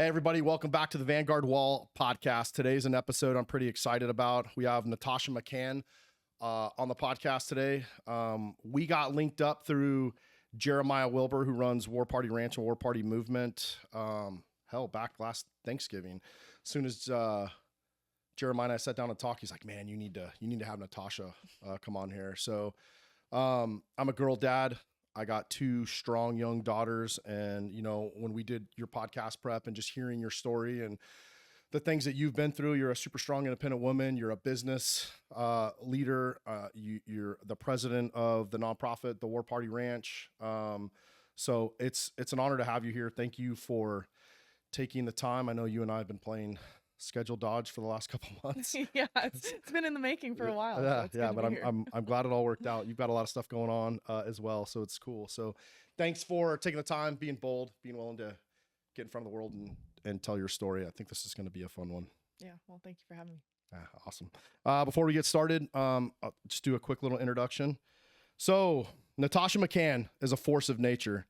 Hey, everybody, welcome back to the Vanguard Wall podcast. Today's an episode I'm pretty excited about. We have Natasha McCann on the podcast today. We got linked up through Jeremiah Wilbur, who runs War Party Ranch and War Party Movement. Back last Thanksgiving. As soon as Jeremiah and I sat down and talked, he's like, man, you need to have Natasha come on here. So I'm a girl dad. I got two strong young daughters. And, you know, when we did your podcast prep and just hearing your story and the things that you've been through, you're a super strong, independent woman. You're a business leader. You're the president of the nonprofit, the War Party Ranch. So it's an honor to have you here. Thank you for taking the time. I know you and I have been playing schedule dodge for the last couple months. Yeah, it's been in the making for a while. But I'm glad it all worked out. You've got a lot of stuff going on as well, so it's cool. So thanks for taking the time, being bold, being willing to get in front of the world and tell your story. I think this is going to be a fun one. Yeah, well, thank you for having me. Awesome. Before we get started, I'll just do a quick little introduction. So Natasha McCann is a force of nature.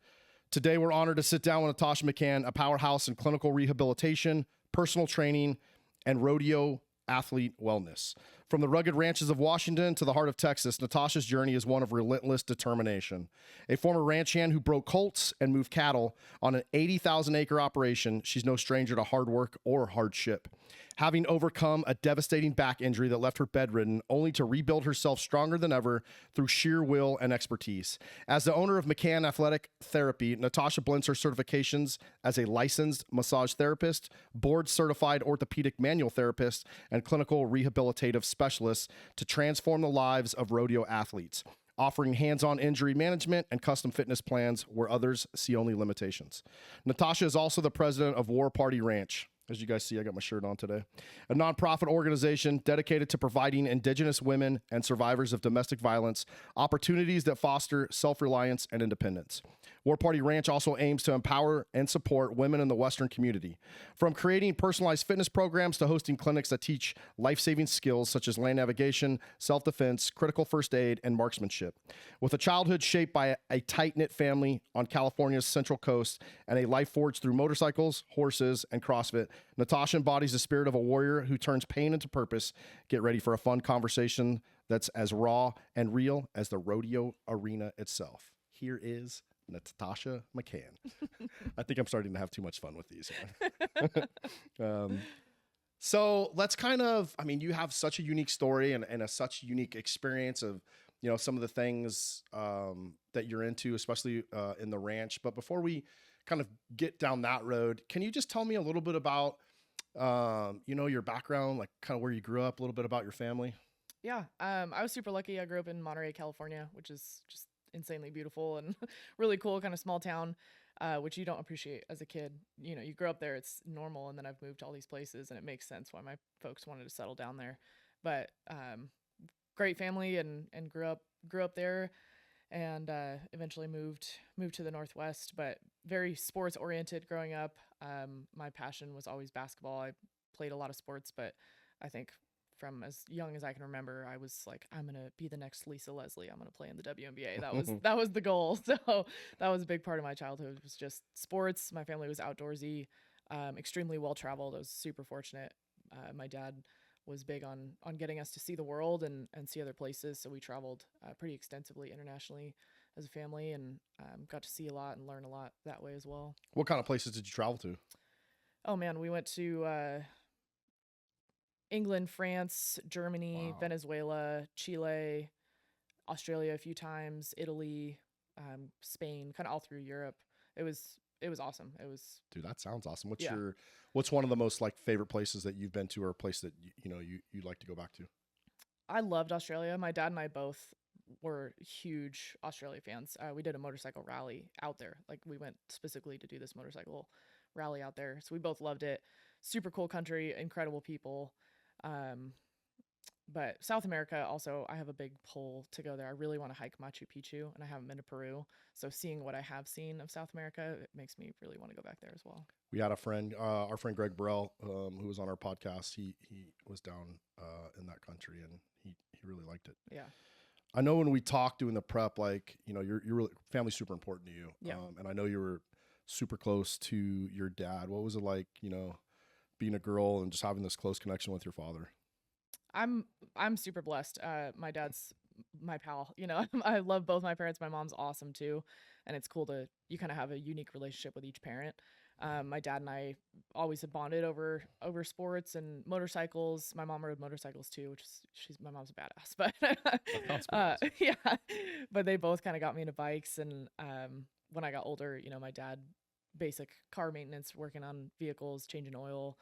Today, we're honored to sit down with Natasha McCann, a powerhouse in clinical rehabilitation, personal training, and rodeo athlete wellness. From the rugged ranches of Washington to the heart of Texas, Natasha's journey is one of relentless determination. A former ranch hand who broke colts and moved cattle on an 80,000-acre operation, she's no stranger to hard work or hardship. Having overcome a devastating back injury that left her bedridden, only to rebuild herself stronger than ever through sheer will and expertise. As the owner of McCann Athletic Therapy, Natasha blends her certifications as a licensed massage therapist, board-certified orthopedic manual therapist, and clinical rehabilitative specialist to transform the lives of rodeo athletes, offering hands-on injury management and custom fitness plans where others see only limitations. Natasha is also the president of War Party Ranch. As you guys see, I got my shirt on today. A nonprofit organization dedicated to providing Indigenous women and survivors of domestic violence opportunities that foster self-reliance and independence. War Party Ranch also aims to empower and support women in the Western community. From creating personalized fitness programs to hosting clinics that teach life-saving skills such as land navigation, self-defense, critical first aid, and marksmanship. With a childhood shaped by a tight-knit family on California's Central Coast and a life forged through motorcycles, horses, and CrossFit, Natasha embodies the spirit of a warrior who turns pain into purpose. Get ready for a fun conversation that's as raw and real as the rodeo arena itself. Here is Natasha McCann. I think I'm starting to have too much fun with these. So let's you have such a unique story and such unique experience of, you know, some of the things that you're into, especially in the ranch. But before we kind of get down that road, can you just tell me a little bit about, your background, like kind of where you grew up, a little bit about your family? Yeah, I was super lucky. I grew up in Monterey, California, which is just insanely beautiful and really cool, kind of small town, which you don't appreciate as a kid. You know, you grow up there, it's normal, and then I've moved to all these places, and it makes sense why my folks wanted to settle down there. But great family, and grew up there, and eventually moved to the Northwest, but very sports oriented growing up. My passion was always basketball. I played a lot of sports, but I think from as young as I can remember, I was like, I'm going to be the next Lisa Leslie. I'm going to play in the WNBA. That was the goal. So that was a big part of my childhood, was just sports. My family was outdoorsy, extremely well-traveled. I was super fortunate. My dad was big on getting us to see the world and see other places. So we traveled pretty extensively internationally as a family, and got to see a lot and learn a lot that way as well. What kind of places did you travel to? Oh man, we went to England, France, Germany, Wow. Venezuela, Chile, Australia a few times, Italy, Spain, kind of all through Europe. It was awesome. Dude, that sounds awesome. Yeah. What's one of the most like favorite places that you've been to, or a place that you like to go back to? I loved Australia. My dad and I both were huge Australia fans. We did a motorcycle rally out there. Like, we went specifically to do this motorcycle rally out there. So we both loved it. Super cool country, incredible people. But South America also, I have a big pull to go there. I really want to hike Machu Picchu, and I haven't been to Peru. So seeing what I have seen of South America, it makes me really want to go back there as well. We had a friend, our friend Greg Burrell, who was on our podcast. He was down in that country, and he really liked it. Yeah. I know when we talked doing the prep, like, your really family's super important to you. Yeah. And I know you were super close to your dad. What was it like, being a girl and just having this close connection with your father? I'm I'm super blessed. My dad's my pal. I love both my parents. My mom's awesome too, and it's cool to you kind of have a unique relationship with each parent. My dad and I always have bonded over sports and motorcycles. My mom rode motorcycles too, which is my mom's a badass. But That sounds badass. yeah, but they both kind of got me into bikes. And when I got older, my dad basic car maintenance, working on vehicles, changing oil,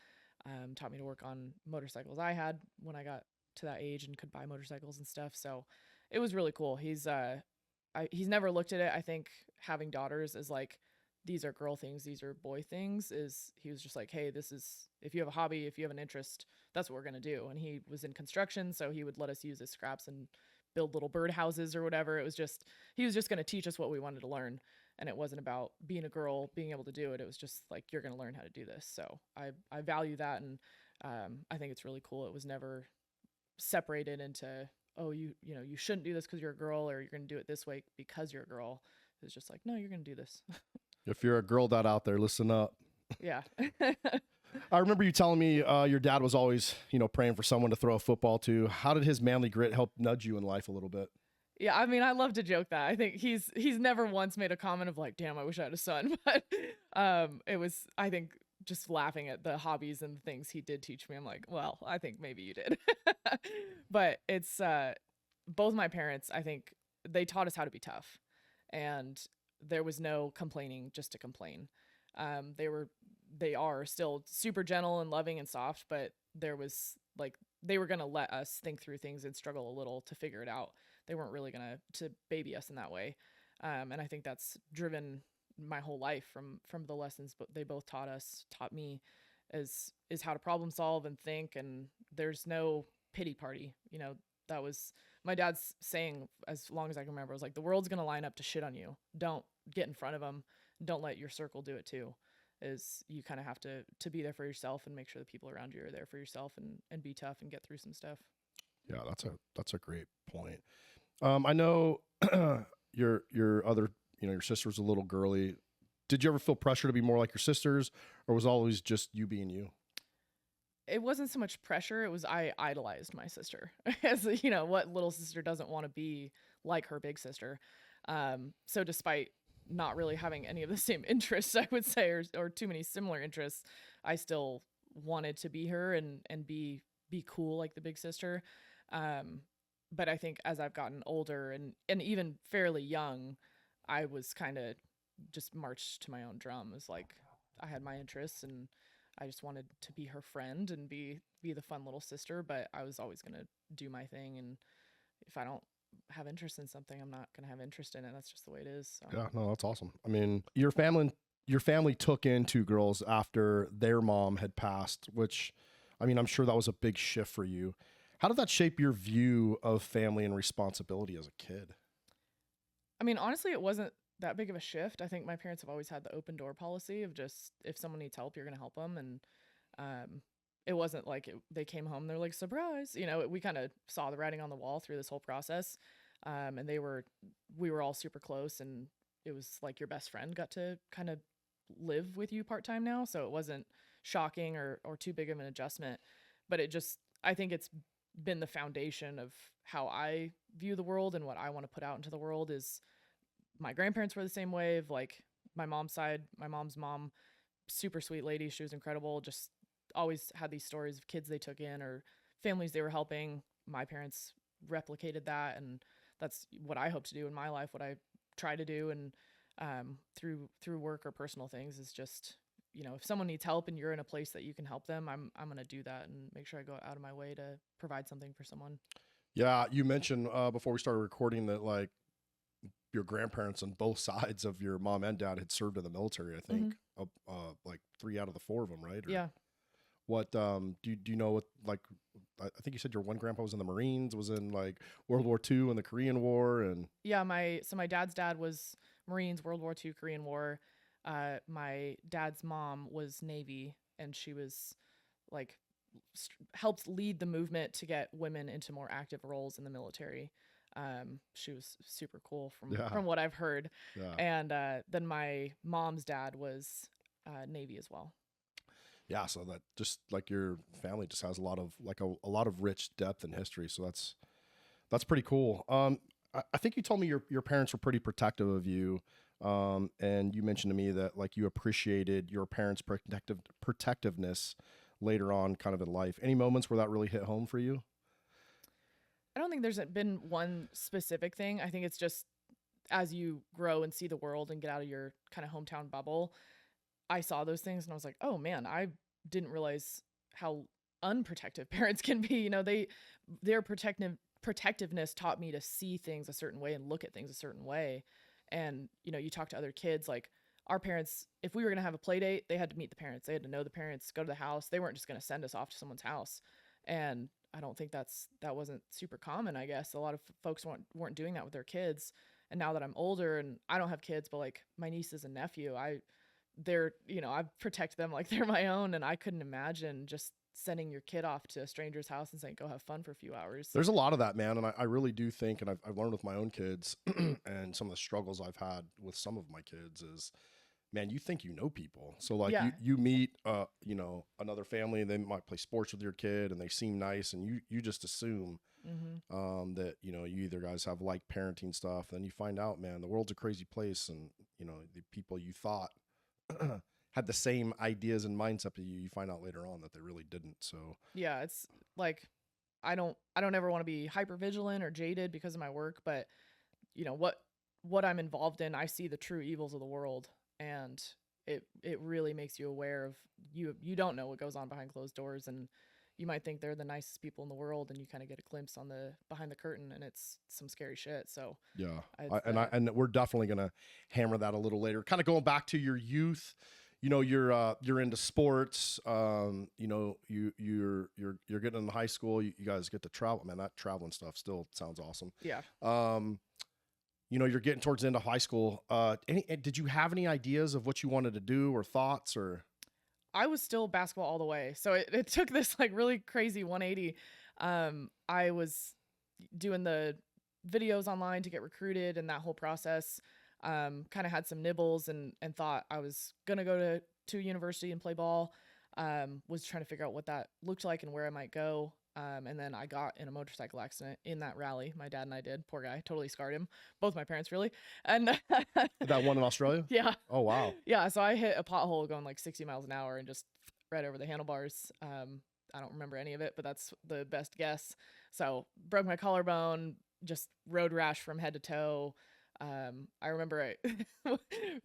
taught me to work on motorcycles I had when I got to that age and could buy motorcycles and stuff. So it was really cool. He's never looked at it. I think having daughters is like, these are girl things, these are boy things. Is he was just like, hey, this is, if you have a hobby, if you have an interest, that's what we're gonna do. And he was in construction, so he would let us use his scraps and build little bird houses or whatever. It was just he was just gonna teach us what we wanted to learn. And it wasn't about being a girl being able to do it. It was just like, you're gonna learn how to do this. So I value that. And I think it's really cool. It was never separated into, oh, you shouldn't do this because you're a girl, or you're gonna do it this way because you're a girl. It's just like, no, you're gonna do this. If you're a girl dad out there, listen up. Yeah. I remember you telling me your dad was always, praying for someone to throw a football to. How did his manly grit help nudge you in life a little bit? Yeah, I mean, I love to joke that. I think he's never once made a comment of like, "Damn, I wish I had a son." But it was, I think, just laughing at the hobbies and things he did teach me. I'm like, well, I think maybe you did. But it's both my parents. I think they taught us how to be tough, and there was no complaining just to complain. They are still super gentle and loving and soft, but there was like, they were gonna let us think through things and struggle a little to figure it out. They weren't really gonna to baby us in that way. And I think that's driven my whole life from the lessons but they both taught me, is how to problem solve and think. And there's no pity party. That was my dad's saying as long as I can remember. It was like, the world's gonna line up to shit on you. Don't get in front of them. Don't let your circle do it too. Is you kind of have to be there for yourself and make sure the people around you are there for yourself, and be tough and get through some stuff. Yeah, that's a great point. I know your other, your sister's a little girly. Did you ever feel pressure to be more like your sisters, or was it always just you being you? It wasn't so much pressure. It was, I idolized my sister. As what little sister doesn't want to be like her big sister. So despite not really having any of the same interests, I would say, or too many similar interests, I still wanted to be her and be cool like the big sister. But I think as I've gotten older and even fairly young, I was kind of just marched to my own drum. It was like, I had my interests, and I just wanted to be her friend and be the fun little sister. But I was always gonna do my thing, and if I don't have interest in something, I'm not gonna have interest in it. That's just the way it is. So. Yeah, no, that's awesome. I mean, your family took in two girls after their mom had passed, which, I mean, I'm sure that was a big shift for you. How did that shape your view of family and responsibility as a kid? I mean, honestly, it wasn't that big of a shift. I think my parents have always had the open door policy of just, if someone needs help, you're gonna help them. And it wasn't like they came home, they're like, surprise. We kind of saw the writing on the wall through this whole process. And we were all super close, and it was like your best friend got to kind of live with you part time now. So it wasn't shocking or too big of an adjustment. But I think it's been the foundation of how I view the world and what I want to put out into the world. Is my grandparents were the same way. Of like my mom's side, my mom's mom, super sweet lady. She was incredible. Just always had these stories of kids they took in or families they were helping. My parents replicated that, and that's what I hope to do in my life. What I try to do, and through work or personal things, is just, if someone needs help and you're in a place that you can help them, I'm gonna do that and make sure I go out of my way to provide something for someone. Yeah, you mentioned before we started recording that like your grandparents on both sides of your mom and dad had served in the military. I think like 3 out of the 4 of them, right? Or Yeah. what do you know what, like, I think you said your one grandpa was in the Marines, was in like World War II and the Korean War, and Yeah, my dad's dad was Marines, World War II, Korean War. My dad's mom was Navy, and she was like helped lead the movement to get women into more active roles in the military. She was super cool Yeah. from what I've heard. Yeah. And then my mom's dad was Navy as well. Yeah. So that just like your family just has a lot of like a lot of rich depth and history. So that's pretty cool. I think you told me your parents were pretty protective of you. And you mentioned to me that like you appreciated your parents' protectiveness later on kind of in life. Any moments where that really hit home for you? I don't think there's been one specific thing. I think it's just as you grow and see the world and get out of your kind of hometown bubble, I saw those things and I was like, oh man, I didn't realize how unprotective parents can be. You know, their protectiveness taught me to see things a certain way and look at things a certain way. And, you know, you talk to other kids, like our parents, if we were going to have a play date, they had to meet the parents. They had to know the parents, go to the house. They weren't just going to send us off to someone's house. And I don't think that wasn't super common, I guess. A lot of folks weren't doing that with their kids. And now that I'm older and I don't have kids, but like my nieces and nephew, they're, you know, I protect them like they're my own. And I couldn't imagine just sending your kid off to a stranger's house and saying, go have fun for a few hours. There's a lot of that, man. And I really do think, and I've learned with my own kids and some of the struggles I've had with some of my kids is, man, you think you know people. So like Yeah. you meet, you know, another family and they might play sports with your kid and they seem nice. And you just assume, that, you know, you either guys have like parenting stuff. Then you find out, man, the world's a crazy place. And, you know, the people you thought had the same ideas and mindset as you find out later on that they really didn't. So Yeah, it's like I don't ever want to be hyper vigilant or jaded because of my work, but you know what I'm involved in, I see the true evils of the world, and it really makes you aware of you don't know what goes on behind closed doors, and you might think they're the nicest people in the world, and you kind of get a glimpse on the behind the curtain, and it's some scary shit. So yeah, it's, and we're definitely gonna hammer that a little later. Kind of going back to your youth, you know, you're into sports. You know, you're getting into high school. You guys get to travel. Man, that traveling stuff still sounds awesome. yeah. You know, you're getting towards the end of high school. Did you have any ideas of what you wanted to do or thoughts or? I was still basketball all the way. So it took this like really crazy 180. I was doing the videos online to get recruited and that whole process. Kind of had some nibbles and thought I was going to go to university and play ball. Was trying to figure out what that looked like and where I might go. And then I got in a motorcycle accident in that rally. My dad and I did. Poor guy, totally scarred him. Both my parents, really. And That one in Australia? yeah. Oh, wow. Yeah. So I hit a pothole going like 60 miles an hour and just right over the handlebars. I don't remember any of it, but that's the best guess. So broke my collarbone, just road rash from head to toe. I remember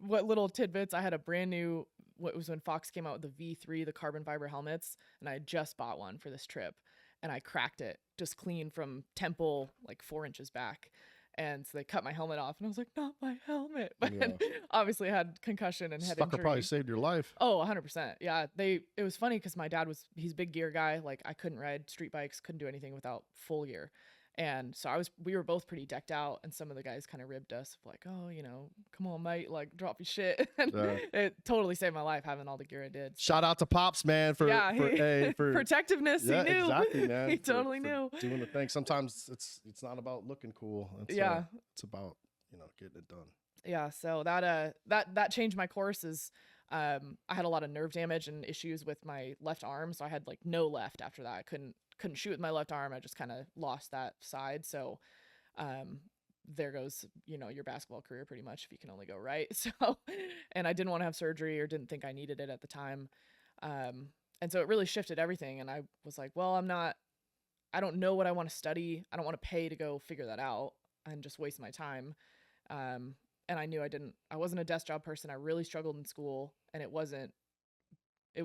what little tidbits. I had a brand new, what was when Fox came out with the V3, the carbon fiber helmets, and I had just bought one for this trip, and I cracked it just clean from temple, like 4 inches back. And so they cut my helmet off, and I was like, not my helmet. But Yeah. obviously had concussion and head Sucker injury. probably saved your life. Oh, 100%. Yeah. It was funny because my dad he's a big gear guy. Like I couldn't ride street bikes, couldn't do anything without full gear. And so we were both pretty decked out, and some of the guys kind of ribbed us like, oh, you know, come on, mate, like drop your shit. And it totally saved my life having all the gear I did. So. Shout out to Pops, man, for protectiveness. Yeah, He knew. exactly, man. He totally knew. Doing the thing. Sometimes it's not about looking cool. It's, it's about, you know, getting it done. Yeah. So that changed my course. I had a lot of nerve damage and issues with my left arm, so I had like no left after that. I couldn't shoot with my left arm. I just kind of lost that side. So there goes, you know, your basketball career pretty much if you can only go right. So, and I didn't want to have surgery or didn't think I needed it at the time. And so it really shifted everything. And I was like, well, I don't know what I want to study. I don't want to pay to go figure that out and just waste my time. And I knew I wasn't a desk job person. I really struggled in school, and it was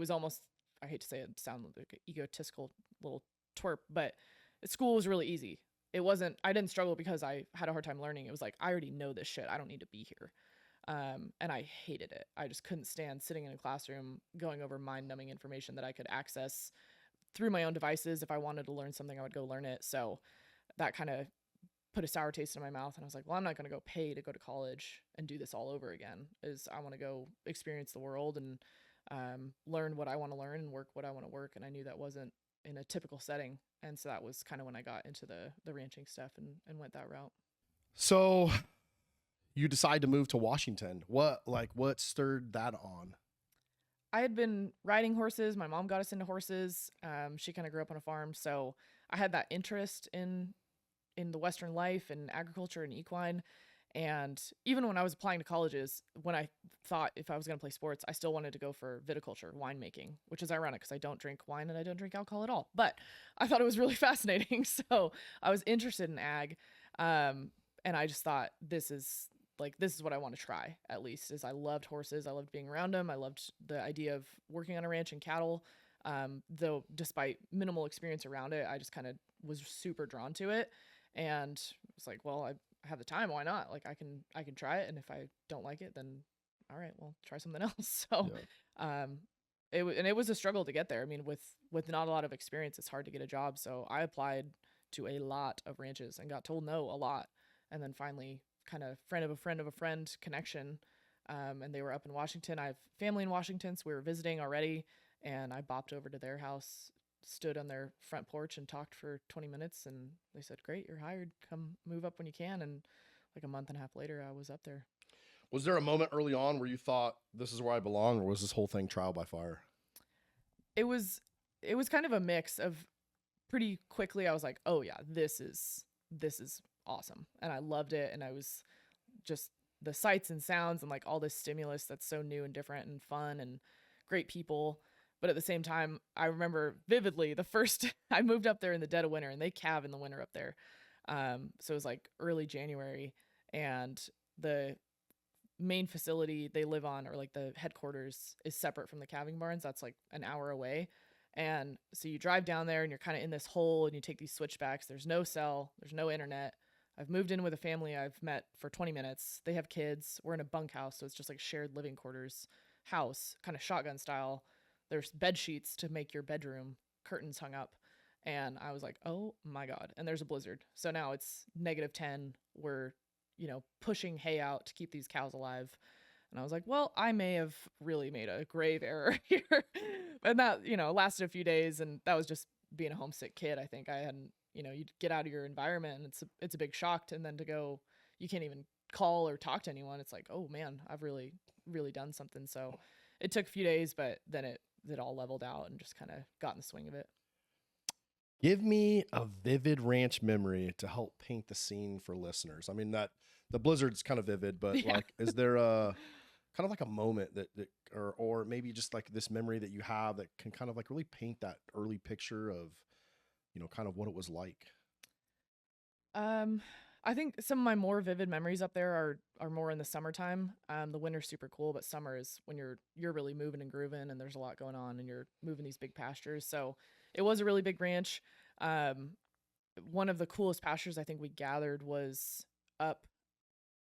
almost, I hate to say it, sound like an egotistical little twerp, but school was really easy. I didn't struggle because I had a hard time learning. It was like, I already know this shit. I don't need to be here. And I hated it. I just couldn't stand sitting in a classroom going over mind-numbing information that I could access through my own devices. If I wanted to learn something, I would go learn it. So that kind of put a sour taste in my mouth, and I was like, well, I'm not going to go pay to go to college and do this all over again. I want to go experience the world and learn what I want to learn and work what I want to work. And I knew that wasn't in a typical setting. And so that was kind of when I got into the ranching stuff and went that route. So you decide to move to Washington. What stirred that on? I had been riding horses. My mom got us into horses. She kind of grew up on a farm, so I had that interest in the Western life and agriculture and equine. And even when I was applying to colleges, when I thought if I was going to play sports, I still wanted to go for viticulture, winemaking, which is ironic because I don't drink wine and I don't drink alcohol at all. But I thought it was really fascinating, so I was interested in ag, and I just thought this is what I want to try. At least, is I loved horses, I loved being around them, I loved the idea of working on a ranch and cattle. Though despite minimal experience around it, I just kind of was super drawn to it, and it's like, well, I have the time, why not? Like I can try it, and if I don't like it, then all right, well, try something else. So it was a struggle to get there. I mean, with not a lot of experience, it's hard to get a job. So I applied to a lot of ranches and got told no a lot, and then finally kind of friend of a friend of a friend connection, and they were up in Washington. I have family in Washington, so we were visiting already, and I bopped over to their house, stood on their front porch and talked for 20 minutes, and they said, great, you're hired, come move up when you can. And like a month and a half later, I was up there. Was there a moment early on where you thought this is where I belong, or was this whole thing trial by fire? It was kind of a mix of, pretty quickly I was like, oh yeah, this is awesome, and I loved it, and I was just the sights and sounds and like all this stimulus that's so new and different and fun and great people. But at the same time, I remember vividly the first I moved up there in the dead of winter, and they calve in the winter up there. So it was like early January, and the main facility they live on, or like the headquarters, is separate from the calving barns. That's like an hour away. And so you drive down there and you're kind of in this hole, and you take these switchbacks. There's no cell, there's no internet. I've moved in with a family I've met for 20 minutes. They have kids. We're in a bunkhouse, so it's just like shared living quarters house, kind of shotgun style. There's bed sheets to make your bedroom, curtains hung up. And I was like, oh my God. And there's a blizzard. So now it's -10. We're, pushing hay out to keep these cows alive. And I was like, well, I may have really made a grave error here. And that, lasted a few days. And that was just being a homesick kid. I think I hadn't, you get out of your environment, and it's a big shock. And then to go, you can't even call or talk to anyone. It's like, oh man, I've really, really done something. So it took a few days, but then it all leveled out and just kind of got in the swing of it. Give me a vivid ranch memory to help paint the scene for listeners. I mean, that the blizzard's kind of vivid, but like, is there a kind of like a moment that or maybe just like this memory that you have that can kind of like really paint that early picture of, kind of what it was like? I think some of my more vivid memories up there are more in the summertime. The winter's super cool, but summer is when you're really moving and grooving, and there's a lot going on, and you're moving these big pastures. So it was a really big ranch. One of the coolest pastures I think we gathered was up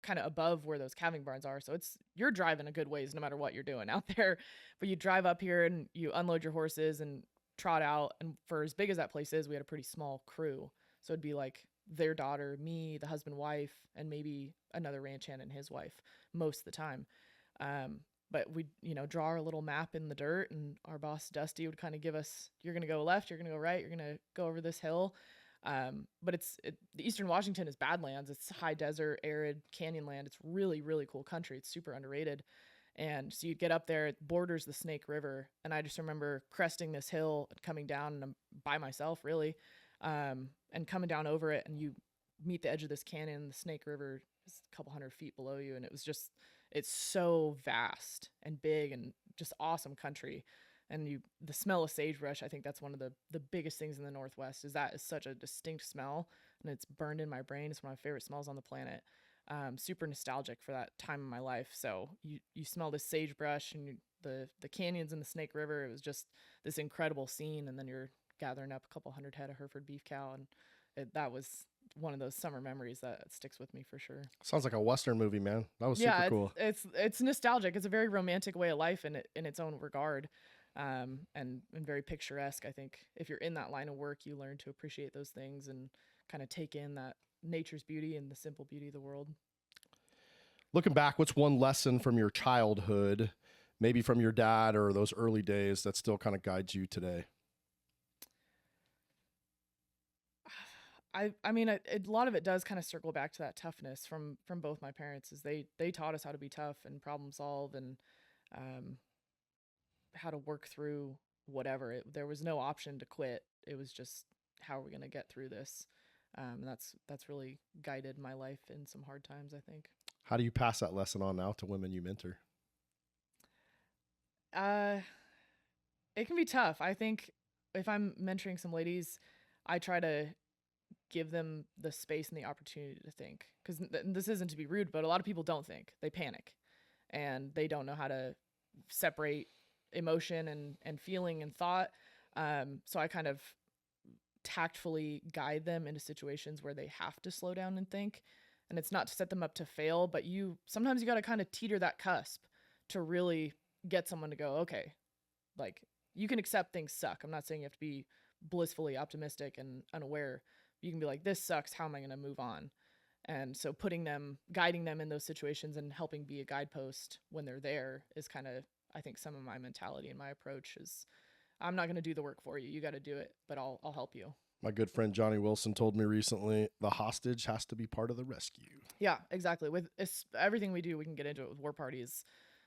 kind of above where those calving barns are. So you're driving a good ways no matter what you're doing out there. But you drive up here and you unload your horses and trot out. And for as big as that place is, we had a pretty small crew. So it'd be like their daughter, me, the husband, wife, and maybe another ranch hand and his wife most of the time. But we'd, draw our little map in the dirt, and our boss, Dusty, would kind of give us, you're going to go left, you're going to go right, you're going to go over this hill. But the Eastern Washington is Badlands. It's high desert, arid canyon land. It's really, really cool country. It's super underrated. And so you'd get up there, it borders the Snake River. And I just remember cresting this hill and coming down, and I'm by myself really, and coming down over it, and you meet the edge of this canyon. The Snake River is a couple hundred feet below you. And it's so vast and big and just awesome country. And the smell of sagebrush, I think that's one of the biggest things in the Northwest, is such a distinct smell, and it's burned in my brain. It's one of my favorite smells on the planet. Super nostalgic for that time in my life. So you smell this sagebrush and the canyons in the Snake River. It was just this incredible scene. And then you're gathering up a couple hundred head of Hereford beef cow. And that was one of those summer memories that sticks with me for sure. Sounds like a Western movie, man. That was super cool. It's nostalgic. It's a very romantic way of life in its own regard. And very picturesque. I think if you're in that line of work, you learn to appreciate those things and kind of take in that nature's beauty and the simple beauty of the world. Looking back, what's one lesson from your childhood, maybe from your dad or those early days, that still kind of guides you today? I mean, a lot of it does kind of circle back to that toughness from both my parents. Is they taught us how to be tough and problem solve, and um, how to work through whatever. There was no option to quit. It was just, how are we going to get through this? And that's really guided my life in some hard times, I think. How do you pass that lesson on now to women you mentor? Uh, it can be tough. I think if I'm mentoring some ladies, I try to give them the space and the opportunity to think. Because this isn't to be rude, but a lot of people don't think. They panic, and they don't know how to separate emotion and feeling and thought. So I kind of tactfully guide them into situations where they have to slow down and think. And it's not to set them up to fail, but sometimes you got to kind of teeter that cusp to really get someone to go, okay, like, you can accept things suck. I'm not saying you have to be blissfully optimistic and unaware. You can be like, this sucks. How am I going to move on? And so guiding them in those situations and helping be a guidepost when they're there is kind of, I think, some of my mentality and my approach is, I'm not going to do the work for you. You got to do it, but I'll help you. My good friend Johnny Wilson told me recently, the hostage has to be part of the rescue. Yeah, exactly. With everything we do, we can get into it with war parties.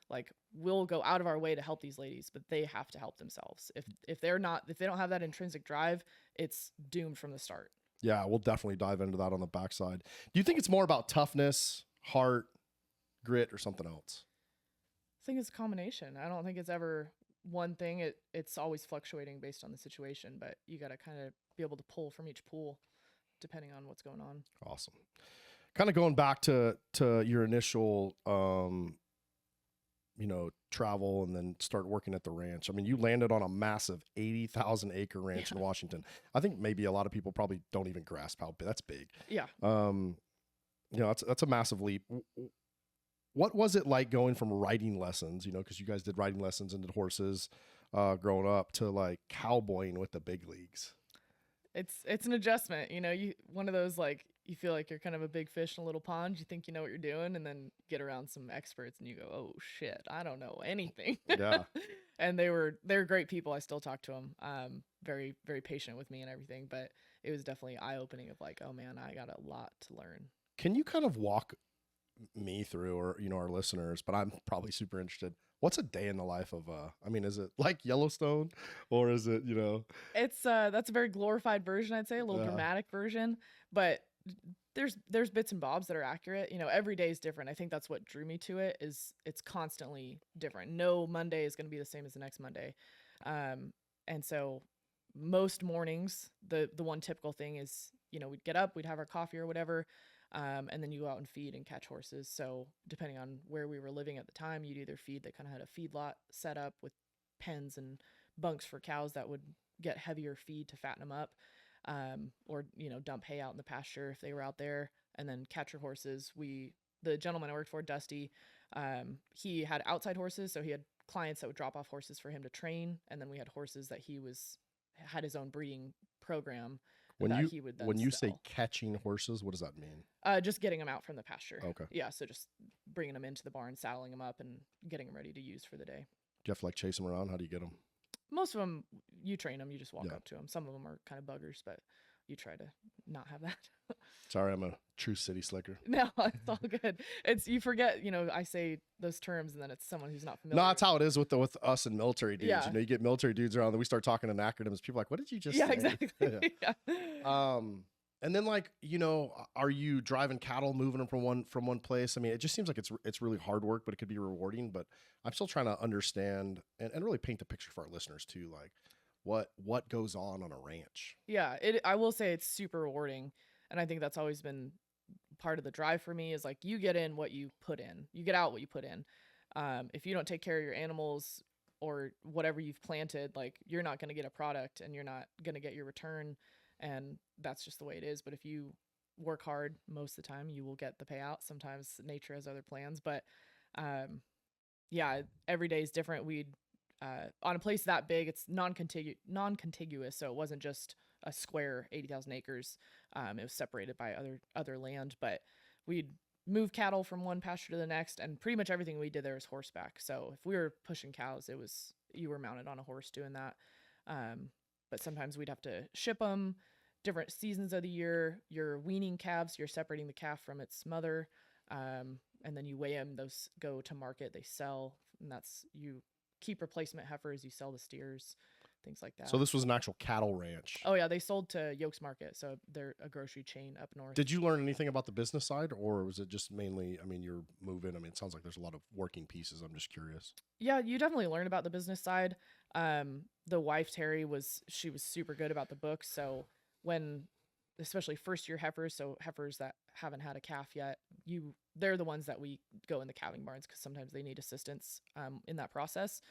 Like, we'll go out of our way to help these ladies, but they have to help themselves. If they don't have that intrinsic drive, it's doomed from the start. Yeah, we'll definitely dive into that on the backside. Do you think it's more about toughness, heart, grit, or something else? I think it's a combination. I don't think it's ever one thing. It's always fluctuating based on the situation, but you got to kind of be able to pull from each pool depending on what's going on. Awesome. Kind of going back to your initial travel and then start working at the ranch. I mean, you landed on a massive 80,000 acre ranch in Washington. I think maybe a lot of people probably don't even grasp how big that's big. Yeah. That's a massive leap. What was it like going from riding lessons, because you guys did riding lessons and did horses growing up, to like cowboying with the big leagues? It's an adjustment. One of those, like, you feel like you're kind of a big fish in a little pond. You think you know what you're doing, and then get around some experts and you go, oh shit, I don't know anything. Yeah. And they're great people. I still talk to them. Very, very patient with me and everything, but it was definitely eye-opening of like, oh man, I got a lot to learn. Can you kind of walk me through, or our listeners, but I'm probably super interested, what's a day in the life of is it like Yellowstone, or is it it's that's a very glorified version, I'd say, a little dramatic version, but there's bits and bobs that are accurate. Every day is different. I think that's what drew me to it, is it's constantly different. No Monday is going to be the same as the next Monday. And so most mornings, the one typical thing is, we'd get up, we'd have our coffee or whatever, and then you go out and feed and catch horses. So depending on where we were living at the time, you'd either feed, they kind of had a feedlot set up with pens and bunks for cows that would get heavier feed to fatten them up, or dump hay out in the pasture if they were out there, and then catch your horses. The gentleman I worked for, Dusty, he had outside horses, so he had clients that would drop off horses for him to train, and then we had horses that he had his own breeding program. He would then when you sell. say catching horses, what does that mean? Just getting them out from the pasture. Okay. Yeah, so just bringing them into the barn, saddling them up, and getting them ready to use for the day. Do you have to like chase them around? How do you get them? Most of them, you train them. You just walk Yeah. up to them. Some of them are kind of buggers, but you try to not have that. Sorry, I'm a true city slicker. No, it's all good. You forget, I say those terms, and then it's someone who's not familiar. No, that's how it is with us and military dudes. Yeah. You get military dudes around, then we start talking in acronyms. People are like, what did you just say? Yeah, exactly. Yeah. Yeah. And then are you driving cattle, moving them from one place? I mean, it just seems like it's really hard work, but it could be rewarding. But I'm still trying to understand and really paint the picture for our listeners too, like what goes on a ranch. Yeah, I will say it's super rewarding, and I think that's always been part of the drive for me, is like, you get in what you put in, you get out what you put in. If you don't take care of your animals or whatever you've planted, like, you're not going to get a product, and you're not going to get your return, and that's just the way it is. But if you work hard, most of the time you will get the payout. Sometimes nature has other plans, but yeah, every day is different. On a place that big, it's non-contiguous, so it wasn't just a square 80,000 acres. It was separated by other land, but we'd move cattle from one pasture to the next, and pretty much everything we did there was horseback. So if we were pushing cows, you were mounted on a horse doing that. But sometimes we'd have to ship them different seasons of the year. You're weaning calves. You're separating the calf from its mother. And then you weigh them. Those go to market. They sell. And that's, you keep replacement heifers. You sell the steers, things like that. So this was an actual cattle ranch. Oh yeah, they sold to Yokes Market, so they're a grocery chain up north. Did you learn anything about the business side, or was it just mainly, I mean, you're moving, I mean, it sounds like there's a lot of working pieces. I'm just curious. Yeah, you definitely learn about the business side. The wife, Terry, she was super good about the book. So when, especially first year heifers, so heifers that haven't had a calf yet, they're the ones that we go in the calving barns because sometimes they need assistance in that process,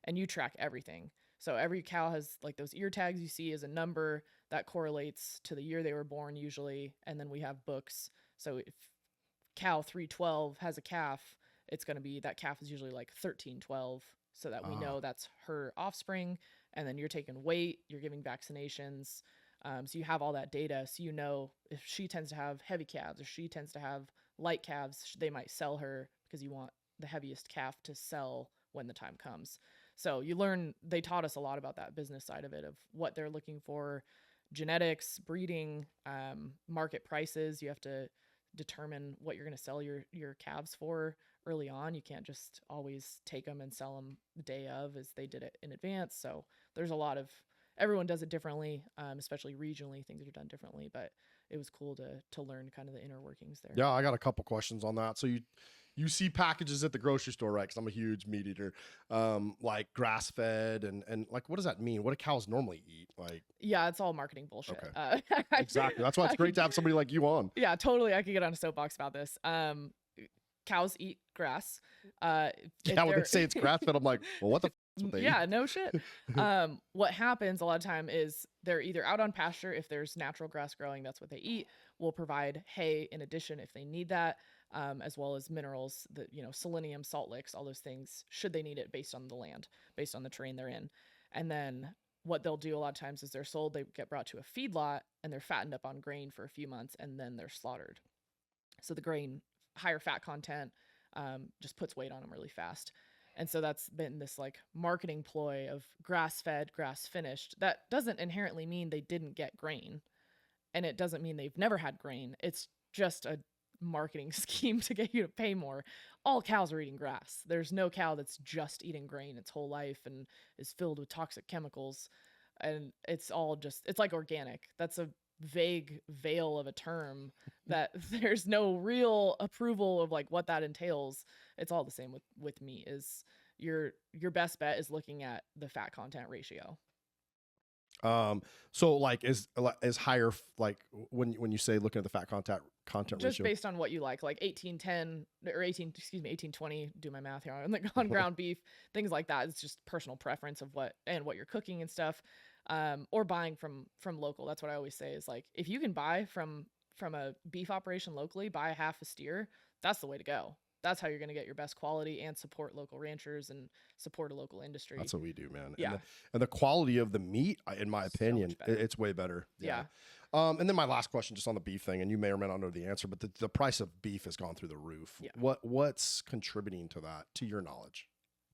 and you track everything. So every cow has like those ear tags you see as a number that correlates to the year they were born usually. And then we have books. So if cow 312 has a calf, it's going to be, that calf is usually like 1312, so that we know that's her offspring. And then you're taking weight, you're giving vaccinations. So you have all that data. So you know if she tends to have heavy calves or she tends to have light calves, they might sell her because you want the heaviest calf to sell when the time comes. So you learn, they taught us a lot about that business side of it, of what they're looking for, genetics, breeding, market prices. You have to determine what you're going to sell your calves for early on. You can't just always take them and sell them the day of as they did it in advance. So there's a lot of, everyone does it differently, especially regionally, things are done differently, but it was cool to learn kind of the inner workings there. Yeah, I got a couple questions on that. So you see packages at the grocery store, right? Because I'm a huge meat eater, like grass fed and like, what does that mean? What do cows normally eat? Like, yeah, it's all marketing bullshit. Okay. Exactly. That's why it's great to have somebody like you on. Yeah, totally. I could get on a soapbox about this. Cows eat grass. Yeah, when they say it's grass fed, I'm like, well, what the f- they yeah, eat? no shit. What happens a lot of time is they're either out on pasture. If there's natural grass growing, that's what they eat. We'll provide hay in addition if they need that, as well as minerals, selenium, salt licks, all those things, should they need it based on the land, based on the terrain they're in. And then what they'll do a lot of times is they're sold, they get brought to a feedlot and they're fattened up on grain for a few months and then they're slaughtered. So the grain, higher fat content, just puts weight on them really fast. And so that's been this like marketing ploy of grass fed, grass finished. That doesn't inherently mean they didn't get grain. And it doesn't mean they've never had grain. It's just a marketing scheme to get you to pay more. All cows are eating grass. There's no cow that's just eating grain its whole life and is filled with toxic chemicals. And it's all just, it's like organic. That's a vague veil of a term that there's no real approval of like what that entails. It's all the same with meat. Is your best bet is looking at the fat content ratio. So like is higher, like when you say looking at the fat content just ratio, based on what you like 1810 or 1820, do my math here on ground beef, things like that. It's just personal preference of what you're cooking and stuff. Or buying from local. That's what I always say is like, if you can buy from a beef operation locally, buy half a steer, that's the way to go. That's how you're going to get your best quality and support local ranchers and support a local industry. That's what we do, man. Yeah. And the quality of the meat, in my opinion, better. it's way better. Yeah. And then my last question, just on the beef thing, and you may or may not know the answer, but the price of beef has gone through the roof. Yeah. What's contributing to that, to your knowledge?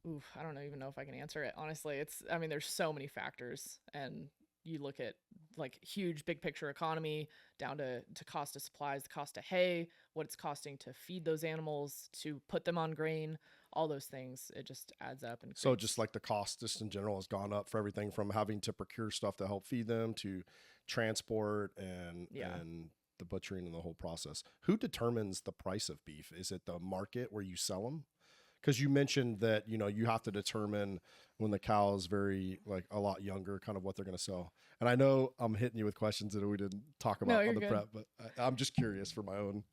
Oof, I don't even know if I can answer it. Honestly, there's so many factors, and you look at like huge big picture economy down to cost of supplies, the cost of hay, what it's costing to feed those animals, to put them on grain, all those things. It just adds up. And so just like the cost just in general has gone up for everything from having to procure stuff to help feed them to transport and the butchering and the whole process. Who determines the price of beef? Is it the market where you sell them? Because you mentioned that, you have to determine when the cow is very, like, a lot younger, kind of what they're going to sell. And I know I'm hitting you with questions that we didn't talk about on the prep, but I'm just curious for my own.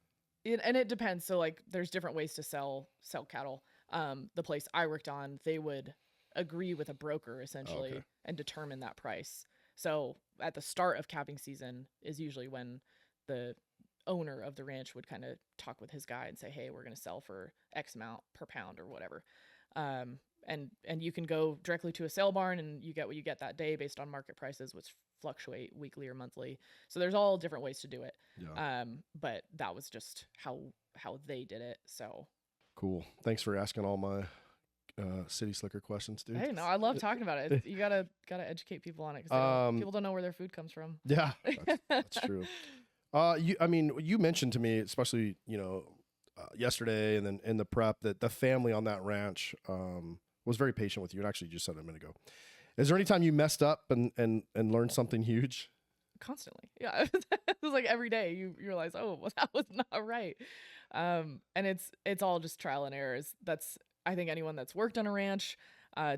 And it depends. So, like, there's different ways to sell cattle. The place I worked on, they would agree with a broker, essentially, and determine that price. So, at the start of calving season is usually when the owner of the ranch would kind of talk with his guy and say, hey, we're going to sell for X amount per pound or whatever. And you can go directly to a sale barn and you get what you get that day based on market prices, which fluctuate weekly or monthly. So there's all different ways to do it. Yeah. But that was just how they did it. So cool. Thanks for asking all my city slicker questions, dude. Hey, no, I love talking about it. You gotta educate people on it because people don't know where their food comes from. Yeah, that's true. You mentioned to me, especially yesterday, and then in the prep, that the family on that ranch was very patient with you. And actually, you just said it a minute ago. Is there any time you messed up and learned something huge? Constantly, yeah. It was like every day you realize, oh, well, that was not right. And it's all just trial and errors. That's, I think, anyone that's worked on a ranch,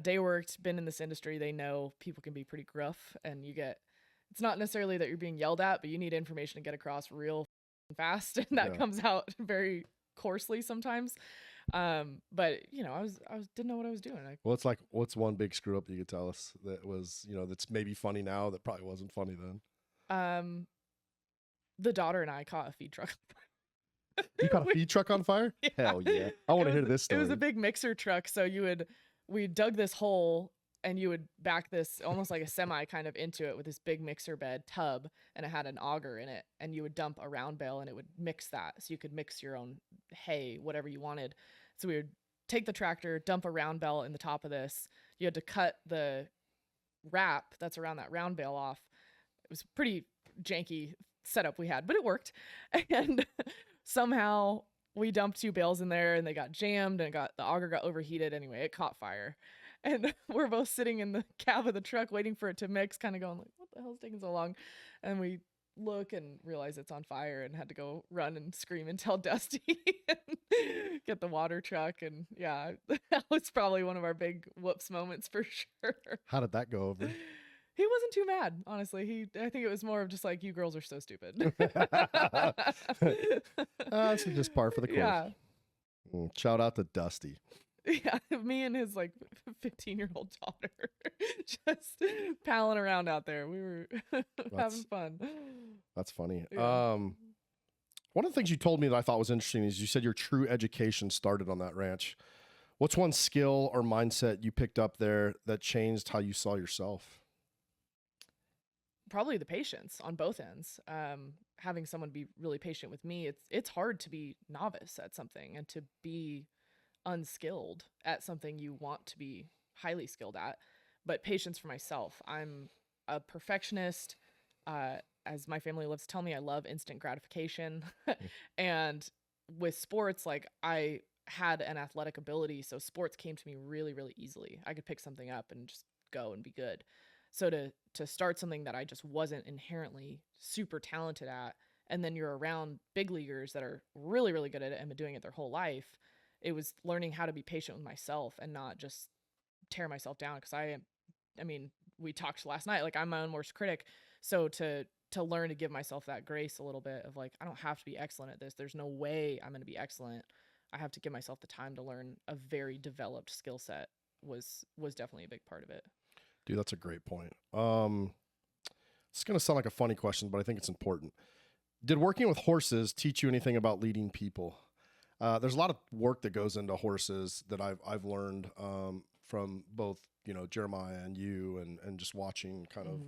day worked, been in this industry, they know people can be pretty gruff, and it's not necessarily that you're being yelled at, but you need information to get across real fast, and that comes out very coarsely sometimes. But I didn't know what I was doing. Well, it's like, what's one big screw up that you could tell us that was, that's maybe funny now that probably wasn't funny then? The daughter and I caught a feed truck. You caught a feed truck on fire? Yeah. Hell yeah. I want to hear this story. It was a big mixer truck. So we dug this hole, and you would back this almost like a semi kind of into it with this big mixer bed tub, and it had an auger in it, and you would dump a round bale and it would mix that. So you could mix your own hay, whatever you wanted. So we would take the tractor, dump a round bale in the top of this. You had to cut the wrap that's around that round bale off. It was pretty janky setup we had, but it worked. And somehow we dumped 2 bales in there, and they got jammed, and the auger got overheated. Anyway, it caught fire, and we're both sitting in the cab of the truck waiting for it to mix, kind of going like, what the hell's taking so long? And we look and realize it's on fire, and had to go run and scream and tell Dusty and get the water truck. And yeah, that was probably one of our big whoops moments for sure. How did that go over? He wasn't too mad, honestly. I think it was more of just like, you girls are so stupid. That's just par for the course. Yeah. Shout out to Dusty. Yeah, me and his 15-year-old daughter just palling around out there. We were having fun. That's funny. Yeah. One of the things you told me that I thought was interesting is you said your true education started on that ranch. What's one skill or mindset you picked up there that changed how you saw yourself? Probably the patience on both ends. Having someone be really patient with me. It's hard to be novice at something and to be unskilled at something you want to be highly skilled at, but patience for myself. I'm a perfectionist. As my family loves to tell me, I love instant gratification. And with sports, I had an athletic ability, so sports came to me really, really easily. I could pick something up and just go and be good. So to start something that I just wasn't inherently super talented at, and then you're around big leaguers that are really, really good at it and been doing it their whole life, it was learning how to be patient with myself and not just tear myself down. Because we talked last night, I'm my own worst critic. So to learn to give myself that grace a little bit of I don't have to be excellent at this. There's no way I'm going to be excellent. I have to give myself the time to learn a very developed skill set was definitely a big part of it. Dude, that's a great point. It's going to sound like a funny question, but I think it's important. Did working with horses teach you anything about leading people? There's a lot of work that goes into horses that I've learned from both, Jeremiah and you and just watching kind of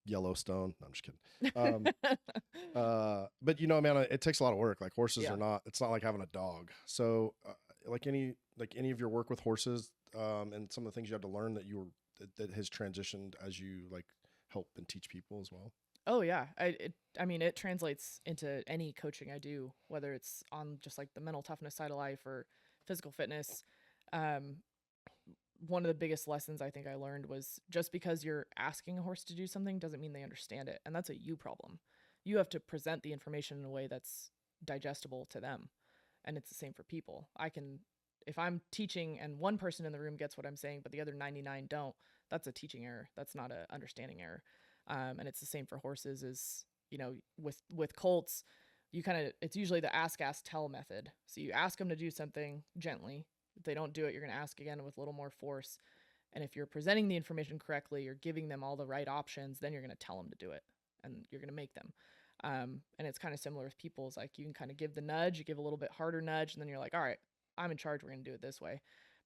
Yellowstone. No, I'm just kidding. But man, it takes a lot of work. Horses it's not like having a dog. So any of your work with horses and some of the things you had to learn that has transitioned as you help and teach people as well. Oh yeah. It translates into any coaching I do, whether it's on just the mental toughness side of life or physical fitness. One of the biggest lessons I think I learned was just because you're asking a horse to do something doesn't mean they understand it. And that's a you problem. You have to present the information in a way that's digestible to them. And it's the same for people. If I'm teaching and one person in the room gets what I'm saying, but the other 99 don't, that's a teaching error. That's not an understanding error. And it's the same for horses is, with colts, it's usually the ask, tell method. So you ask them to do something gently. If they don't do it, you're going to ask again with a little more force. And if you're presenting the information correctly, you're giving them all the right options, then you're going to tell them to do it and you're going to make them. And it's kind of similar with people. It's you can kind of give the nudge, you give a little bit harder nudge, and then you're like, all right, I'm in charge. We're going to do it this way.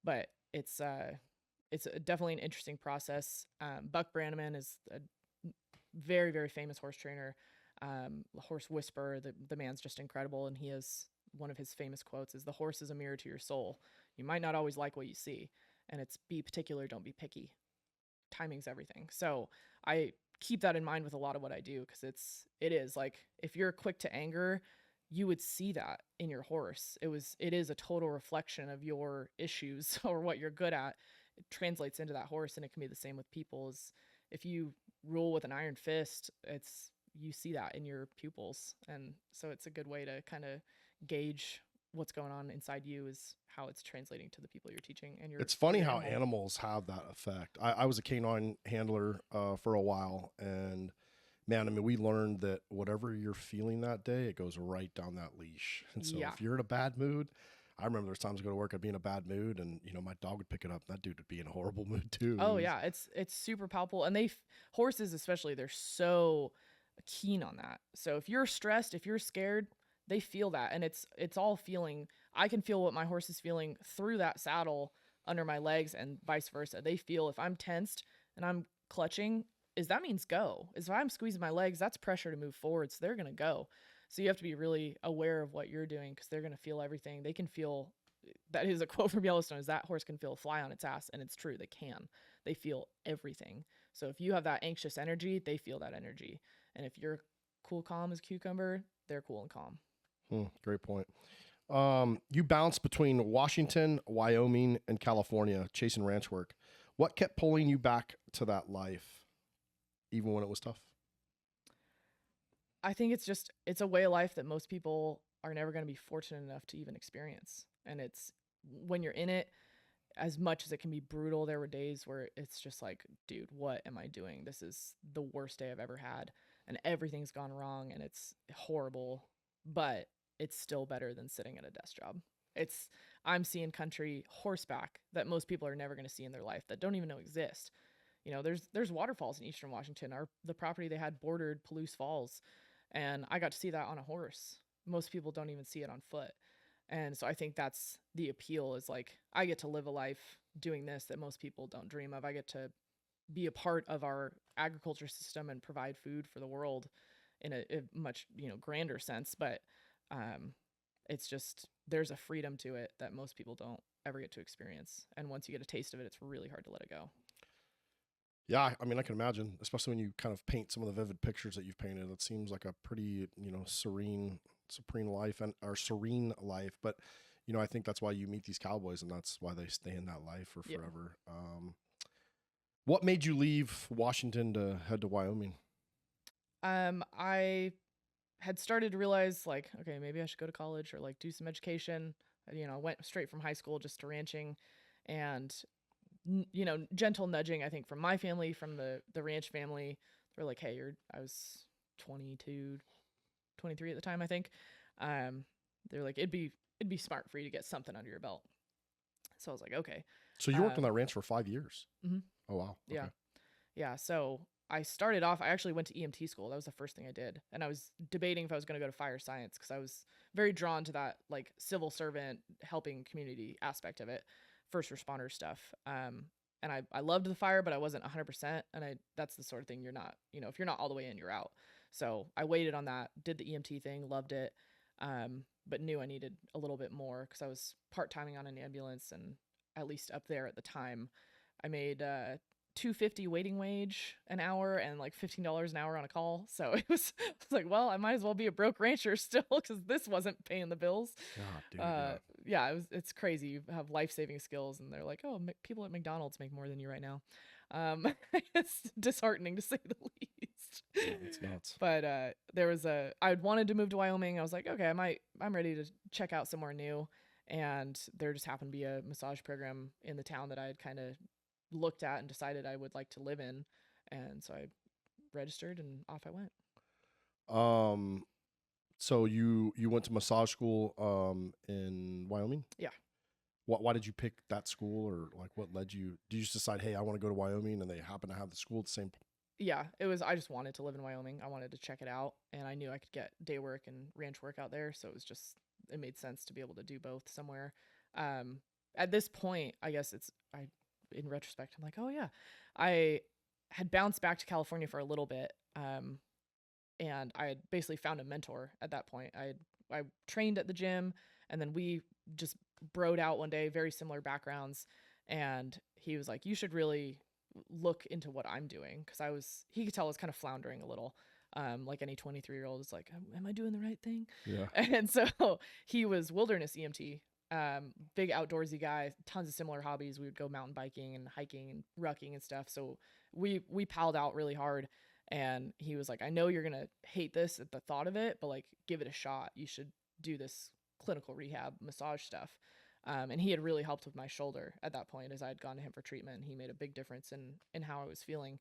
But it's definitely an interesting process. Buck Brannaman is a very, very famous horse trainer, horse whisperer. The man's just incredible. And he has one of his famous quotes is, "The horse is a mirror to your soul. You might not always like what you see." And it's, be particular, don't be picky. Timing's everything. So I keep that in mind with a lot of what I do, because it is like, if you're quick to anger, you would see that in your horse. It is a total reflection of your issues or what you're good at. It translates into that horse, and it can be the same with people. Is if you rule with an iron fist, you see that in your pupils. And so it's a good way to kind of gauge what's going on inside you, is how it's translating to the people you're teaching. And It's funny how animals have that effect. I was a canine handler for a while, and man, I mean, we learned that whatever you're feeling that day, it goes right down that leash. And so if you're in a bad mood, I remember there's times I go to work, I'd be in a bad mood, and my dog would pick it up. And that dude would be in a horrible mood too. Oh yeah, it's super palpable, and horses especially, they're so keen on that. So if you're stressed, if you're scared, they feel that, and it's all feeling. I can feel what my horse is feeling through that saddle under my legs, and vice versa. They feel if I'm tensed and I'm clutching, that means go. If I'm squeezing my legs, that's pressure to move forward. So they're gonna go. So you have to be really aware of what you're doing, because they're gonna feel everything. They can feel. That is a quote from Yellowstone: is that horse can feel a fly on its ass, and it's true. They can. They feel everything. So if you have that anxious energy, they feel that energy. And if you're cool, calm as a cucumber, they're cool and calm. Great point. You bounced between Washington, Wyoming, and California, chasing ranch work. What kept pulling you back to that life, even when it was tough? I think it's a way of life that most people are never going to be fortunate enough to even experience. And it's, when you're in it, as much as it can be brutal, there were days where it's just like, dude, what am I doing? This is the worst day I've ever had, and everything's gone wrong, and it's horrible, but it's still better than sitting at a desk job. I'm seeing country horseback that most people are never going to see in their life, that don't even know exist. There's waterfalls in Eastern Washington. The property they had bordered Palouse Falls, and I got to see that on a horse. Most people don't even see it on foot. And so I think that's the appeal, is like, I get to live a life doing this that most people don't dream of. I get to be a part of our agriculture system and provide food for the world in a much, grander sense. But it's just, there's a freedom to it that most people don't ever get to experience. And once you get a taste of it, it's really hard to let it go. Yeah, I mean, I can imagine, especially when you kind of paint some of the vivid pictures that you've painted. It seems like a pretty, serene life, or serene life. But, I think that's why you meet these cowboys, and that's why they stay in that life for forever. Yeah. What made you leave Washington to head to Wyoming? I had started to realize, like, okay, maybe I should go to college or like do some education. I went straight from high school just to ranching, and gentle nudging, I think, from my family, from the ranch family. They're like, hey, I was 22, 23 at the time, I think. They're like, it'd be smart for you to get something under your belt. So I was like, okay. So you worked on that ranch for 5 years? Mm-hmm. Oh, wow. Okay. Yeah. So I started off, I actually went to EMT school. That was the first thing I did. And I was debating if I was going to go to fire science, because I was very drawn to that, like, civil servant, helping community aspect of it, first responder stuff. And I loved the fire, but I wasn't 100%. And that's the sort of thing you're not, if you're not all the way in, you're out. So I waited on that, did the EMT thing, loved it. But knew I needed a little bit more, because I was part-timing on an ambulance, and at least up there at the time, I made $2.50 waiting wage an hour and like $15 an hour on a call. So it was like, well, I might as well be a broke rancher still, because this wasn't paying the bills. God, dude, yeah. It's crazy. You have life-saving skills, and they're like, oh, people at McDonald's make more than you right now. It's disheartening, to say the least. Yeah, it's nuts. But I wanted to move to Wyoming. I was like, okay, I'm ready to check out somewhere new. And there just happened to be a massage program in the town that I had kind of looked at and decided I would like to live in. And so I registered, and off I went. So you went to massage school in Wyoming? Yeah. Why did you pick that school, or like what led you? Did you just decide, hey, I want to go to Wyoming, and they happen to have the school at the same? Yeah, it was. I just wanted to live in Wyoming. I wanted to check it out, and I knew I could get day work and ranch work out there. So it made sense to be able to do both somewhere. At this point, I guess in retrospect, I'm like, oh yeah, I had bounced back to California for a little bit. And I had basically found a mentor at that point. I had I trained at the gym, and then we just broed out one day, very similar backgrounds. And he was like, you should really look into what I'm doing. Cause he could tell I was kind of floundering a little. Like any 23-year-old is like, am I doing the right thing? Yeah. And so he was wilderness EMT, big outdoorsy guy, tons of similar hobbies. We would go mountain biking and hiking and rucking and stuff. So we palled out really hard. And he was like, I know you're going to hate this at the thought of it, but like, give it a shot. You should do this clinical rehab massage stuff. And he had really helped with my shoulder at that point as I had gone to him for treatment. He made a big difference in how I was feeling.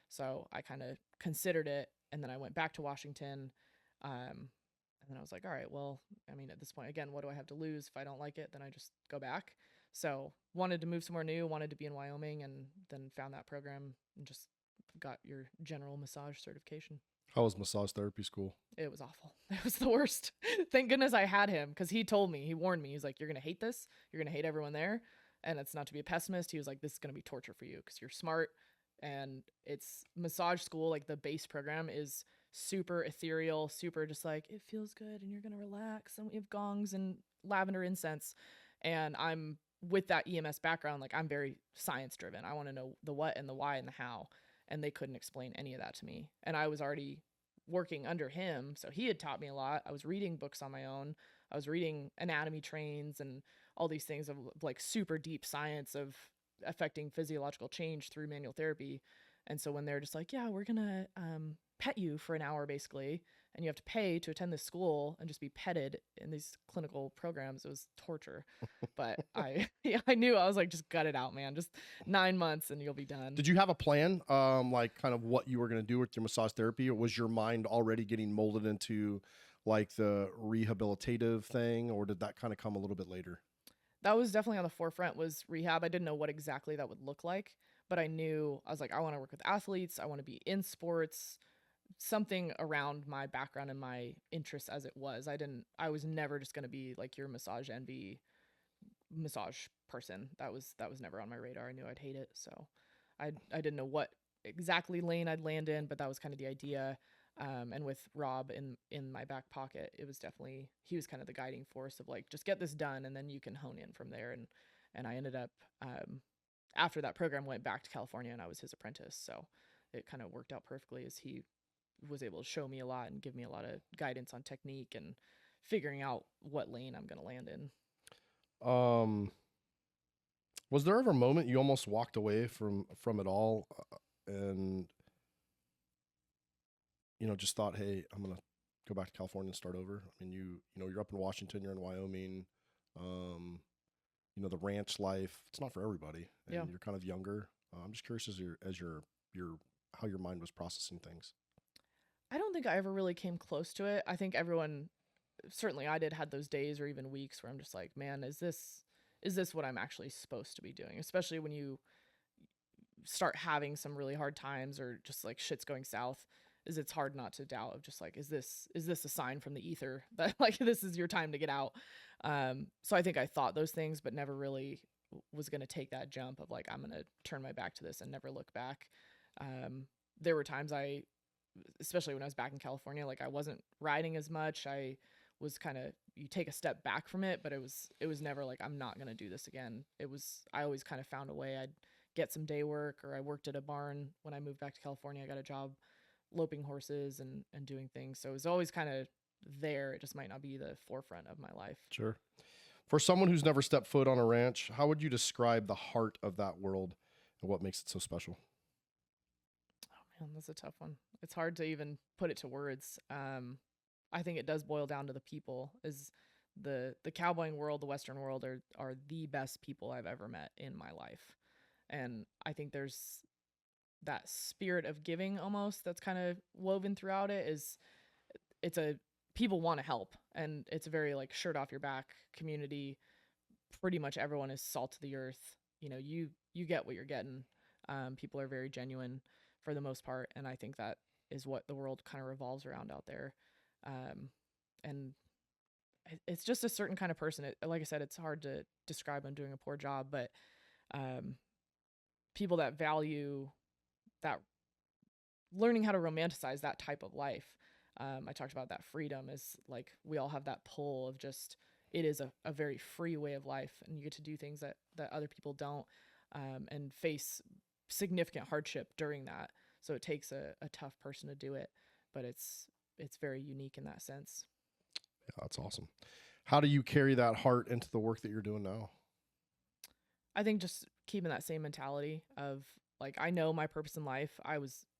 So I kind of considered it. And then I went back to Washington. And then I was like, all right, well, I mean, at this point, again, what do I have to lose? If I don't like it, then I just go back. So wanted to move somewhere new, wanted to be in Wyoming, and then found that program and just got your general massage certification. How was massage therapy school? It was awful. It was the worst. Thank goodness I had him, because he warned me. He's like, you're going to hate this. You're going to hate everyone there. And it's not to be a pessimist. He was like, this is going to be torture for you because you're smart. And it's massage school. Like the base program is super ethereal, super just like, it feels good and you're going to relax. And we have gongs and lavender incense. And I'm with that EMS background. Like I'm very science driven. I want to know the what and the why and the how. And they couldn't explain any of that to me. And I was already working under him. So he had taught me a lot. I was reading books on my own. I was reading anatomy trains and all these things of like super deep science of affecting physiological change through manual therapy. And so when they're just like, yeah, we're going to pet you for an hour basically, and you have to pay to attend this school and just be petted in these clinical programs, it was torture. But I knew, I was like, just gut it out, man. Just 9 months and you'll be done. Did you have a plan, like kind of what you were going to do with your massage therapy, or was your mind already getting molded into like the rehabilitative thing, or did that kind of come a little bit later? That was definitely on the forefront, was rehab. I didn't know what exactly that would look like, but I knew, I was like, I want to work with athletes. I want to be in sports, something around my background and my interests as it was. I was never just going to be like your massage envy massage person. That was never on my radar. I knew I'd hate it. So I didn't know what exactly lane I'd land in, but that was kind of the idea. And with Rob in my back pocket, it was definitely, he was kind of the guiding force of like, just get this done and then you can hone in from there. And I ended up, after that program, went back to California and I was his apprentice. So it kind of worked out perfectly as he was able to show me a lot and give me a lot of guidance on technique and figuring out what lane I'm going to land in. Was there ever a moment you almost walked away from it all, and just thought, hey, I'm going to go back to California and start over? I mean, you're up in Washington, you're in Wyoming, the ranch life, it's not for everybody, and Yeah. you're kind of younger. I'm just curious as your how your mind was processing things. I don't think I ever really came close to it. I think everyone, certainly I did, had those days or even weeks where I'm just like, man, is this what I'm actually supposed to be doing? Especially when you start having some really hard times or just like shit's going south, it's hard not to doubt of just like, is this a sign from the ether that like this is your time to get out? So I think I thought those things, but never really was going to take that jump of like, I'm going to turn my back to this and never look back. There were times especially when I was back in California, like I wasn't riding as much. I was kind of, you take a step back from it, but it was never like, I'm not going to do this again. I always kind of found a way. I'd get some day work, or I worked at a barn when I moved back to California. I got a job loping horses and doing things. So it was always kind of there. It just might not be the forefront of my life. Sure. For someone who's never stepped foot on a ranch, how would you describe the heart of that world and what makes it so special? Oh man, that's a tough one. It's hard to even put it to words. I think it does boil down to the people. Is the cowboying world, the Western world are the best people I've ever met in my life. And I think there's that spirit of giving almost that's kind of woven throughout it. People want to help, and it's a very like shirt off your back community. Pretty much everyone is salt of the earth. You get what you're getting. People are very genuine for the most part, and I think that is what the world kind of revolves around out there. And it's just a certain kind of person. Like I said, it's hard to describe. I'm doing a poor job, but people that value that, learning how to romanticize that type of life, I talked about that freedom is like we all have that pull of just it is a very free way of life, and you get to do things that other people don't, and face significant hardship during that. So it takes a tough person to do it, but it's very unique in that sense. Yeah, that's awesome. How do you carry that heart into the work that you're doing now? I think just keeping that same mentality of like I know my purpose in life.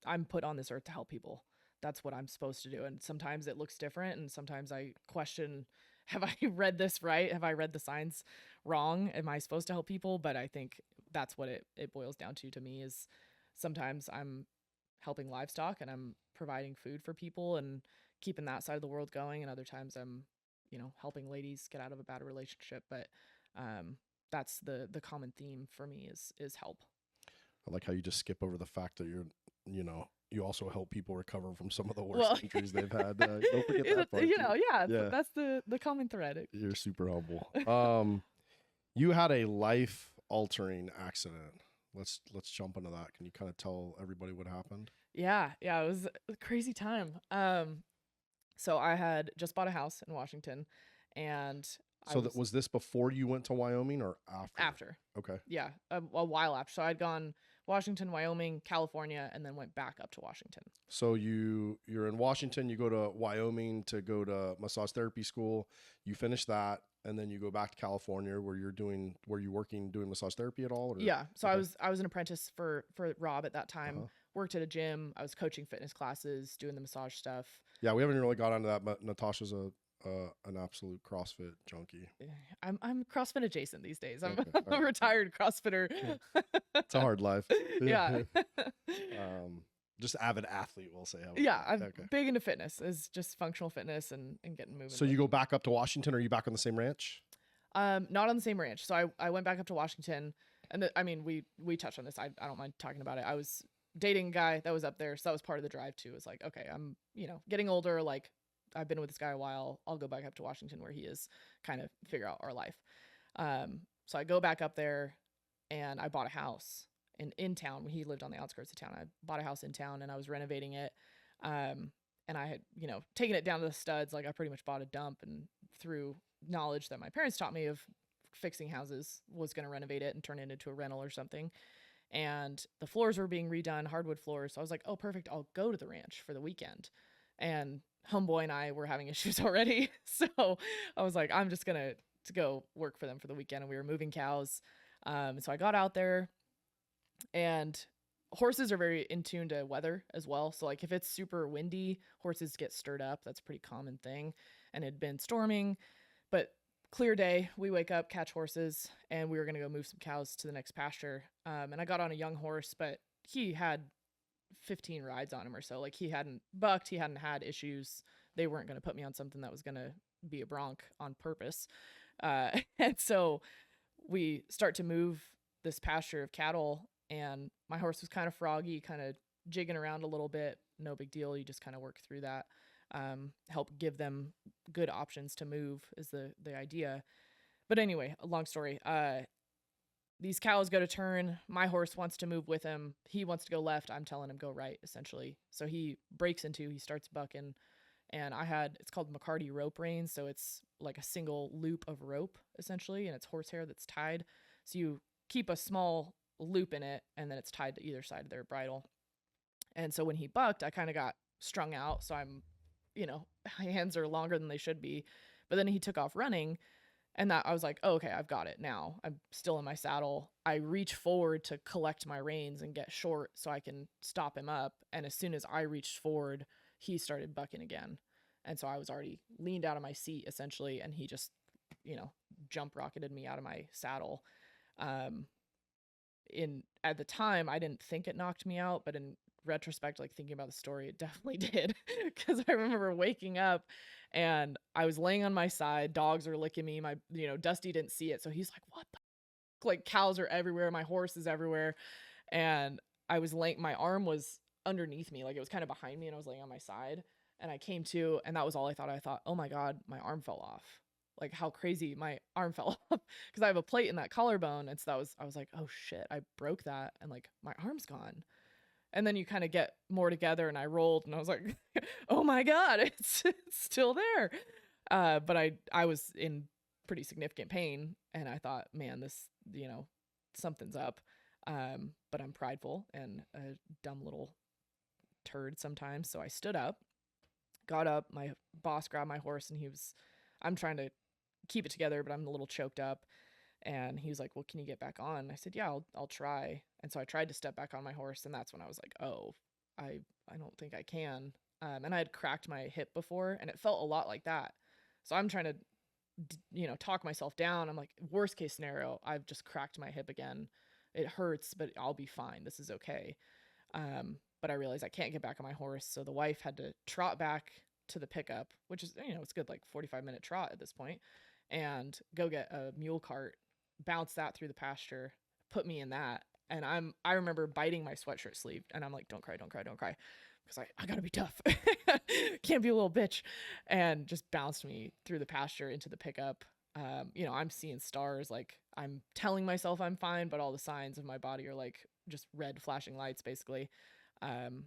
I'm put on this earth to help people. That's what I'm supposed to do. And sometimes it looks different and sometimes I question, have I read this right? Have I read the signs wrong? Am I supposed to help people? But I think that's what it boils down to me is sometimes I'm helping livestock and I'm providing food for people and keeping that side of the world going, and other times I'm, helping ladies get out of a bad relationship. But um that's the common theme for me is help. I like how you just skip over the fact that you also help people recover from some of the worst Well, injuries they've had. Don't forget that part. yeah, Yeah. that's the common thread. You're super humble. You had a life altering accident. Let's jump into that. Can you kind of tell everybody what happened? Yeah, it was a crazy time. So I had just bought a house in Washington, and So was this before you went to Wyoming or after? after. Okay. Yeah, a while after. So I'd gone Washington, Wyoming, California, and then went back up to Washington. So you're in Washington, you go to Wyoming to go to massage therapy school, you finish that, and then you go back to California where you working doing massage therapy at all? Or? Yeah. So Okay. I was an apprentice for Rob at that time. Uh-huh. Worked at a gym. I was coaching fitness classes, doing the massage stuff. Yeah, we haven't really got onto that, but Natasha's an absolute CrossFit junkie. I'm CrossFit adjacent these days. I'm Okay. a retired CrossFitter. It's a hard life. Yeah. Just avid athlete, we'll say. Yeah, I'm big into fitness. Is just functional fitness and getting moving. So you go back up to Washington, or are you back on the same ranch? Not on the same ranch. So I went back up to Washington, and I mean we touched on this. I don't mind talking about it. I was dating a guy that was up there, so that was part of the drive too. It's like, okay, I'm getting older. Like I've been with this guy a while. I'll go back up to Washington where he is, kind of figure out our life. So I go back up there, and I bought a house in town. He lived on the outskirts of town. I bought a house in town, and I was renovating it. And I had taken it down to the studs. Like I pretty much bought a dump, and through knowledge that my parents taught me of fixing houses, was going to renovate it and turn it into a rental or something. And the floors were being redone, hardwood floors. So I was like, oh, perfect. I'll go to the ranch for the weekend. And homeboy and I were having issues already. So I was like, I'm just going to go work for them for the weekend. And we were moving cows. So I got out there, and horses are very in tune to weather as well. So like if it's super windy, horses get stirred up. That's a pretty common thing. And it had been storming, but clear day, we wake up, catch horses, and we were going to go move some cows to the next pasture. And I got on a young horse, but he had 15 rides on him or so. Like he hadn't bucked, he hadn't had issues. They weren't going to put me on something that was going to be a bronc on purpose. And so we start to move this pasture of cattle, and my horse was kind of froggy, kind of jigging around a little bit. No big deal. You just kind of work through that. Help give them good options to move is the idea. But anyway, a long story. These cows go to turn. My horse wants to move with him. He wants to go left. I'm telling him go right, essentially. So he breaks into, he starts bucking. And it's called McCarty rope reins. So it's like a single loop of rope, essentially. And it's horsehair that's tied. So you keep a small loop in it, and then it's tied to either side of their bridle. And so when he bucked, I kind of got strung out. So I'm, my hands are longer than they should be. But then he took off running, and that I was like, oh, okay, I've got it now. I'm still in my saddle. I reach forward to collect my reins and get short so I can stop him up. And as soon as I reached forward, he started bucking again. And so I was already leaned out of my seat, essentially, and he just, jump rocketed me out of my saddle. At the time, I didn't think it knocked me out, but in retrospect, like thinking about the story, it definitely did. Because I remember waking up and I was laying on my side. Dogs are licking me. My, Dusty didn't see it, so he's like, "What the?" Like cows are everywhere. My horse is everywhere, and I was laying. My arm was underneath me, like it was kind of behind me, and I was laying on my side. And I came to, and that was all I thought. I thought, oh my God, my arm fell off. Like how crazy my arm fell off, because I have a plate in that collarbone. And so I was like, oh shit, I broke that, and like my arm's gone. And then you kind of get more together, and I rolled, and I was like, oh my God, it's still there. But I was in pretty significant pain, and I thought, man, this, something's up. But I'm prideful and a dumb little turd sometimes. So I stood up, got up. My boss grabbed my horse, and I'm trying to keep it together, but I'm a little choked up. And he was like, well, can you get back on? I said, yeah, I'll try. And so I tried to step back on my horse, and that's when I was like, oh, I don't think I can. And I had cracked my hip before, and it felt a lot like that. So I'm trying to, talk myself down. I'm like, worst case scenario, I've just cracked my hip again. It hurts, but I'll be fine. This is okay. But I realized I can't get back on my horse. So the wife had to trot back to the pickup, which is, it's good, like 45-minute trot at this point, and go get a mule cart, bounce that through the pasture, put me in that. And I remember biting my sweatshirt sleeve, and I'm like, don't cry, don't cry, don't cry. Because I gotta be tough. Can't be a little bitch. And just bounced me through the pasture into the pickup. I'm seeing stars. Like, I'm telling myself I'm fine, but all the signs of my body are like just red flashing lights, basically. And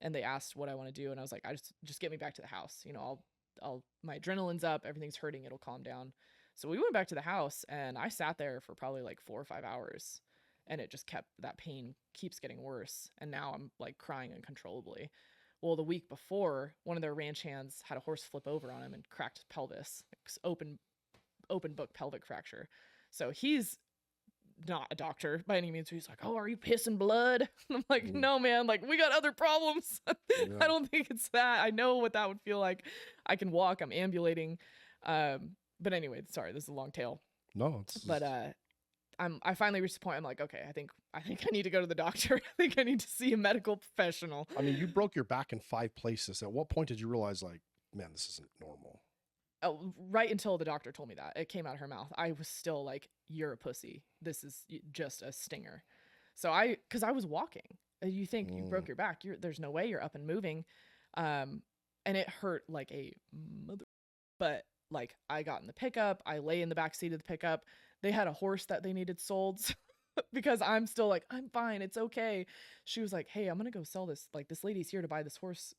they asked what I want to do, and I was like, I just get me back to the house. I'll my adrenaline's up, everything's hurting, it'll calm down. So we went back to the house, and I sat there for probably like 4 or 5 hours, and that pain keeps getting worse. And now I'm like crying uncontrollably. Well, the week before, one of their ranch hands had a horse flip over on him and cracked his pelvis, open book pelvic fracture. So he's not a doctor by any means. He's like, oh, are you pissing blood? And I'm like, no, man, like, we got other problems. Yeah. I don't think it's that. I know what that would feel like. I can walk, I'm ambulating. But anyway, sorry, this is a long tale. No, but I finally reached the point. I'm like, okay, I think I need to go to the doctor. I think I need to see a medical professional. I mean, you broke your back in 5 places. At what point did you realize, like, man, this isn't normal? Oh, right until the doctor told me that. It came out of her mouth. I was still like, you're a pussy. This is just a stinger. So because I was walking. You think you broke your back. There's no way you're up and moving. And it hurt like a mother. But like, I got in the pickup. I lay in the back seat of the pickup. They had a horse that they needed sold because I'm still like, I'm fine. It's okay. She was like, hey, I'm going to go sell this. Like, this lady's here to buy this horse.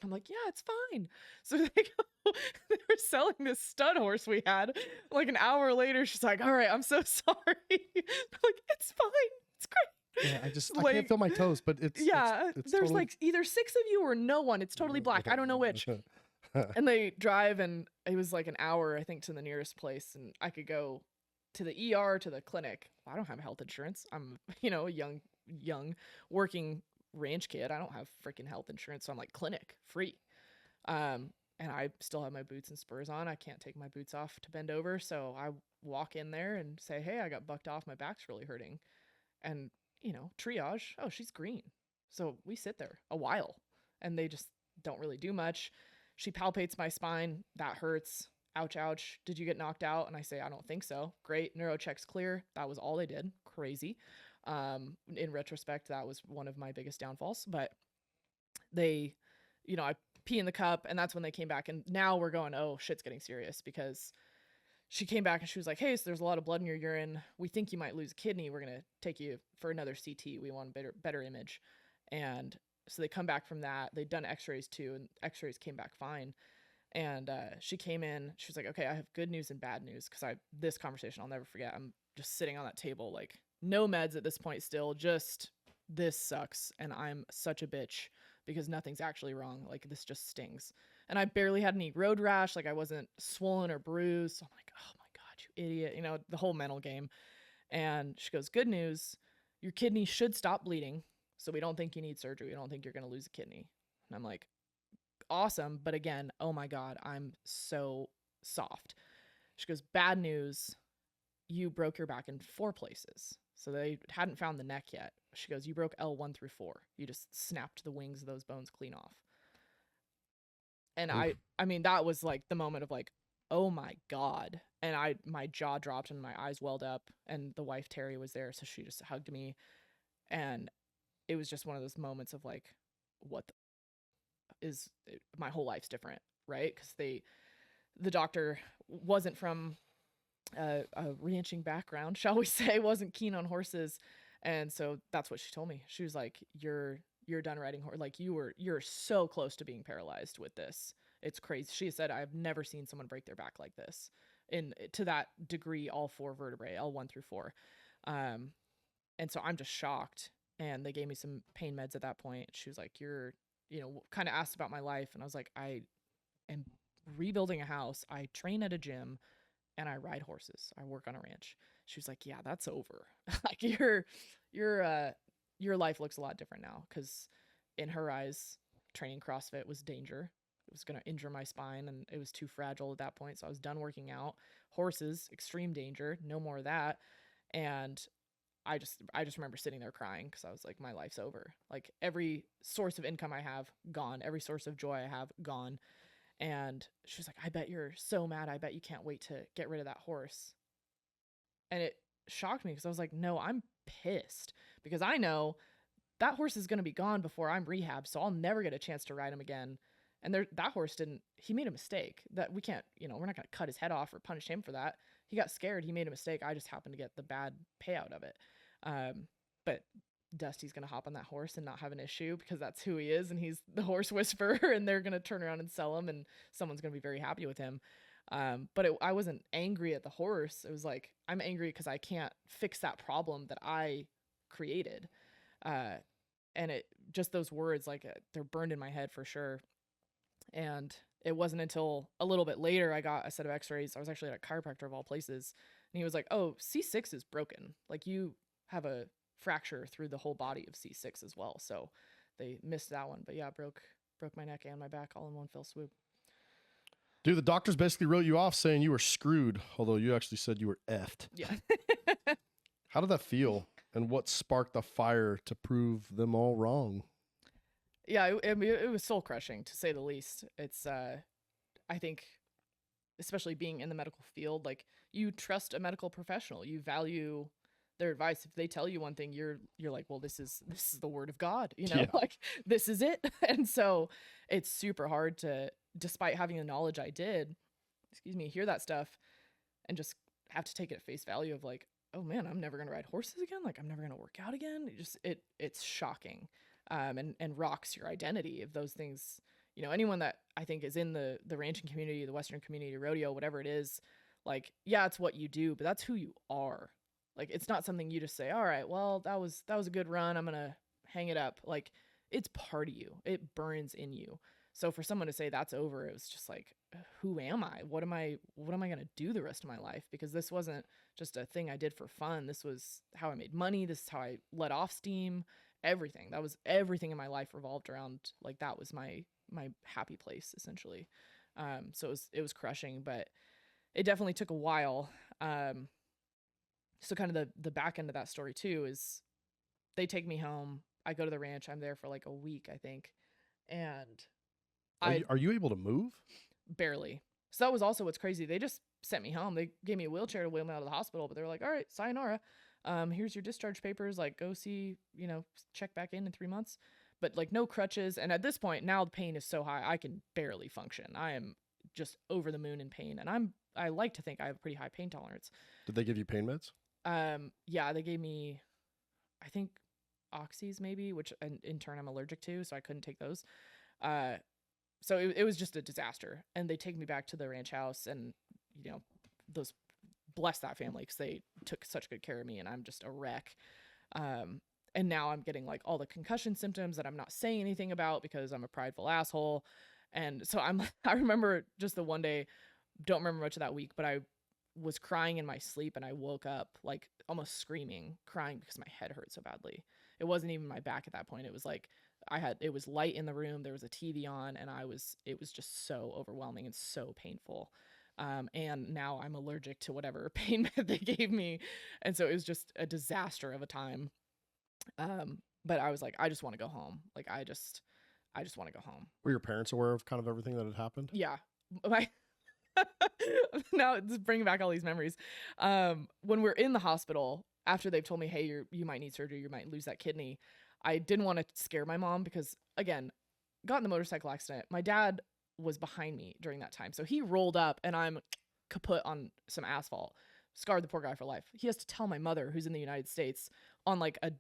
I'm like, yeah, it's fine. So they were selling this stud horse we had. Like an hour later, she's like, all right, I'm so sorry. I'm like, it's fine. It's great. Yeah, I can't feel my toes, but it's there's totally... like either 6 of you or no one. It's totally black. I don't know which. And they drive, and it was like an hour, I think, to the nearest place, and I could go to the ER, to the clinic. I don't have health insurance. I'm, a young working ranch kid. I don't have freaking health insurance, so I'm like, clinic free. And I still have my boots and spurs on. I can't take my boots off to bend over, so I walk in there and say, hey, I got bucked off, my back's really hurting. And triage, oh, she's green. So we sit there a while, and they just don't really do much. She palpates my spine. That hurts. Ouch, ouch. Did you get knocked out? And I say, I don't think so. Great. Neurocheck's clear. That was all they did. Crazy. In retrospect, that was one of my biggest downfalls. But they, I pee in the cup, and that's when they came back. And now we're going, oh, shit's getting serious, because she came back and she was like, hey, so there's a lot of blood in your urine. We think you might lose a kidney. We're going to take you for another CT. We want a better image. And so they come back from that. They'd done x-rays too, and x-rays came back fine. And she came in. She was like, okay, I have good news and bad news. Because this conversation, I'll never forget. I'm just sitting on that table, like, no meds at this point still. Just, this sucks. And I'm such a bitch because nothing's actually wrong. Like, this just stings. And I barely had any road rash. Like, I wasn't swollen or bruised. So I'm like, oh my God, you idiot. The whole mental game. And she goes, good news. Your kidney should stop bleeding. So we don't think you need surgery. We don't think you're going to lose a kidney. And I'm like, awesome. But again, oh my God, I'm so soft. She goes, bad news. You broke your back in 4 places. So they hadn't found the neck yet. She goes, you broke L1 through 4. You just snapped the wings of those bones clean off. And oof. I mean, that was like the moment of like, oh my God. And my jaw dropped and my eyes welled up, and the wife, Terry, was there. So she just hugged me. And it was just one of those moments of like, my whole life's different, right? Because the doctor wasn't from a ranching background, shall we say, wasn't keen on horses. And so that's what she told me. She was like, you're you're done riding horse. Like you're so close to being paralyzed with this. It's crazy. She said, I've never seen someone break their back like this to that degree, all 4 vertebrae, L1 through 4. And so I'm just shocked. And they gave me some pain meds at that point. She was like, kind of asked about my life. And I was like, I am rebuilding a house. I train at a gym and I ride horses. I work on a ranch. She was like, yeah, that's over. Like your life looks a lot different now. Cause in her eyes, training CrossFit was danger. It was going to injure my spine and it was too fragile at that point. So I was done working out. Horses, extreme danger, no more of that. And I just remember sitting there crying because I was like, my life's over. Like every source of income I have, gone. Every source of joy I have, gone. And she was like, I bet you're so mad. I bet you can't wait to get rid of that horse. And it shocked me because I was like, no, I'm pissed because I know that horse is going to be gone before I'm rehabbed. So I'll never get a chance to ride him again. And that horse he made a mistake that we can't, we're not going to cut his head off or punish him for that. He got scared. He made a mistake. I just happened to get the bad payout of it. But Dusty's going to hop on that horse and not have an issue because that's who he is. And he's the horse whisperer and they're going to turn around and sell him and someone's going to be very happy with him. But I wasn't angry at the horse. It was like, I'm angry because I can't fix that problem that I created. And it just those words, like they're burned in my head for sure. And it wasn't until a little bit later I got a set of x-rays. I was actually at a chiropractor of all places. And he was like, oh, C6 is broken. Like you have a fracture through the whole body of C6 as well. So they missed that one. But yeah, broke my neck and my back all in one fell swoop. Dude, the doctors basically wrote you off saying you were screwed, although you actually said you were effed. Yeah. How did that feel? And what sparked the fire to prove them all wrong? Yeah, it was soul crushing to say the least. It's, I think, especially being in the medical field, like you trust a medical professional, you value their advice. If they tell you one thing, you're like, well, this is the word of God, Yeah. like this is it. And so it's super hard to, despite having the knowledge I did, hear that stuff and just have to take it at face value of like, oh man, I'm never going to ride horses again. Like I'm never going to work out again. It's shocking. And rocks your identity of those things. Anyone that I think is in the ranching community, the Western community, rodeo, whatever it is, like, yeah, it's what you do, but that's who you are. Like, it's not something you just say, all right, well, that was a good run. I'm going to hang it up. Like, it's part of you. It burns in you. So for someone to say that's over, it was just like, who am I? What am I going to do the rest of my life? Because this wasn't just a thing I did for fun. This was how I made money. This is how I let off steam. Everything in my life revolved around, like, that was my happy place essentially. So it was crushing, but it definitely took a while. So kind of the back end of that story too is they take me home. I go to the ranch. I'm there for like a week, I think. And are you able to move? Barely. So that was also what's crazy. They just sent me home. They gave me a wheelchair to wheel me out of the hospital, but they were like, all right, sayonara. Here's your discharge papers. Like, go see, check back in 3 months. But like no crutches. And at this point, now the pain is so high, I can barely function. I am just over the moon in pain. And I like to think I have a pretty high pain tolerance. Did they give you pain meds? Yeah, they gave me, I think, oxys maybe, which in turn I'm allergic to, so I couldn't take those. So it was just a disaster. And they take me back to the ranch house and, those bless that family because they took such good care of me and I'm just a wreck. And now I'm getting like all the concussion symptoms that I'm not saying anything about because I'm a prideful asshole. And so I remember just the one day, don't remember much of that week, but I was crying in my sleep and I woke up like almost screaming, crying because my head hurt so badly. It wasn't even my back at that point. It was like it was light in the room. There was a TV on and it was just so overwhelming and so painful. And now I'm allergic to whatever pain med they gave me. And so it was just a disaster of a time. But I was like, I just want to go home. Like, I just want to go home. Were your parents aware of kind of everything that had happened? Yeah. Now it's bringing back all these memories. When we're in the hospital, after they've told me, hey, you might need surgery, you might lose that kidney, I didn't want to scare my mom because, again, got in the motorcycle accident. My dad was behind me during that time. So he rolled up and I'm kaput on some asphalt, scarred the poor guy for life. He has to tell my mother, who's in the United States, on like a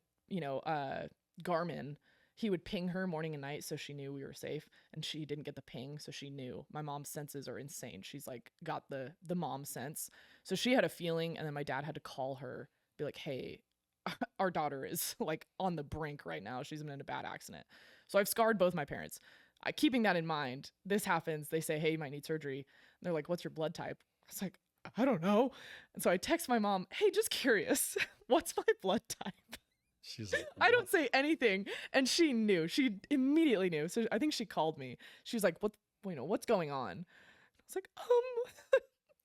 Garmin. he would ping her morning and night so she knew we were safe, and she didn't get the ping, so she knew. My mom's senses are insane. She's like got the mom sense. So she had a feeling, and then my dad had to call her, be like, "Hey, our daughter is like on the brink right now. She's been in a bad accident." So I've scarred both my parents. Keeping that in mind, this happens. They say, "Hey, you might need surgery." And they're like, "What's your blood type?" I was like, "I don't know." And so I text my mom, "Hey, just curious, what's my blood type?" She's like, I don't say anything, and she knew. She immediately knew. So I think she called me. She was like, what's going on?" I was like,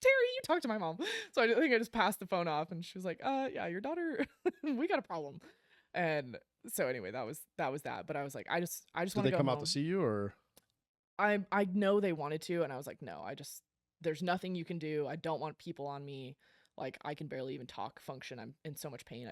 Terry, you talk to my mom." So I think I just passed the phone off, and she was like, yeah, your daughter, we got a problem." And so anyway, that was that. But I was like, I just Did want to they go come home. out to see you, or? I know they wanted to, and I was like, no, there's nothing you can do. I don't want people on me. Like, I can barely even talk, function. I'm in so much pain.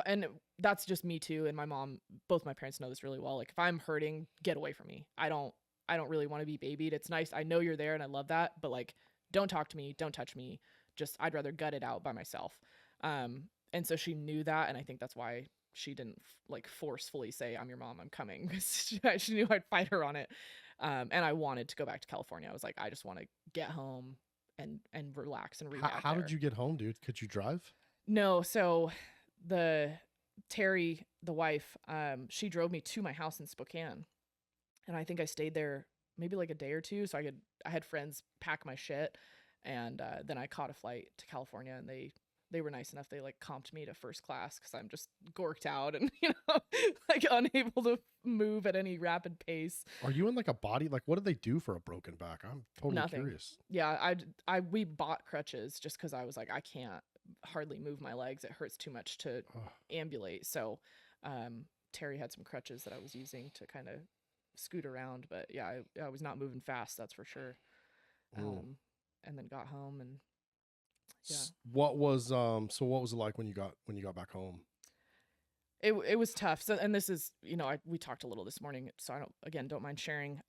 And that's just me too. And my mom, both my parents know this really well. Like, if I'm hurting, get away from me. I don't really want to be babied. It's nice. I know you're there and I love that, but like, don't talk to me. Don't touch me. Just, I'd rather gut it out by myself. And so she knew that. And I think that's why she didn't like forcefully say, "I'm your mom, I'm coming," because she knew I'd fight her on it. And I wanted to go back to California. I was like, I just want to get home and relax and rehab. How did you get home, dude? Could you drive? No, so the Terry, the wife, she drove me to my house in Spokane, and I think I stayed there maybe like a day or two, so I had friends pack my shit, and then I caught a flight to California, and they were nice enough. They like comped me to first class because I'm just gorked out and like unable to move at any rapid pace. Are you in like a body? Like, what do they do for a broken back? I'm totally Nothing. curious. Yeah, we bought crutches just because I was like, I can't hardly move my legs. It hurts too much to ambulate. So Terry had some crutches that I was using to kind of scoot around. But yeah, I was not moving fast, that's for sure. And then got home, and yeah. What was it like when you got back home? It was tough. So, and this is, we talked a little this morning, so I don't mind sharing.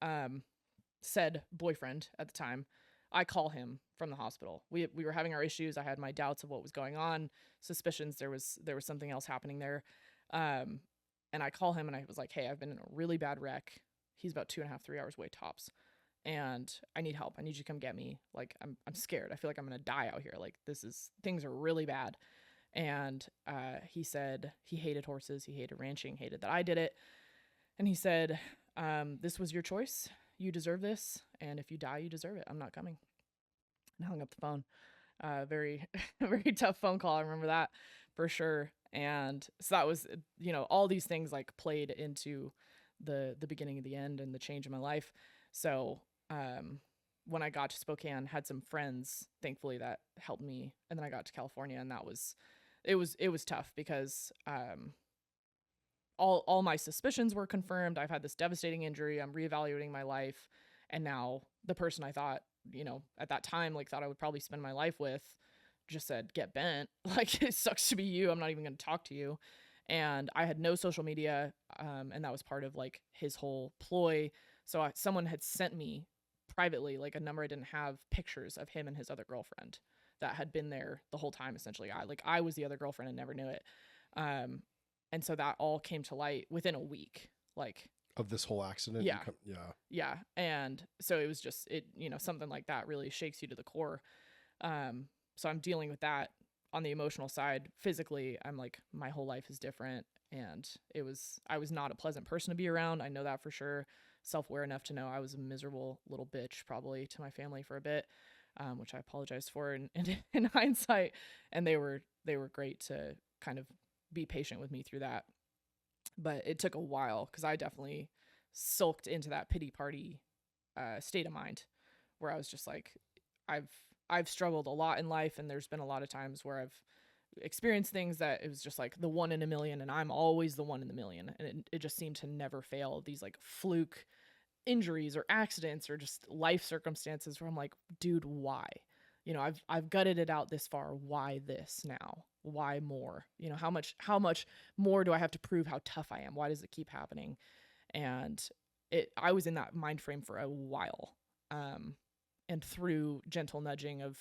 Said boyfriend at the time, I call him from the hospital. We were having our issues. I had my doubts of what was going on, suspicions there was something else happening there. And I call him and I was like, "Hey, I've been in a really bad wreck." He's about 2.5, 3 hours away tops, and I need help. I need you to come get me. Like, I'm scared. I feel like I'm gonna die out here. Like, things are really bad. And he said he hated horses, he hated ranching, hated that I did it. And he said, "This was your choice. You deserve this. And if you die, you deserve it. I'm not coming." And hung up the phone. Very, very tough phone call. I remember that for sure. And so that was, all these things like played into the beginning of the end and the change in my life. So when I got to Spokane, had some friends, thankfully, that helped me. And then I got to California, and it was tough because all my suspicions were confirmed. I've had this devastating injury. I'm reevaluating my life. And now the person I thought, at that time, like, thought I would probably spend my life with, just said, "Get bent." Like, "It sucks to be you. I'm not even going to talk to you." And I had no social media. And that was part of like his whole ploy. So someone had sent me privately, like, a number I didn't have, pictures of him and his other girlfriend that had been there the whole time. Essentially, I was the other girlfriend and never knew it. And so that all came to light within a week, like, of this whole accident. Yeah. Yeah. And so it was just, something like that really shakes you to the core. So I'm dealing with that on the emotional side. Physically, I'm like, my whole life is different. And I was not a pleasant person to be around. I know that for sure. Self-aware enough to know I was a miserable little bitch probably to my family for a bit, which I apologize for in hindsight. And they were great to kind of be patient with me through that. But it took a while because I definitely sulked into that pity party state of mind where I was just like, I've struggled a lot in life, and there's been a lot of times where I've experienced things that it was just like the 1 in a million, and I'm always the 1 in the million, and it just seemed to never fail. These like fluke injuries or accidents or just life circumstances where I'm like, dude, why? I've gutted it out this far. Why this now? Why more? How much more do I have to prove how tough I am? Why does it keep happening? And I was in that mind frame for a while. And through gentle nudging of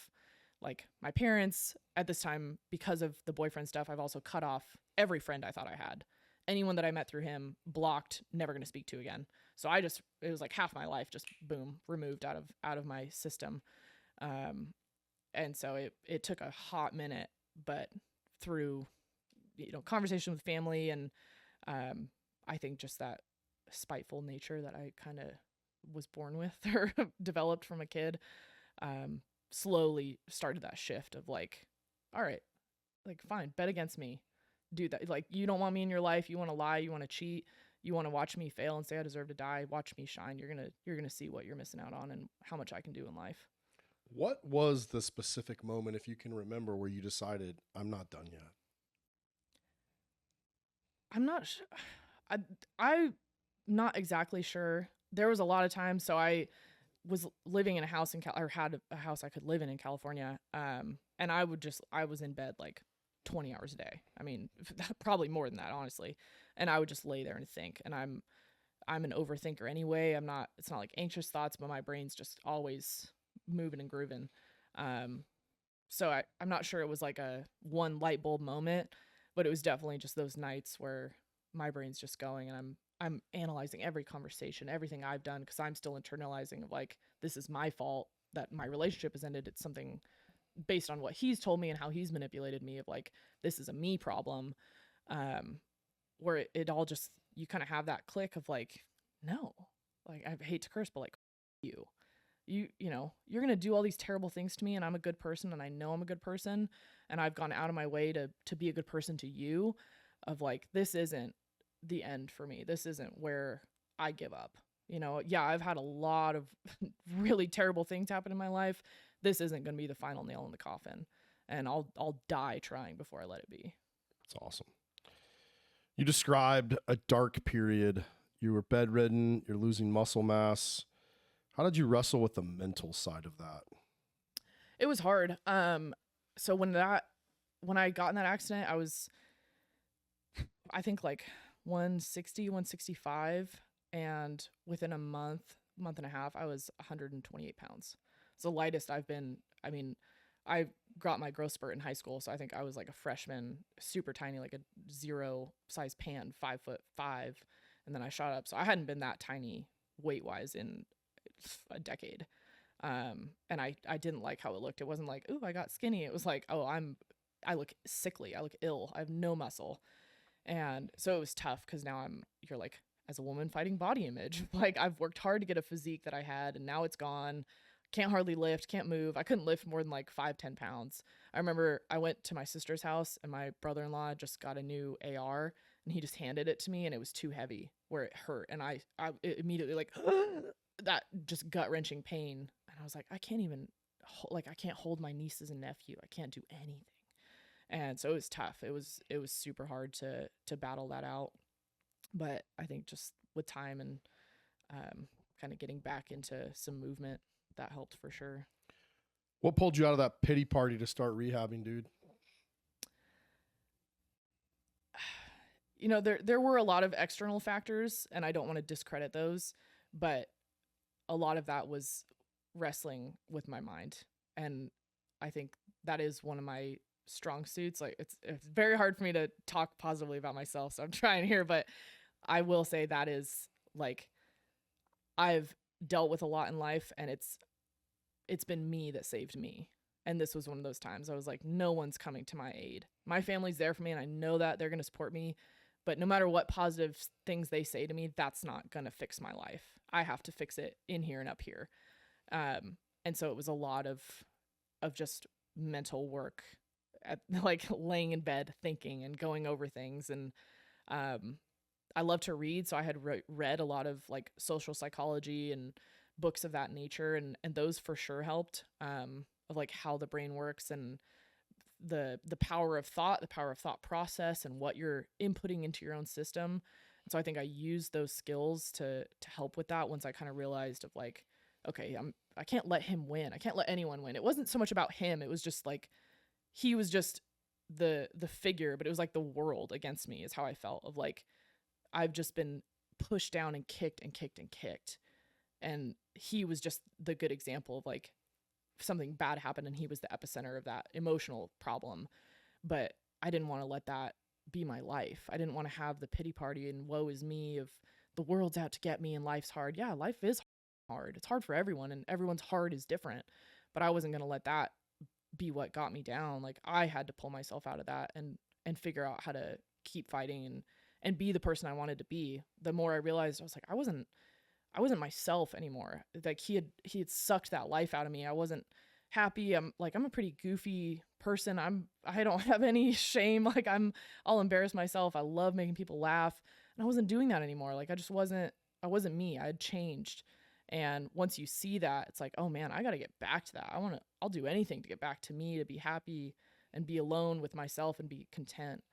like my parents at this time, because of the boyfriend stuff, I've also cut off every friend I thought I had. anyone that I met through him, blocked, never going to speak to again. So it was like half my life just boom, removed out of my system. And so it took a hot minute, but through, conversation with family and, I think just that spiteful nature that I kind of was born with or developed from a kid, slowly started that shift of like, all right, like, fine, bet against me, do that. Like, you don't want me in your life. You want to lie. You want to cheat. You want to watch me fail and say I deserve to die. Watch me shine. You're going to see what you're missing out on and how much I can do in life. What was the specific moment, if you can remember, where you decided I'm not done yet? I'm not sure. I'm not exactly sure. There was a lot of times. So I was living in a house or had a house I could live in California. And I was in bed like 20 hours a day. I mean, probably more than that, honestly. And I would just lay there and think. And I'm an overthinker anyway. It's not like anxious thoughts, but my brain's just always moving and grooving. So I'm not sure it was like a one light bulb moment, but it was definitely just those nights where my brain's just going and I'm analyzing every conversation, everything I've done, because I'm still internalizing of like, this is my fault that my relationship has ended. It's something based on what he's told me and how he's manipulated me of like, this is a me problem. Where it all just, you kind of have that click of like, no, like, I hate to curse, but like, you're going to do all these terrible things to me and I'm a good person and I know I'm a good person and I've gone out of my way to be a good person to you, of like, this isn't the end for me. This isn't where I give up. Yeah, I've had a lot of really terrible things happen in my life. This isn't going to be the final nail in the coffin, and I'll die trying before I let it be. That's awesome. You described a dark period. You were bedridden. You're losing muscle mass. How did you wrestle with the mental side of that? It was hard. So when I got in that accident, I was, I think like 160, 165. And within a month and a half, I was 128 pounds. It's the lightest I've been. I mean, I got my growth spurt in high school. So I think I was like a freshman, super tiny, like a 0 size pan, 5'5". And then I shot up. So I hadn't been that tiny weight wise in a decade. And I didn't like how it looked. It wasn't like, ooh, I got skinny. It was like, oh, I look sickly. I look ill. I have no muscle. And so it was tough because now you're like, as a woman fighting body image, like I've worked hard to get a physique that I had and now it's gone. Can't hardly lift, can't move. I couldn't lift more than like 5-10 pounds. I remember I went to my sister's house and my brother-in-law just got a new AR and he just handed it to me and it was too heavy where it hurt. And I it immediately like that just gut wrenching pain. And I was like, I can't even I can't hold my nieces and nephew. I can't do anything. And so it was tough. It was super hard to battle that out. But I think just with time and kind of getting back into some movement, that helped for sure. What pulled you out of that pity party to start rehabbing, dude? There were a lot of external factors, and I don't want to discredit those, but a lot of that was wrestling with my mind. And I think that is one of my strong suits. Like it's very hard for me to talk positively about myself, so I'm trying here, but I will say that is like, I've dealt with a lot in life and it's been me that saved me. And this was one of those times I was like, no one's coming to my aid. My family's there for me and I know that they're going to support me, but no matter what positive things they say to me, that's not going to fix my life. I have to fix it in here and up here. And so it was a lot of just mental work at like laying in bed thinking and going over things. And I love to read, so I had read a lot of like social psychology and books of that nature, and those for sure helped, of like how the brain works and the power of thought process and what you're inputting into your own system. And so I think I used those skills to help with that once I kind of realized of like, okay, I can't let him win. I can't let anyone win. It wasn't so much about him. It was just like, he was just the figure, but it was like the world against me is how I felt, of like, I've just been pushed down and kicked and kicked and kicked. And he was just the good example of like something bad happened and he was the epicenter of that emotional problem. But I didn't want to let that be my life. I didn't want to have the pity party and woe is me of the world's out to get me and life's hard. Yeah, life is hard. It's hard for everyone, and everyone's heart is different. But I wasn't going to let that be what got me down. Like, I had to pull myself out of that and figure out how to keep fighting and be the person I wanted to be. The more I realized, I was like, I wasn't myself anymore. Like, he had sucked that life out of me. I wasn't happy. I'm a pretty goofy person. I don't have any shame. Like, I'll embarrass myself. I love making people laugh. And I wasn't doing that anymore. Like, I wasn't me. I had changed. And once you see that, it's like, oh man, I got to get back to that. I'll do anything to get back to me, to be happy and be alone with myself and be content.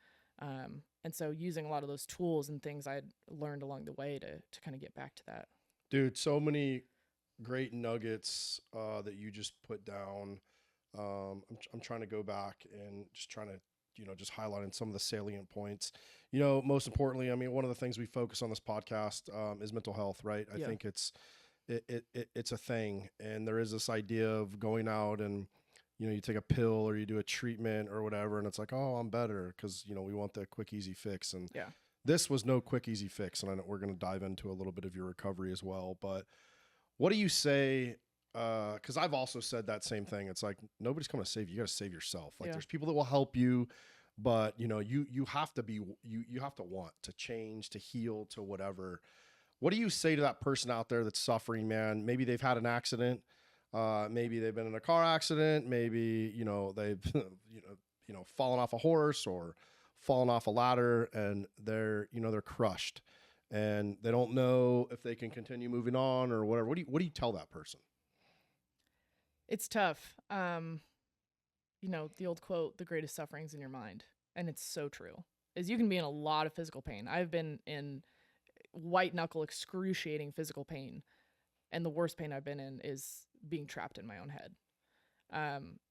And so using a lot of those tools and things I'd learned along the way to kind of get back to that. Dude, so many great nuggets that you just put down. I'm trying to go back and just trying to, just highlighting some of the salient points. Most importantly, I mean, one of the things we focus on this podcast is mental health, right? I think it's a thing, and there is this idea of going out and you take a pill or you do a treatment or whatever, and it's like, oh, I'm better because we want the quick easy fix. And this was no quick easy fix, and I know we're going to dive into a little bit of your recovery as well. But what do you say? Because I've also said that same thing. It's like, nobody's coming to save you. You got to save yourself. Like, there's people that will help you, but you have to be you have to want to change, to heal, to whatever. What do you say to that person out there that's suffering, man? Maybe they've had an accident. Maybe they've been in a car accident. Maybe, they've, fallen off a horse or fallen off a ladder, and they're crushed and they don't know if they can continue moving on or whatever. What do you tell that person? It's tough. The old quote, the greatest suffering's in your mind. And it's so true. Is you can be in a lot of physical pain. I've been in white knuckle, excruciating physical pain. And the worst pain I've been in is being trapped in my own head.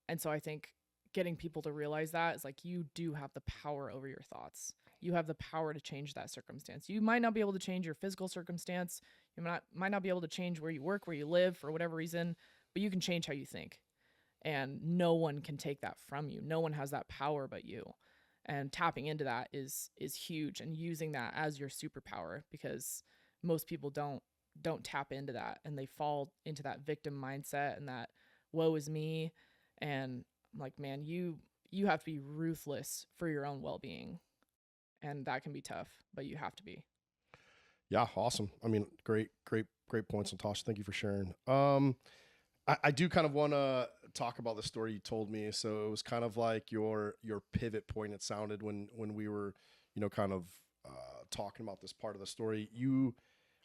And so I think getting people to realize that is like, you do have the power over your thoughts. You have the power to change that circumstance. You might not be able to change your physical circumstance. You might not be able to change where you work, where you live for whatever reason, but you can change how you think. And no one can take that from you. No one has that power but you. And tapping into that is huge, and using that as your superpower, because most people don't tap into that, and they fall into that victim mindset and that woe is me. And I'm like, man, you have to be ruthless for your own well-being, and that can be tough, but you have to be. Yeah. Awesome. I mean, great points, Natasha. Thank you for sharing. I do kind of want to talk about the story you told me. So it was kind of like your pivot point. It sounded when we were, kind of talking about this part of the story.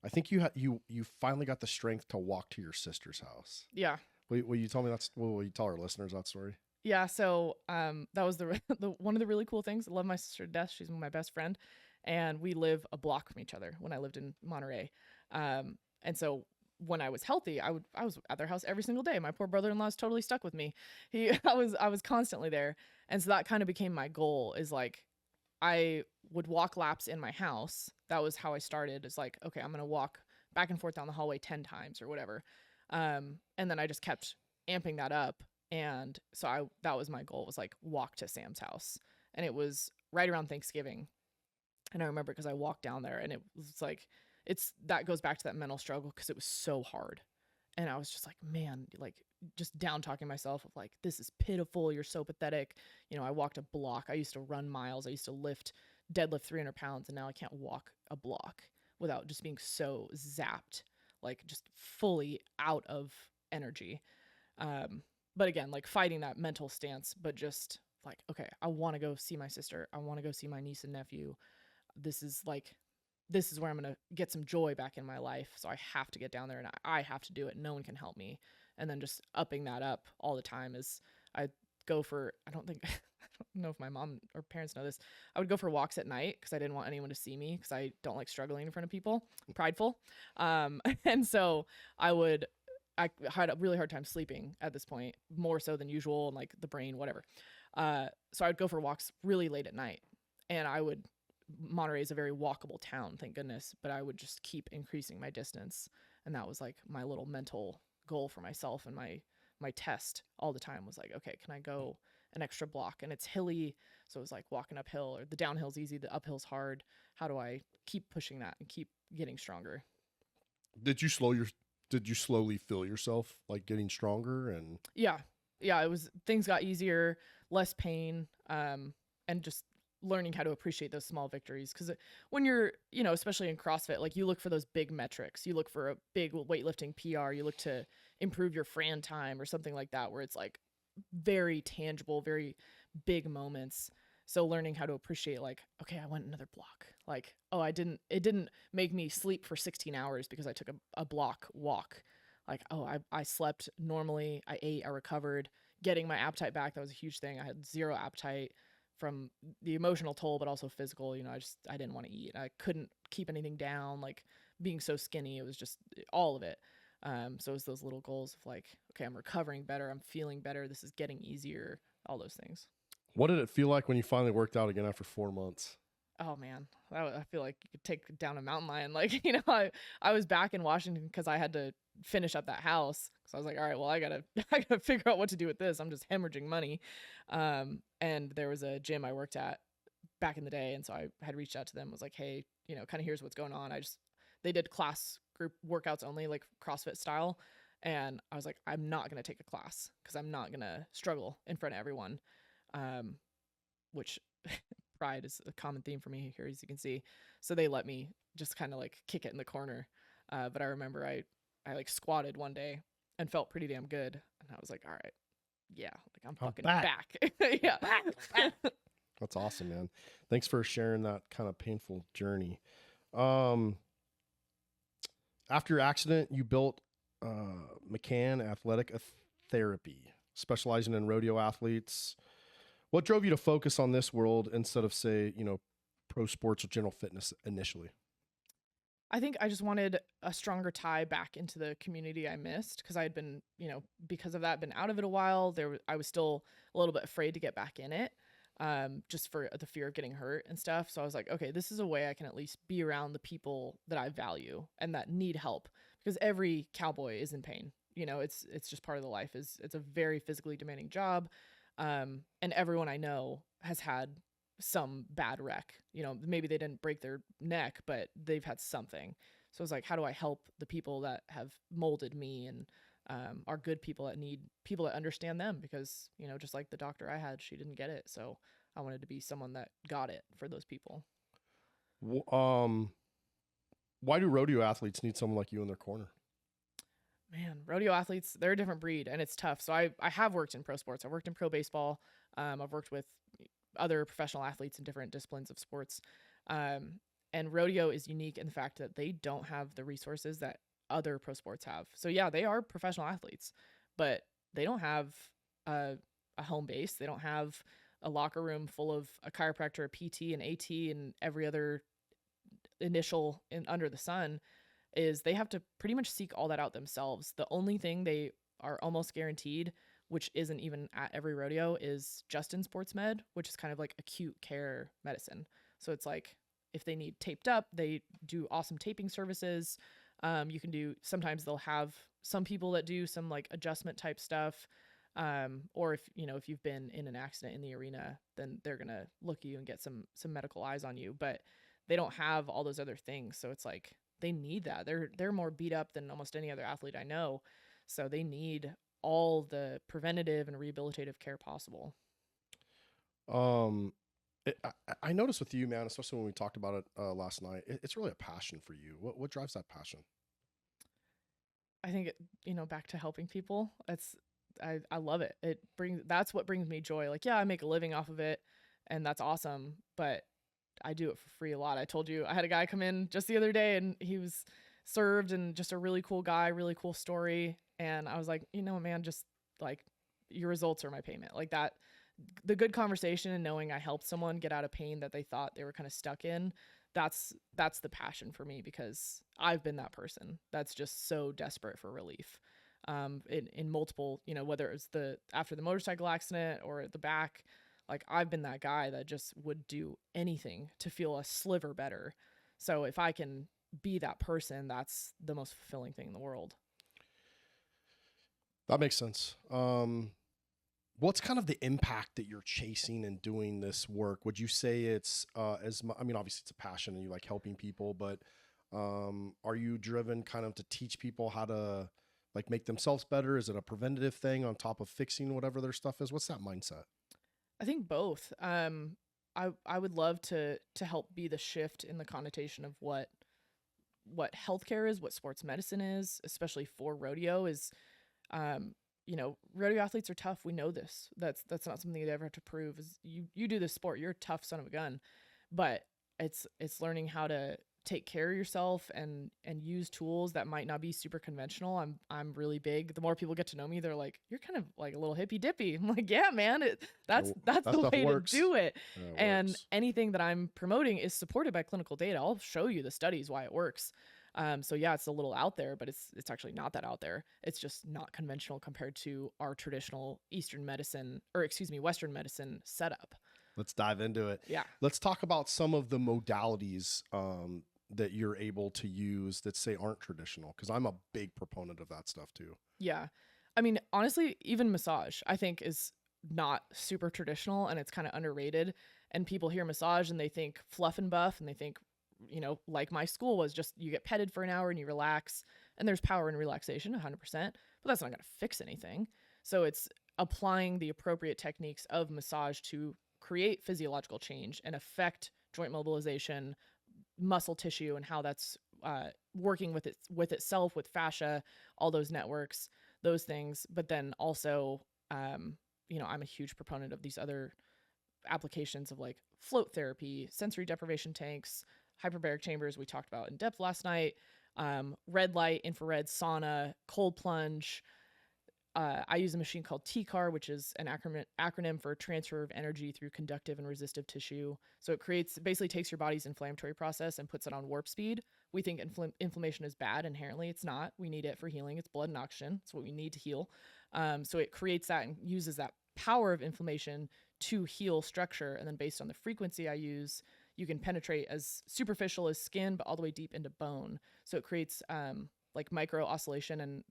I think you finally got the strength to walk to your sister's house. Yeah. Will you tell me will you tell our listeners that story? Yeah. So that was the one of the really cool things. I love my sister to death. She's my best friend, and we live a block from each other when I lived in Monterey. And so when I was healthy, I was at their house every single day. My poor brother-in-law's totally stuck with me. I was constantly there. And so that kind of became my goal, is like, I would walk laps in my house. That was how I started. It's like, okay, I'm going to walk back and forth down the hallway 10 times or whatever. And then I just kept amping that up. And so that was my goal, was like, walk to Sam's house. And it was right around Thanksgiving. And I remember, because I walked down there, and it was like, that goes back to that mental struggle, because it was so hard. And I was just like, man, like, just down talking myself of like, this is pitiful. You're so pathetic. I walked a block. I used to run miles. I used to deadlift 300 pounds. And now I can't walk a block without just being so zapped, like just fully out of energy. But again, like, fighting that mental stance, but just like, okay, I want to go see my sister. I want to go see my niece and nephew. This is where I'm going to get some joy back in my life. So I have to get down there, and I have to do it. No one can help me. And then just upping that up all the time is I go for, I don't know if my mom or parents know this. I would go for walks at night because I didn't want anyone to see me, because I don't like struggling in front of people. I'm prideful. And so I had a really hard time sleeping at this point, more so than usual, and like the brain, whatever. So I would go for walks really late at night, and Monterey is a very walkable town, thank goodness, but I would just keep increasing my distance. And that was like my little mental goal for myself and my my test all the time was like, okay, can I go an extra block? And it's hilly, so it was like walking uphill, or the downhill's easy, the uphill's hard. How do I keep pushing that and keep getting stronger? Did you slowly feel yourself like getting stronger? And Yeah. Yeah, it was, things got easier, less pain, and just learning how to appreciate those small victories. Because when you're, especially in CrossFit, like you look for those big metrics, you look for a big weightlifting PR, you look to improve your Fran time or something like that, where it's like very tangible, very big moments. So learning how to appreciate, like, okay, I went another block. Like, oh, it didn't make me sleep for 16 hours because I took a block walk. Like, oh, I slept normally, I ate, I recovered, getting my appetite back. That was a huge thing. I had zero appetite from the emotional toll, but also physical. I didn't want to eat. I couldn't keep anything down, like being so skinny. It was just all of it. So it was those little goals of like, okay, I'm recovering better. I'm feeling better. This is getting easier, all those things. what did it feel like when you finally worked out again after 4 months? Oh man, I feel like you could take down a mountain lion. Like, I was back in Washington because I had to finish up that house. So I was like, all right, well, I gotta figure out what to do with this. I'm just hemorrhaging money. And there was a gym I worked at back in the day, and so I had reached out to them. Was like, hey, kind of here's what's going on. They did class group workouts only, like CrossFit style, and I was like, I'm not gonna take a class because I'm not gonna struggle in front of everyone. Which pride is a common theme for me here, as you can see. So they let me just kind of like kick it in the corner. But I remember I like squatted one day and felt pretty damn good. And I was like, all right, yeah, like I'm fucking back. Yeah. That's awesome, man. Thanks for sharing that kind of painful journey. After your accident, you built McCann Athletic Therapy, specializing in rodeo athletes. What drove you to focus on this world instead of, say, pro sports or general fitness initially? I think I just wanted a stronger tie back into the community I missed, because I had been, because of that, been out of it a while. I was still a little bit afraid to get back in it, just for the fear of getting hurt and stuff. So I was like, okay, this is a way I can at least be around the people that I value and that need help, because every cowboy is in pain. It's just part of the life. It's a very physically demanding job. And everyone I know has had some bad wreck. Maybe they didn't break their neck, but they've had something. So it's like, how do I help the people that have molded me and are good people that need people that understand them? Because, just like the doctor I had, she didn't get it. So I wanted to be someone that got it for those people. Why do rodeo athletes need someone like you in their corner? Man, rodeo athletes, they're a different breed, and it's tough. So I have worked in pro sports. I've worked in pro baseball. I've worked with other professional athletes in different disciplines of sports. And rodeo is unique in the fact that they don't have the resources that other pro sports have. So yeah, they are professional athletes, but they don't have a home base. They don't have a locker room full of a chiropractor, a PT, and AT, and every other initial under the sun. Is they have to pretty much seek all that out themselves. The only thing they are almost guaranteed, which isn't even at every rodeo, is Justin Sports Med, which is kind of like acute care medicine. So it's like, if they need taped up, they do awesome taping services. Sometimes they'll have some people that do some like adjustment type stuff. Or if you've been in an accident in the arena, then they're going to look at you and get some medical eyes on you, but they don't have all those other things. So it's like, they need that. They're more beat up than almost any other athlete I know. So they need all the preventative and rehabilitative care possible. I noticed with you, man, especially when we talked about it last night, it's really a passion for you. What drives that passion? I think back to helping people. I love it. That's what brings me joy. Like, yeah, I make a living off of it, and that's awesome, but I do it for free a lot. I told you I had a guy come in just the other day, and he was served, and just a really cool guy, really cool story. And I was like, man, just like, your results are my payment. Like that, the good conversation and knowing I helped someone get out of pain that they thought they were kind of stuck in. That's the passion for me, because I've been that person that's just so desperate for relief. In multiple, whether it's after the motorcycle accident or at the back, like I've been that guy that just would do anything to feel a sliver better. So if I can be that person, that's the most fulfilling thing in the world. That makes sense. What's kind of the impact that you're chasing and doing this work? Would you say it's I mean, obviously it's a passion and you like helping people, but are you driven kind of to teach people how to like make themselves better? Is it a preventative thing on top of fixing whatever their stuff is? What's that mindset? I think both. I would love to help be the shift in the connotation of what healthcare is, what sports medicine is, especially for rodeo is, you know, rodeo athletes are tough. We know this. That's not something you ever have to prove. Is you do this sport, you're a tough son of a gun. But it's learning how to take care of yourself and use tools that might not be super conventional. I'm really big. The more people get to know me, they're like, "You're kind of like a little hippy dippy." I'm like, "Yeah, man, that's That the stuff way works. to do it." Yeah, it And works. anything that I'm promoting is supported by clinical data. I'll show you the studies why it works. So yeah, it's a little out there, but it's actually not that out there. It's just not conventional compared to our traditional Eastern medicine, or excuse me, Western medicine setup. Let's dive into it. Yeah. Let's talk about some of the modalities that you're able to use that say aren't traditional, because I'm a big proponent of that stuff too. Yeah. I mean, honestly, even massage, I think, is not super traditional and it's kind of underrated. And people hear massage and they think fluff and buff and they think, you know, like my school was just you get petted for an hour and you relax and there's power in relaxation 100%, but that's not going to fix anything. So it's applying the appropriate techniques of massage to create physiological change and affect joint mobilization, muscle tissue, and how that's working with itself, with fascia, all those networks, those things. But then also, you know, I'm a huge proponent of these other applications of like float therapy, sensory deprivation tanks, hyperbaric chambers we talked about in depth last night, red light, infrared sauna, cold plunge. I use a machine called TCAR, which is an acronym for transfer of energy through conductive and resistive tissue. So it basically takes your body's inflammatory process and puts it on warp speed. We think inflammation is bad inherently. It's not. We need it for healing. It's blood and oxygen. It's what we need to heal. So it creates that and uses that power of inflammation to heal structure. And then based on the frequency I use, you can penetrate as superficial as skin, but all the way deep into bone. So it creates like micro oscillation and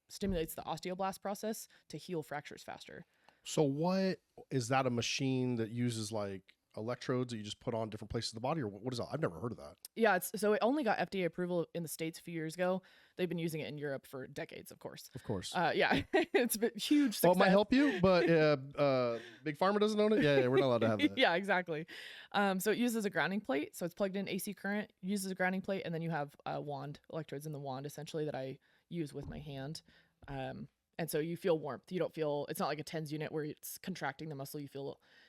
stimulates the osteoblast process to heal fractures faster. So what is that, a machine that uses like electrodes that you just put on different places of the body, or what is that? I've never heard of that. Yeah, so it only got FDA approval in the States a few years ago. They've been using it in Europe for decades, of course. Of course. Yeah, it's been huge success. Well, it might help you, but Big Pharma doesn't own it. Yeah, we're not allowed to have that. Yeah, exactly. So it uses a grounding plate. So it's plugged in AC current, uses a grounding plate, and then you have wand electrodes in the wand essentially that I use with my hand. And so you feel warmth. You don't feel, it's not like a TENS unit where it's contracting the muscle.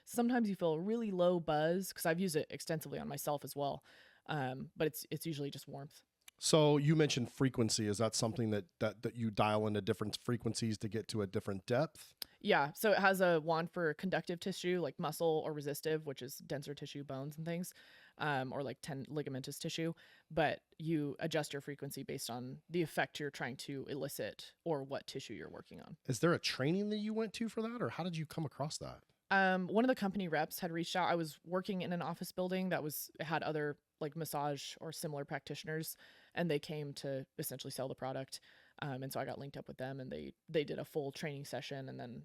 Sometimes you feel a really low buzz, because I've used it extensively on myself as well. But it's usually just warmth. So you mentioned frequency. Is that something that you dial into different frequencies to get to a different depth? Yeah. So it has a wand for conductive tissue, like muscle, or resistive, which is denser tissue, bones and things, or like ligamentous tissue. But you adjust your frequency based on the effect you're trying to elicit or what tissue you're working on. Is there a training that you went to for that, or how did you come across that? One of the company reps had reached out. I was working in an office building that had other like massage or similar practitioners, and they came to essentially sell the product. And so I got linked up with them, and they did a full training session, and then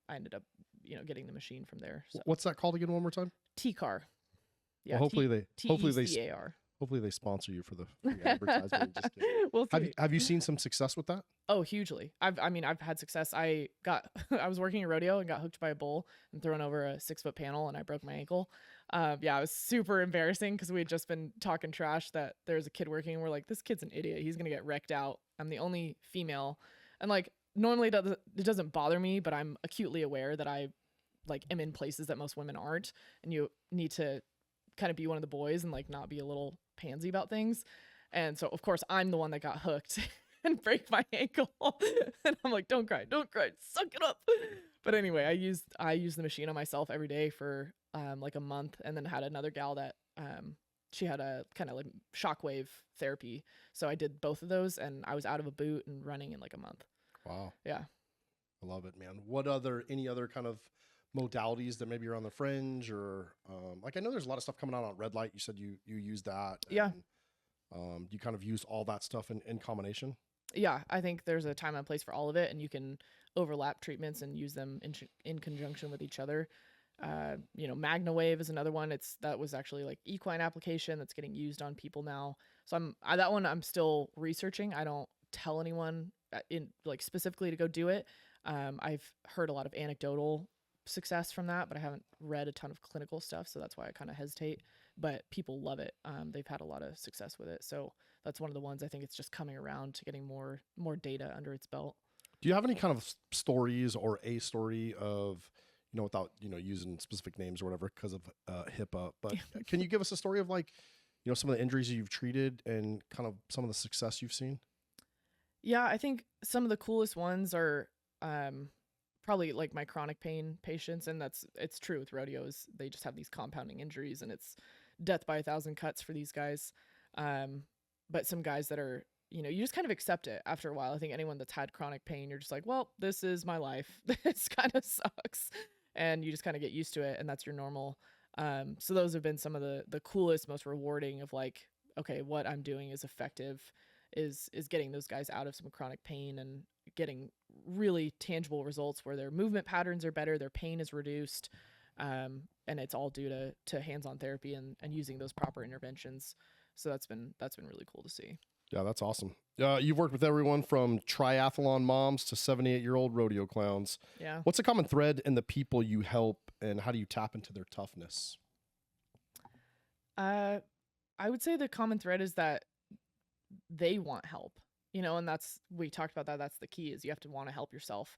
I ended up, you know, getting the machine from there. So. What's that called again? One more time. TCAR. Yeah. Well, hopefully they TECAR. Hopefully they sponsor you for the advertisement. Just kidding. We'll see. Have you seen some success with that? Oh, hugely. I've had success. I was working at Rodeo and got hooked by a bull and thrown over a 6-foot panel, and I broke my ankle. Yeah, it was super embarrassing because we had just been talking trash that there's a kid working, and we're like, this kid's an idiot. He's going to get wrecked out. I'm the only female. And like, normally it doesn't bother me, but I'm acutely aware that I like am in places that most women aren't. And you need to kind of be one of the boys and like not be a little pansy about things. And so of course I'm the one that got hooked and break my ankle. And I'm like, don't cry, suck it up. But anyway, I used the machine on myself every day for like a month, and then had another gal that she had a kind of like shockwave therapy. So I did both of those, and I was out of a boot and running in like a month. Wow. Yeah. I love it, man. Any other kind of modalities that maybe are on the fringe, or like I know there's a lot of stuff coming out on red light. You said you use that. Yeah. And, you kind of use all that stuff in combination. Yeah, I think there's a time and place for all of it, and you can overlap treatments and use them in conjunction with each other. Magna Wave is another one. That was actually like equine application that's getting used on people now. So that one I'm still researching. I don't tell anyone in like specifically to go do it. I've heard a lot of anecdotal success from that, but I haven't read a ton of clinical stuff, so that's why I kind of hesitate. But people love it. They've had a lot of success with it. So that's one of the ones I think it's just coming around to getting more data under its belt. Do you have any kind of stories or a story of, without, using specific names or whatever because of HIPAA, but can you give us a story of like, some of the injuries you've treated and kind of some of the success you've seen? Yeah, I think some of the coolest ones are probably like my chronic pain patients, and it's true with rodeos. They just have these compounding injuries, and it's death by 1,000 cuts for these guys. But some guys that are, you just kind of accept it after a while. I think anyone that's had chronic pain, you're just like, well, this is my life. This kind of sucks. And you just kind of get used to it, and that's your normal. So those have been some of the coolest, most rewarding of like, okay, what I'm doing is effective, is getting those guys out of some chronic pain and getting really tangible results where their movement patterns are better, their pain is reduced. And it's all due to hands-on therapy and using those proper interventions. So that's been really cool to see. Yeah, that's awesome. You've worked with everyone from triathlon moms to 78-year-old rodeo clowns. Yeah. What's a common thread in the people you help, and how do you tap into their toughness? I would say the common thread is that they want help, and we talked about that. That's the key, is you have to want to help yourself.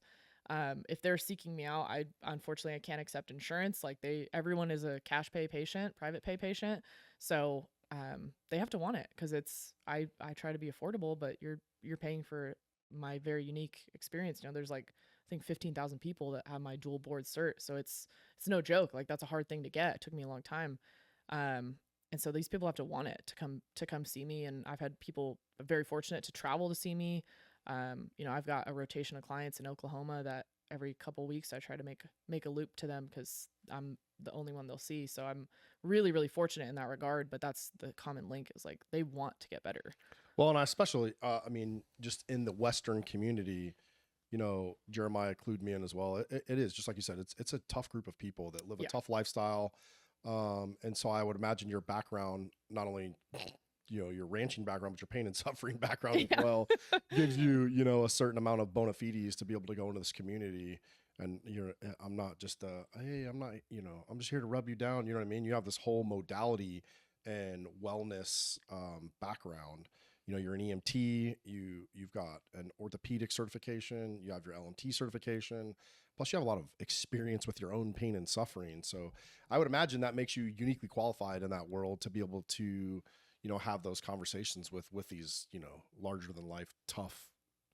If they're seeking me out, unfortunately I can't accept insurance. Like everyone is a cash pay patient, private pay patient. So they have to want it, because I try to be affordable, but you're paying for my very unique experience. There's like, I think 15,000 people that have my dual board cert. So it's no joke. Like that's a hard thing to get. It took me a long time. And so these people have to want it to come see me. And I've had people very fortunate to travel to see me. I've got a rotation of clients in Oklahoma that every couple weeks I try to make a loop to them, because I'm the only one they'll see. So I'm really, really fortunate in that regard. But that's the common link, is like they want to get better. Well, and I especially, just in the Western community, Jeremiah clued me in as well. It is just like you said, it's a tough group of people that live a tough lifestyle. And so I would imagine your background, not only, your ranching background, but your pain and suffering background as well, gives you, a certain amount of bona fides to be able to go into this community. And I'm not just hey, I'm not, I'm just here to rub you down. You know what I mean? You have this whole modality and wellness background. You're an EMT, you've got an orthopedic certification, you have your LMT certification, plus you have a lot of experience with your own pain and suffering. So I would imagine that makes you uniquely qualified in that world to be able to, have those conversations with these, larger than life, tough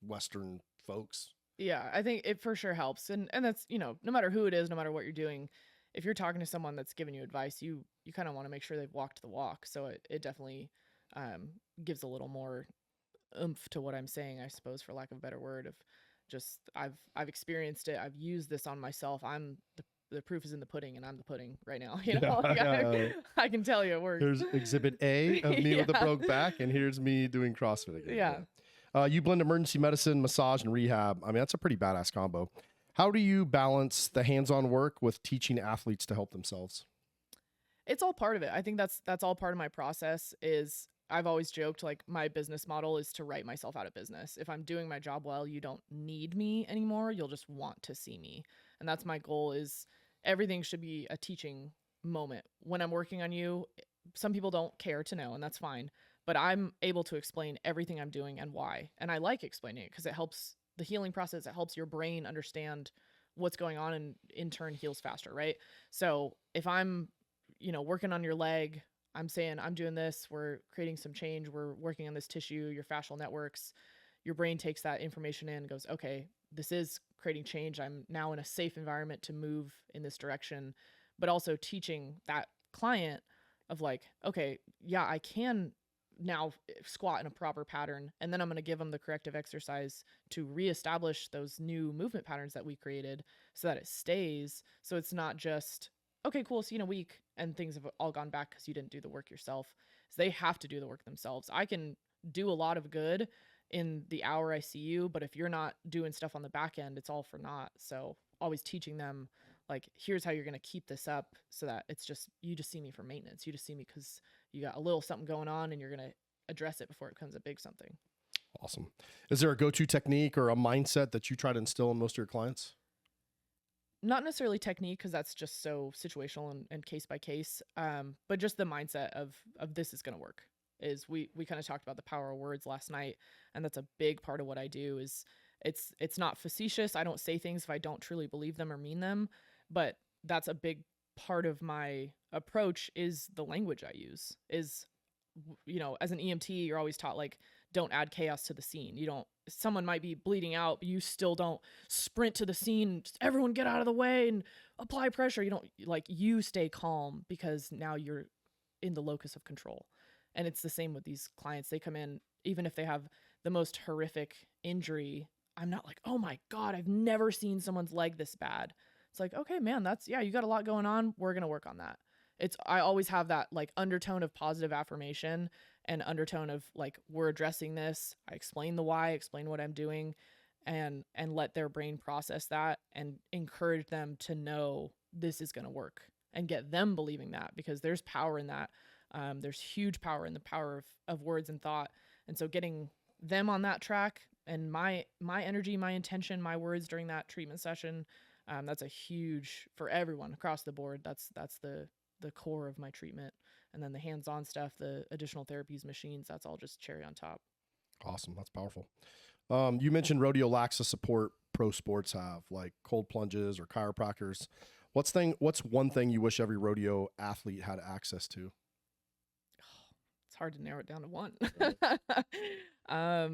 Western folks. Yeah, I think it for sure helps. And that's, no matter who it is, no matter what you're doing, if you're talking to someone that's giving you advice, you kind of want to make sure they've walked the walk. So it definitely gives a little more oomph to what I'm saying, I suppose, for lack of a better word. Of just I've experienced it. I've used this on myself. I'm the proof is in the pudding, and I'm the pudding right now. I can tell you it works. Here's exhibit A of me with a broke back, and here's me doing CrossFit again. Yeah. You blend emergency medicine, massage, and rehab. I mean, that's a pretty badass combo. How do you balance the hands-on work with teaching athletes to help themselves? It's all part of it. I think that's all part of my process. Is I've always joked, like, my business model is to write myself out of business. If I'm doing my job well, you don't need me anymore. You'll just want to see me. And that's my goal, is everything should be a teaching moment. When I'm working on you, some people don't care to know, and that's fine. But I'm able to explain everything I'm doing and why. And I like explaining it, because it helps the healing process. It helps your brain understand what's going on, and in turn heals faster, right? So if I'm, working on your leg, I'm saying I'm doing this, we're creating some change, we're working on this tissue, your fascial networks, your brain takes that information in and goes, okay, this is creating change. I'm now in a safe environment to move in this direction. But also teaching that client of like, okay, yeah, I can now squat in a proper pattern, and then I'm going to give them the corrective exercise to reestablish those new movement patterns that we created, so that it stays. So it's not just, okay, cool, see you in a week, and things have all gone back because you didn't do the work yourself. So they have to do the work themselves. I can do a lot of good in the hour I see you, but if you're not doing stuff on the back end, it's all for naught. So always teaching them, like, here's how you're going to keep this up so that it's just, you just see me for maintenance. You just see me because you got a little something going on and you're going to address it before it becomes a big something. Awesome. Is there a go-to technique or a mindset that you try to instill in most of your clients? Not necessarily technique, because that's just so situational and case by case, but just the mindset of this is going to work. Is we kind of talked about the power of words last night, and that's a big part of what I do. Is it's not facetious. I don't say things if I don't truly believe them or mean them, but that's a big part of my approach is the language I use. Is, you know, as an EMT, you're always taught, like, don't add chaos to the scene. You don't, someone might be bleeding out, but you still don't sprint to the scene, just everyone get out of the way and apply pressure. You don't, like, you stay calm because now you're in the locus of control. And it's the same with these clients. They come in, even if they have the most horrific injury, I'm not like, oh my God, I've never seen someone's leg this bad. It's like, okay, man, that's, yeah, you got a lot going on. We're going to work on that. I always have that, like, undertone of positive affirmation and undertone of, like, we're addressing this. I explain the why, explain what I'm doing, and let their brain process that and encourage them to know this is going to work and get them believing that, because there's power in that. There's huge power in the power of words and thought. And so getting them on that track and my energy, my intention, my words during that treatment session, that's a huge, for everyone across the board. That's the core of my treatment. And then the hands-on stuff, the additional therapies, machines, that's all just cherry on top. Awesome. That's powerful. You mentioned Rodeo lacks the support pro sports have, like cold plunges or chiropractors. What's one thing you wish every rodeo athlete had access to? It's hard to narrow it down to one. I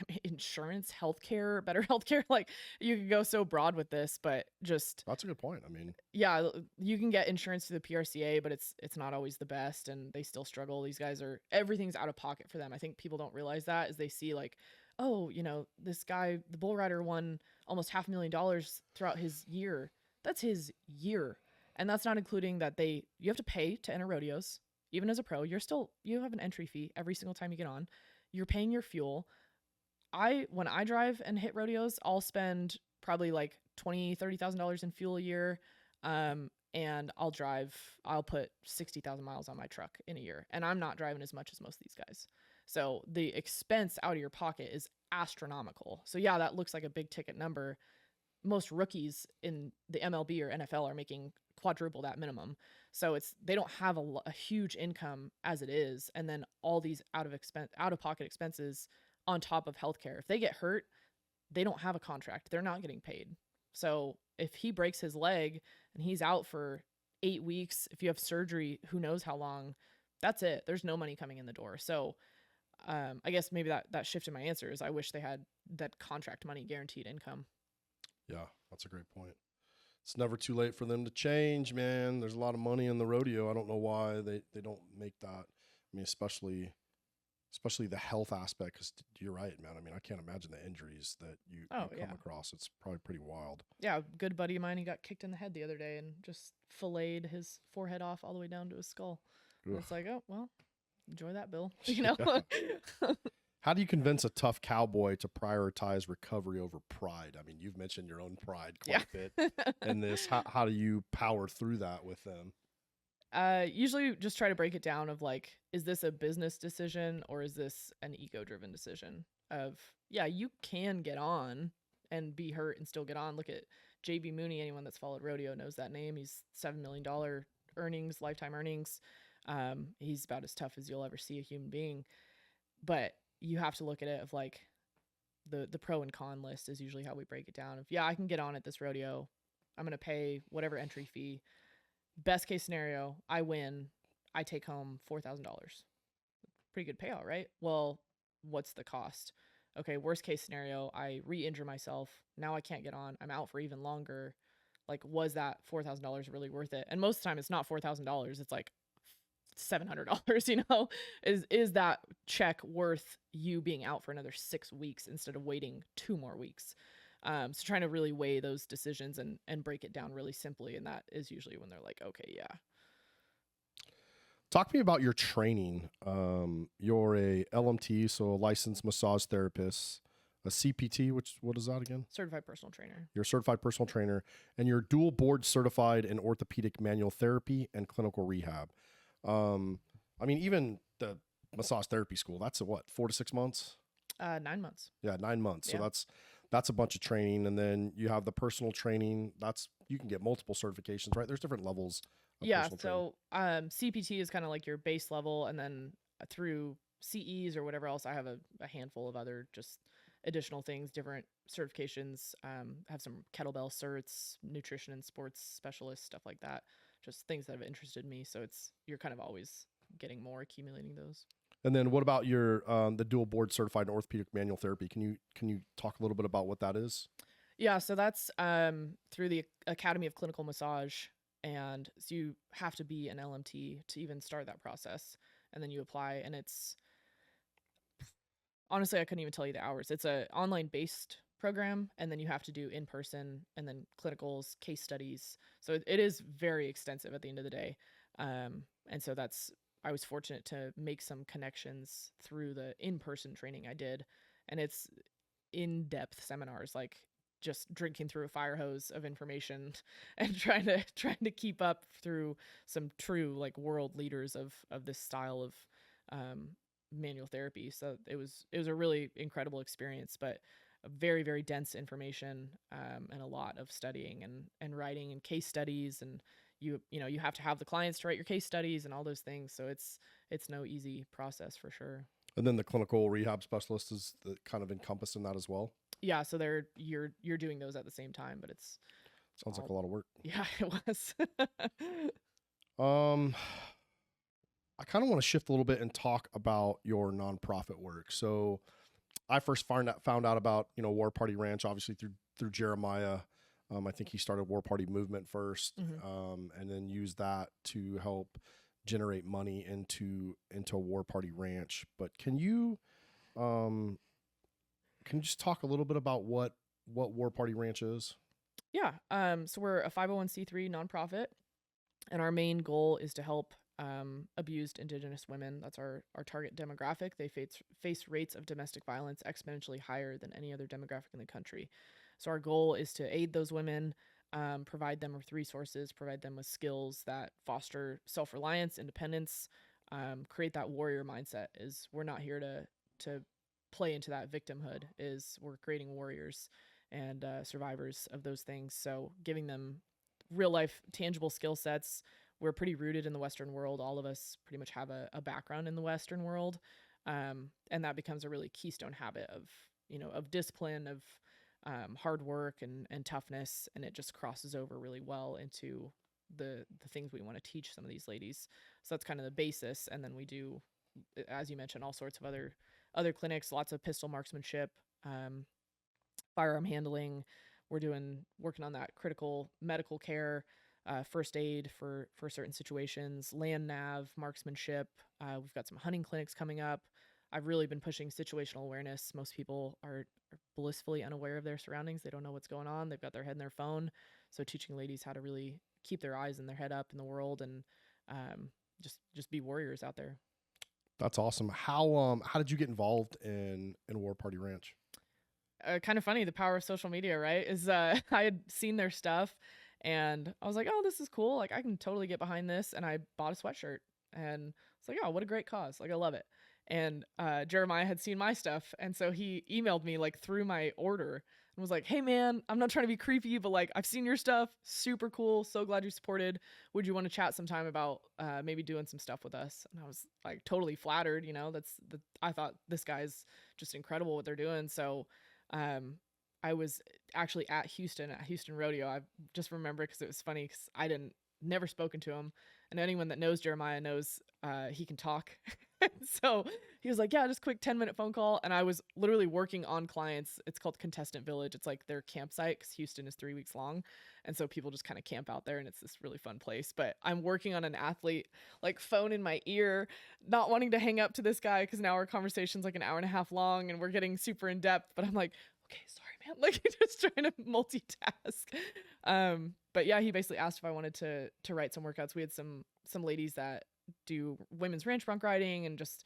mean, insurance, healthcare, better healthcare. Like, you could go so broad with this, but just, That's a good point. I mean, yeah, you can get insurance through the PRCA, but it's not always the best, and they still struggle. These guys everything's out of pocket for them. I think people don't realize that, as they see, like, oh, you know, this guy, the bull rider, won almost $500,000 throughout his year. That's his year. And that's not including that you have to pay to enter rodeos. Even as a pro, you have an entry fee every single time you get on. You're paying your fuel. When I drive and hit rodeos, I'll spend probably like $20,000-$30,000 in fuel a year. And I'll put 60,000 miles on my truck in a year. And I'm not driving as much as most of these guys. So the expense out of your pocket is astronomical. So yeah, that looks like a big ticket number. Most rookies in the MLB or NFL are making quadruple that minimum. So they don't have a huge income as it is. And then all these out of pocket expenses on top of healthcare. If they get hurt, they don't have a contract. They're not getting paid. So if he breaks his leg and he's out for 8 weeks, if you have surgery, who knows how long, that's it. There's no money coming in the door. So I guess maybe that shifted my answer is I wish they had that contract money, guaranteed income. Yeah, that's a great point. It's never too late for them to change, man. There's a lot of money in the rodeo. I don't know why they don't make that. I mean, especially the health aspect, because you're right, man. I mean, I can't imagine the injuries that you come across. It's probably pretty wild. Yeah, a good buddy of mine, he got kicked in the head the other day and just filleted his forehead off all the way down to his skull. And it's like, oh, well, enjoy that, Bill. You know? Yeah. How do you convince a tough cowboy to prioritize recovery over pride? I mean, you've mentioned your own pride quite a bit in this. How do you power through that with them? Usually just try to break it down of, like, is this a business decision or is this an ego-driven decision of, yeah, you can get on and be hurt and still get on. Look at JB Mooney. Anyone that's followed rodeo knows that name. He's $7 million earnings, lifetime earnings. He's about as tough as you'll ever see a human being. But you have to look at it of, like, the pro and con list is usually how we break it down. Of, yeah, I can get on at this rodeo. I'm going to pay whatever entry fee. Best case scenario, I win. I take home $4,000. Pretty good payout, right? Well, what's the cost? Okay, worst case scenario, I re-injure myself. Now I can't get on. I'm out for even longer. Like, was that $4,000 really worth it? And most of the time, it's not $4,000. It's like $700, you know? Is that check worth you being out for another 6 weeks instead of waiting 2 more weeks? So trying to really weigh those decisions and break it down really simply. And that is usually when they're like, okay, yeah. Talk to me about your training. You're a LMT, so a licensed massage therapist, a CPT, what is that again? Certified personal trainer. You're a certified personal trainer, and you're dual board certified in orthopedic manual therapy and clinical rehab. I mean, even the massage therapy school, that's a what, 4 to 6 months? 9 months. Yeah, 9 months. Yeah. So that's a bunch of training. And then you have the personal training. You can get multiple certifications, right? There's different levels of Yeah. personal training. So CPT is kind of like your base level, and then through CEs or whatever else, I have a handful of other just additional things, different certifications. Have some kettlebell certs, nutrition and sports specialist, stuff like that. Just things that have interested me. So you're kind of always getting more, accumulating those. And then what about your the dual board certified in orthopedic manual therapy? Can you talk a little bit about what that is? Yeah, so that's through the Academy of Clinical Massage, and so you have to be an LMT to even start that process, and then you apply, and it's honestly, I couldn't even tell you the hours. It's a online based program, and then you have to do in person, and then clinicals, case studies. So it is very extensive at the end of the day, and so I was fortunate to make some connections through the in person training I did, and it's in depth seminars, like just drinking through a fire hose of information and trying to keep up through some true like world leaders of this style of manual therapy. So it was a really incredible experience, but a very, very dense information, and a lot of studying and writing and case studies, and you have to have the clients to write your case studies and all those things. So it's no easy process for sure. And then the clinical rehab specialist is kind of encompassed in that as well. Yeah, so you're doing those at the same time, but Sounds like a lot of work. Yeah, it was. I kind of want to shift a little bit and talk about your nonprofit work. So I first found out about, War Party Ranch, obviously through Jeremiah. I think he started War Party Movement first, and then used that to help generate money into War Party Ranch. But can you just talk a little bit about what War Party Ranch is? Yeah. So we're a 501c3 nonprofit, and our main goal is to help abused Indigenous women. That's our target demographic. They face rates of domestic violence exponentially higher than any other demographic in the country. So our goal is to aid those women, provide them with resources, provide them with skills that foster self-reliance, independence, create that warrior mindset. Is we're not here to play into that victimhood. Is we're creating warriors and survivors of those things. So giving them real life tangible skill sets. We're pretty rooted in the Western world. All of us pretty much have a background in the Western world. And that becomes a really keystone habit of discipline, of hard work and toughness. And it just crosses over really well into the things we want to teach some of these ladies. So that's kind of the basis. And then we do, as you mentioned, all sorts of other clinics, lots of pistol marksmanship, firearm handling. We're working on that critical medical care, first aid for certain situations, land nav, marksmanship. We've got some hunting clinics coming up. I've really been pushing situational awareness. Most people are blissfully unaware of their surroundings. They don't know what's going on. They've got their head in their phone. So teaching ladies how to really keep their eyes and their head up in the world, and just be warriors out there. That's awesome. How did you get involved in War Party Ranch? Kind of funny, the power of social media, right? Is I had seen their stuff, and I was like, oh, this is cool. Like, I can totally get behind this. And I bought a sweatshirt, and it's like, oh, what a great cause. Like, I love it. And Jeremiah had seen my stuff, and so he emailed me like through my order and was like, hey man, I'm not trying to be creepy, but like, I've seen your stuff, super cool, so glad you supported. Would you want to chat sometime about maybe doing some stuff with us? And I was like totally flattered. I thought this guy's just incredible what they're doing. So I was actually at Houston Rodeo. I just remember because it was funny because I never spoken to him, and anyone that knows Jeremiah knows he can talk. So he was like, yeah, just quick 10-minute phone call. And I was literally working on clients. It's called Contestant Village. It's like their campsite because Houston is 3 weeks long. And so people just kind of camp out there, and it's this really fun place. But I'm working on an athlete, like phone in my ear, not wanting to hang up to this guy because now our conversation's like an hour and a half long and we're getting super in depth. But I'm like, okay, sorry, man. Like, just trying to multitask. But yeah, he basically asked if I wanted to write some workouts. We had some ladies that do women's ranch bronc riding and just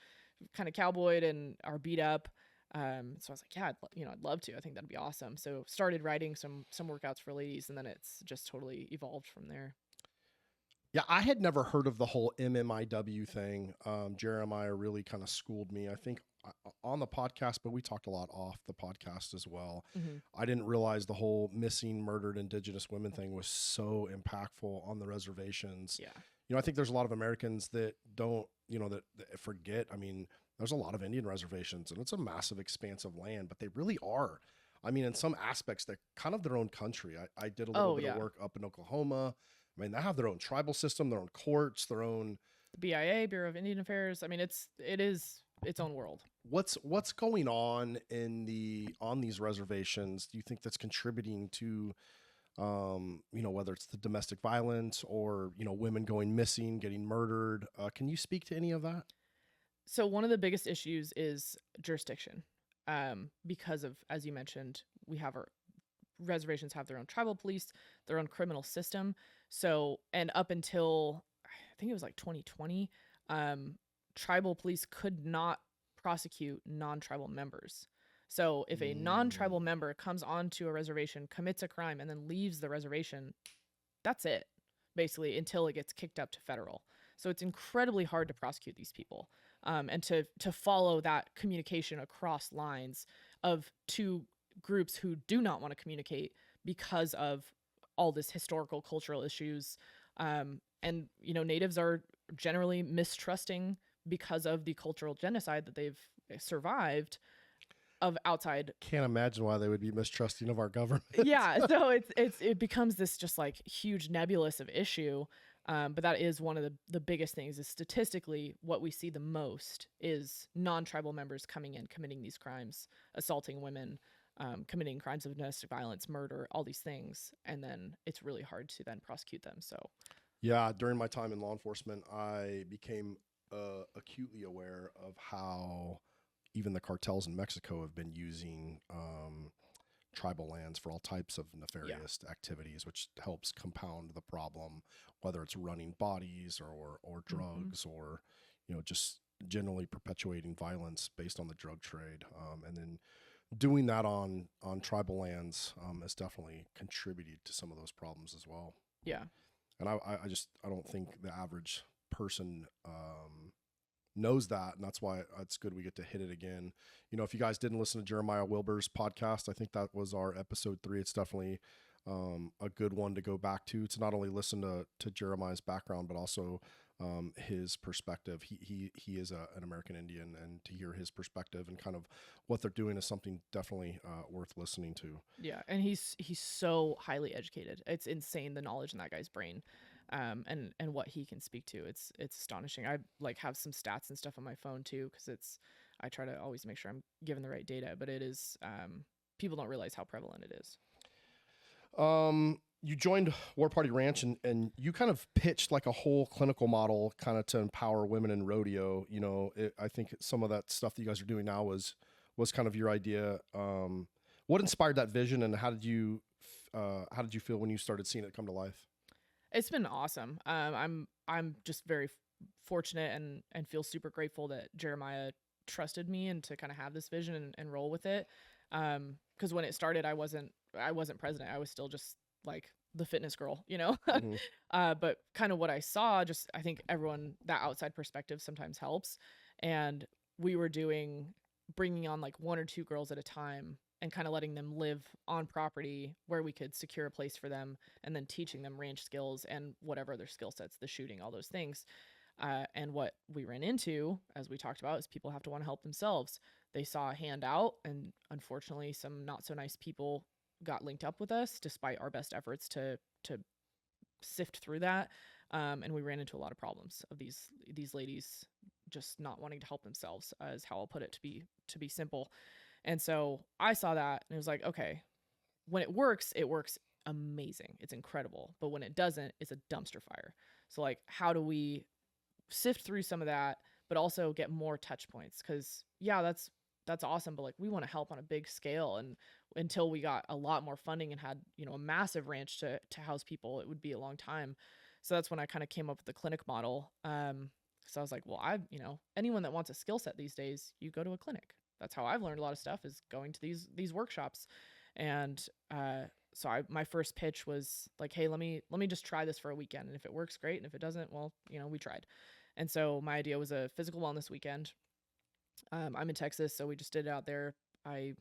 kind of cowboyed and are beat up. So I was like, yeah, I'd love to. I think that'd be awesome. So started writing some workouts for ladies, and then it's just totally evolved from there. Yeah, I had never heard of the whole MMIW thing. Jeremiah really kind of schooled me, I think, on the podcast, but we talked a lot off the podcast as well. Mm-hmm. I didn't realize the whole missing, murdered Indigenous women thing was so impactful on the reservations. Yeah. I think there's a lot of Americans that don't, that forget. I mean, there's a lot of Indian reservations, and it's a massive, expansive land, but they really are. I mean, in some aspects, they're kind of their own country. I did a little bit of work up in Oklahoma. I mean, they have their own tribal system, their own courts, their own the BIA, Bureau of Indian Affairs. I mean, it is its own world. What's going on on these reservations? Do you think that's contributing to, whether it's the domestic violence or, women going missing, getting murdered? Can you speak to any of that? So one of the biggest issues is jurisdiction, because of, as you mentioned, we have our reservations have their own tribal police, their own criminal system. So, and up until I think it was like 2020, tribal police could not prosecute non-tribal members. So if a non-tribal member comes onto a reservation, commits a crime, and then leaves the reservation, that's it, basically, until it gets kicked up to federal. So it's incredibly hard to prosecute these people, and to follow that communication across lines of two groups who do not want to communicate because of all this historical cultural issues. And natives are generally mistrusting because of the cultural genocide that they've survived of outside. Can't imagine why they would be mistrusting of our government. Yeah, so it becomes this just like huge nebulous of issue. But that is one of the biggest things. Is statistically what we see the most is non-tribal members coming in, committing these crimes, assaulting women, committing crimes of domestic violence, murder, all these things, and then it's really hard to then prosecute them. So yeah, during my time in law enforcement, I became acutely aware of how even the cartels in Mexico have been using tribal lands for all types of nefarious activities, which helps compound the problem, whether it's running bodies or drugs, or just generally perpetuating violence based on the drug trade, and then doing that on tribal lands has definitely contributed to some of those problems as well. Yeah. And I don't think the average person knows that, and that's why it's good we get to hit it again. If you guys didn't listen to Jeremiah Wilbur's podcast, I think that was our episode 3. It's definitely a good one to go back to not only listen to Jeremiah's background, but also his perspective. He is an American Indian, and to hear his perspective and kind of what they're doing is something definitely worth listening to. Yeah, and he's so highly educated. It's insane the knowledge in that guy's brain, and what he can speak to. It's astonishing. I have some stats and stuff on my phone too, because I try to always make sure I'm given the right data, but it is people don't realize how prevalent it is. You joined War Party Ranch, and you kind of pitched like a whole clinical model kind of to empower women in rodeo. I think some of that stuff that you guys are doing now was kind of your idea. What inspired that vision, and how did you feel when you started seeing it come to life? It's been awesome. I'm just very fortunate and feel super grateful that Jeremiah trusted me and to kind of have this vision and roll with it. Because when it started, I wasn't president. I was still just like the fitness girl, Mm-hmm. But kind of what I saw, just I think everyone, that outside perspective sometimes helps. And we were bringing on like 1 or 2 girls at a time and kind of letting them live on property where we could secure a place for them, and then teaching them range skills and whatever other skill sets, the shooting, all those things. And what we ran into, as we talked about, is people have to want to help themselves. They saw a handout, and unfortunately some not so nice people got linked up with us despite our best efforts to sift through that. And we ran into a lot of problems of these ladies just not wanting to help themselves, is how I'll put it, to be simple. And so I saw that and it was like, okay, when it works amazing. It's incredible. But when it doesn't, it's a dumpster fire. So like, how do we sift through some of that, but also get more touch points? Because yeah, that's awesome, but like, we want to help on a big scale, and until we got a lot more funding and had a massive ranch to house people, it would be a long time. So that's when I kind of came up with the clinic model. So I was like, well, anyone that wants a skill set these days, you go to a clinic. That's how I've learned a lot of stuff, is going to these workshops. And so my first pitch was like, hey, let me just try this for a weekend. And if it works, great. And if it doesn't, well, we tried. And so my idea was a physical wellness weekend. I'm in Texas, so we just did it out there. I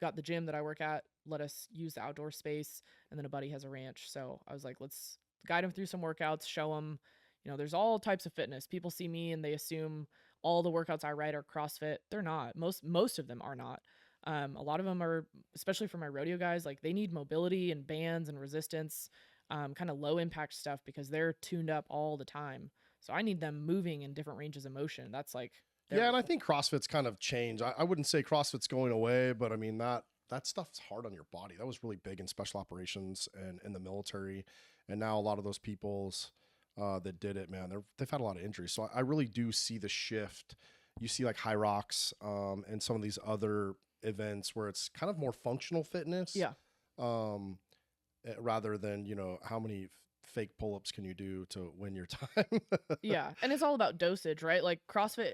got the gym that I work at, let us use the outdoor space, and then a buddy has a ranch. So I was like, let's guide him through some workouts, show him, there's all types of fitness. People see me and they assume all the workouts I write are CrossFit. They're not. Most of them are not. A lot of them are, especially for my rodeo guys, like they need mobility and bands and resistance, kind of low impact stuff, because they're tuned up all the time. So I need them moving in different ranges of motion. That's like, yeah. And I think CrossFit's kind of changed. I wouldn't say CrossFit's going away, but I mean, that stuff's hard on your body. That was really big in special operations and in the military. And now a lot of those people's that did it, man, they've had a lot of injuries. So I really do see the shift. You see like High Rocks and some of these other events where it's kind of more functional fitness. Yeah. Rather than, how many fake pull-ups can you do to win your time? Yeah. And it's all about dosage, right? Like CrossFit,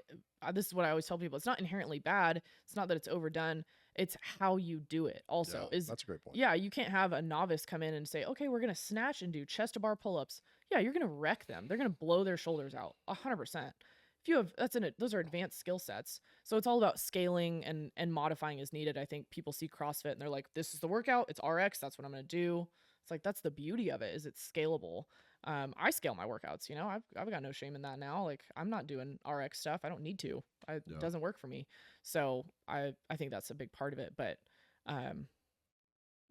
this is what I always tell people. It's not inherently bad. It's not that it's overdone. It's how you do it also. Yeah, that's a great point. Yeah, you can't have a novice come in and say, okay, we're going to snatch and do chest to bar pull-ups. Yeah, you're going to wreck them. They're going to blow their shoulders out 100%. If you have, those are advanced skill sets. So it's all about scaling and modifying as needed. I think people see CrossFit and they're like, this is the workout. It's RX. That's what I'm going to do. It's like, that's the beauty of it, is it's scalable. I scale my workouts, I've got no shame in that now. Like, I'm not doing RX stuff. I don't need to. It doesn't work for me. So I think that's a big part of it. But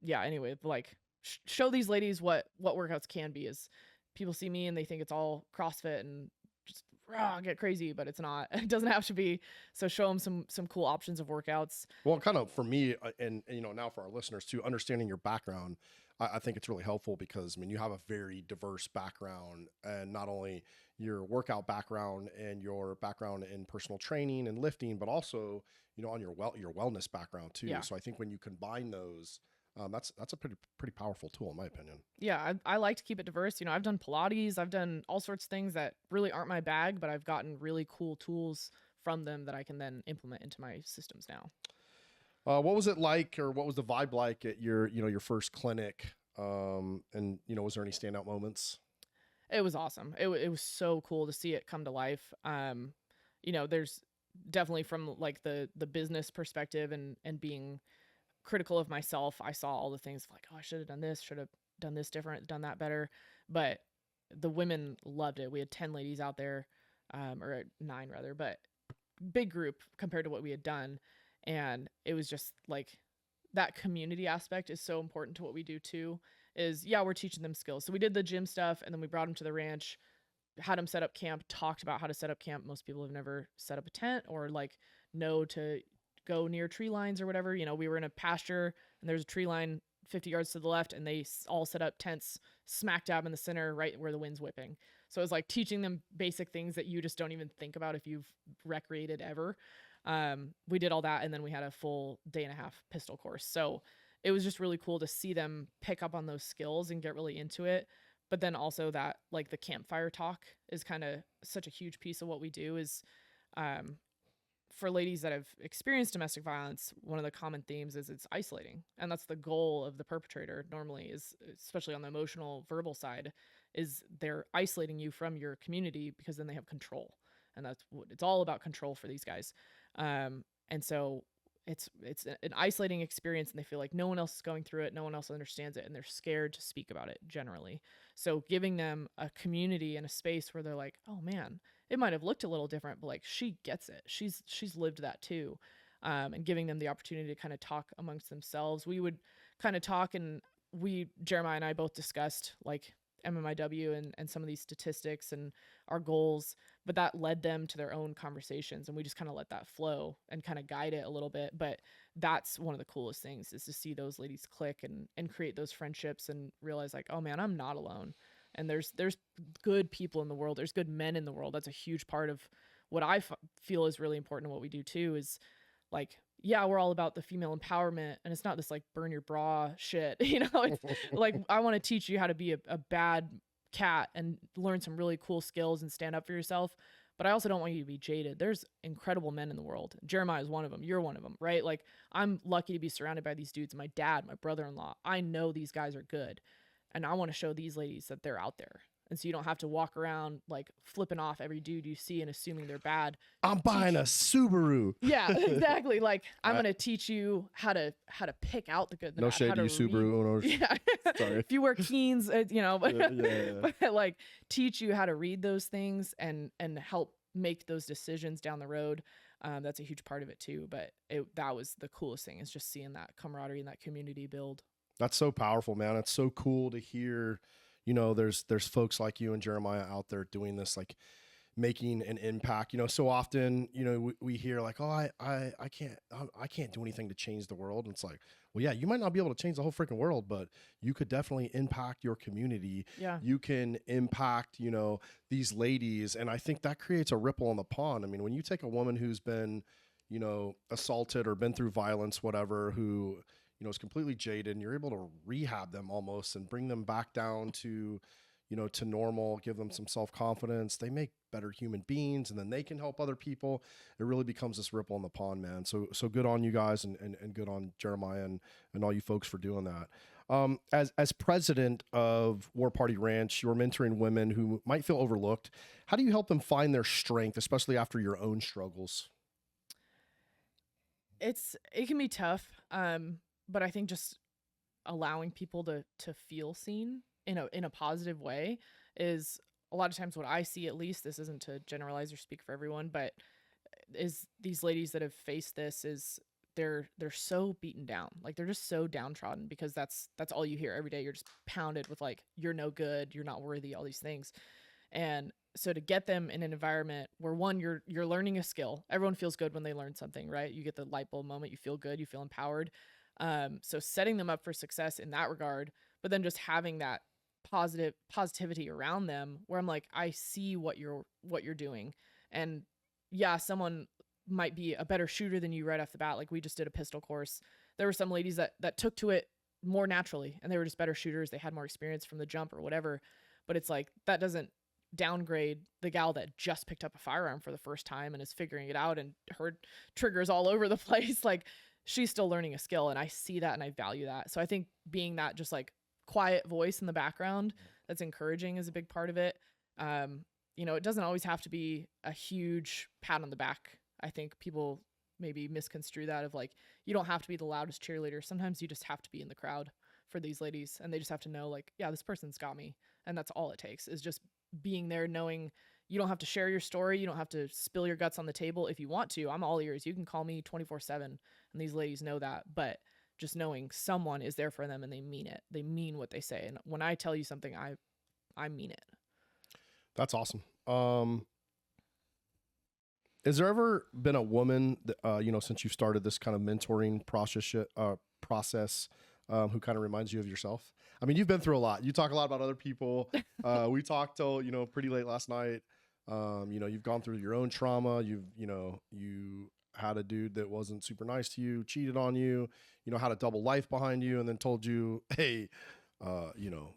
yeah, anyway, like show these ladies what workouts can be. Is people see me and they think it's all CrossFit and just get crazy, but it's not. It doesn't have to be. So show them some cool options of workouts. Well, kind of for me, and now for our listeners too, understanding your background, I think it's really helpful, because I mean, you have a very diverse background, and not only your workout background and your background in personal training and lifting, but also on your wellness background too. Yeah. So I think when you combine those, that's a pretty powerful tool, in my opinion. Yeah, I like to keep it diverse. I've done Pilates, I've done all sorts of things that really aren't my bag, but I've gotten really cool tools from them that I can then implement into my systems now. What was it like, or what was the vibe like at your first clinic? And was there any standout moments? It was awesome. It was so cool to see it come to life. There's definitely, from like the business perspective and being critical of myself, I saw all the things like, oh, I should have done this, should have done this different, done that better. But the women loved it. We had 10 ladies out there, or 9 rather, but big group compared to what we had done. And it was just like, that community aspect is so important to what we do too. Is, yeah, we're teaching them skills. So we did the gym stuff, and then we brought them to the ranch, had them set up camp, talked about how to set up camp. Most people have never set up a tent or like know to go near tree lines or whatever. We were in a pasture and there's a tree line 50 yards to the left, and they all set up tents smack dab in the center, right where the wind's whipping. So it was like teaching them basic things that you just don't even think about if you've recreated ever. We did all that, and then we had a full 1.5-day pistol course. So it was just really cool to see them pick up on those skills and get really into it. But then also that, like, the campfire talk is kind of such a huge piece of what we do. Is for ladies that have experienced domestic violence, one of the common themes is it's isolating. And that's the goal of the perpetrator normally, is, especially on the emotional, verbal side, is they're isolating you from your community, because then they have control. And that's what it's all about, control for these guys. And so it's an isolating experience, and they feel like no one else is going through it, no one else understands it, and they're scared to speak about it generally. So giving them a community and a space where they're like, oh man, it might have looked a little different, but like, she gets it. She's lived that too. And giving them the opportunity to kind of talk amongst themselves. We would kind of talk, and Jeremiah and I both discussed like MMIW and some of these statistics and our goals, but that led them to their own conversations, and we just kind of let that flow and kind of guide it a little bit. But that's one of the coolest things, is to see those ladies click and create those friendships and realize like, oh man, I'm not alone. And there's good people in the world. There's good men in the world. That's a huge part of what I feel is really important in what we do too, is like, yeah, we're all about the female empowerment, and it's not this like burn your bra shit, it's like, I want to teach you how to be a bad cat and learn some really cool skills and stand up for yourself. but I also don't want you to be jaded. There's incredible men in the world. Jeremiah is one of them. You're one of them, right? Like, I'm lucky to be surrounded by these dudes. My dad, my brother-in-law, I know these guys are good. And I want to show these ladies that they're out there. And so you don't have to walk around like flipping off every dude you see and assuming they're bad. I'm buying a Subaru. Yeah, exactly. Like, I'm going to teach you how to pick out the good and the No bad. shade to you Subaru owners. Yeah. Sorry. If you wear Keens, you know, but, Yeah. but like teach you how to read those things and help make those decisions down the road. That's a huge part of it too. But that was the coolest thing, is just seeing that camaraderie and that community build. That's so powerful, man. It's so cool to hear, you know, there's folks like you and Jeremiah out there doing this, like making an impact. You know, so often, you know, we hear like, oh, I can't do anything to change the world. And it's like, well, yeah, you might not be able to change the whole freaking world, but you could definitely impact your community. Yeah. You can impact, you know, these ladies. And I think that creates a ripple in the pond. I mean, when you take a woman who's been, you know, assaulted or been through violence, whatever, who, you know, is completely jaded, and you're able to rehab them almost and bring them back down to, you know, to normal, give them some self-confidence. They make better human beings, and then they can help other people. It really becomes this ripple in the pond, man. So good on you guys, and good on Jeremiah and all you folks for doing that. As president of War Party Ranch, you're mentoring women who might feel overlooked. How do you help them find their strength, especially after your own struggles? It can be tough. But I think just allowing people to feel seen in a positive way is a lot of times what I see. At least, this isn't to generalize or speak for everyone, but is these ladies that have faced this, is they're so beaten down. Like, they're just so downtrodden, because that's all you hear every day. You're just pounded with like, you're no good, you're not worthy, all these things. And so to get them in an environment where, one, you're learning a skill. Everyone feels good when they learn something, right? You get the light bulb moment, you feel good, you feel empowered. So setting them up for success in that regard, but then just having that positivity around them, where I'm like, I see what you're doing. And yeah, someone might be a better shooter than you right off the bat. Like, we just did a pistol course. There were some ladies that took to it more naturally, and they were just better shooters. They had more experience from the jump or whatever. But it's like, that doesn't downgrade the gal that just picked up a firearm for the first time and is figuring it out, and her triggers all over the place. Like, she's still learning a skill, and I see that and I value that. So I think being that just like quiet voice in the background that's encouraging is a big part of it. You know, it doesn't always have to be a huge pat on the back. I think people maybe misconstrue that, of like, you don't have to be the loudest cheerleader. Sometimes you just have to be in the crowd for these ladies, and they just have to know, like, yeah, this person's got me. And that's all it takes, is just being there, knowing you don't have to share your story. You don't have to spill your guts on the table. If you want to, I'm all ears. You can call me 24/7, and these ladies know that. But just knowing someone is there for them, and they mean it. They mean what they say. And when I tell you something, I mean it. That's awesome. Has there ever been a woman that, you know, since you started this kind of mentoring process, who kind of reminds you of yourself? I mean, you've been through a lot. You talk a lot about other people. We talked till, you know, pretty late last night. You know, you've gone through your own trauma. You had a dude that wasn't super nice to you, cheated on you, you know, had a double life behind you, and then told you, hey, you know,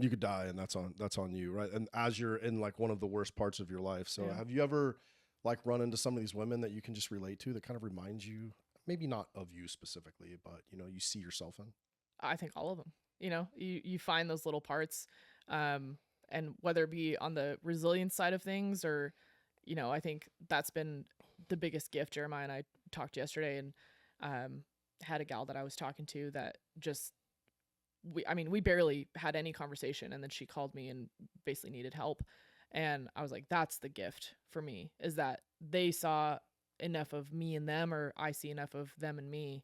you could die, and that's on you, right? And as you're in like one of the worst parts of your life. So Yeah. have you ever like run into some of these women that you can just relate to, that kind of reminds you, maybe not of you specifically, but, you know, you see yourself in? I think all of them. You know, you find those little parts, and whether it be on the resilience side of things, or, you know, I think that's been the biggest gift. Jeremiah and I talked yesterday, and had a gal that I was talking to that just, we barely had any conversation, and then she called me and basically needed help. And I was like, that's the gift for me, is that they saw enough of me and them, or I see enough of them and me,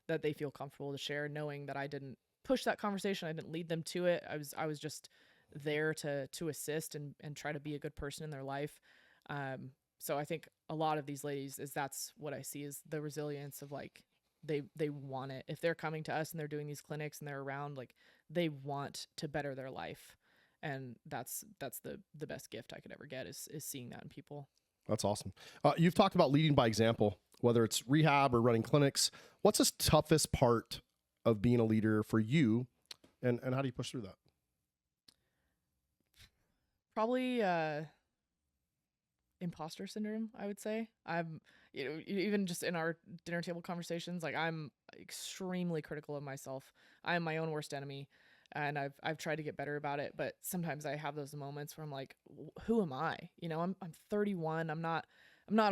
that they feel comfortable to share, knowing that I didn't push that conversation. I didn't lead them to it. I was just there to assist and try to be a good person in their life. So I think a lot of these ladies, that's what I see, is the resilience of like, they want it. If they're coming to us and they're doing these clinics and they're around, like, they want to better their life. And that's the best gift I could ever get, is seeing that in people. That's awesome. You've talked about leading by example, whether it's rehab or running clinics. What's the toughest part of being a leader for you, and how do you push through that? Probably imposter syndrome, I would say. I'm, even just in our dinner table conversations, like I'm extremely critical of myself. I am my own worst enemy, and I've tried to get better about it, but sometimes I have those moments where I'm like, who am I? I'm 31. I'm not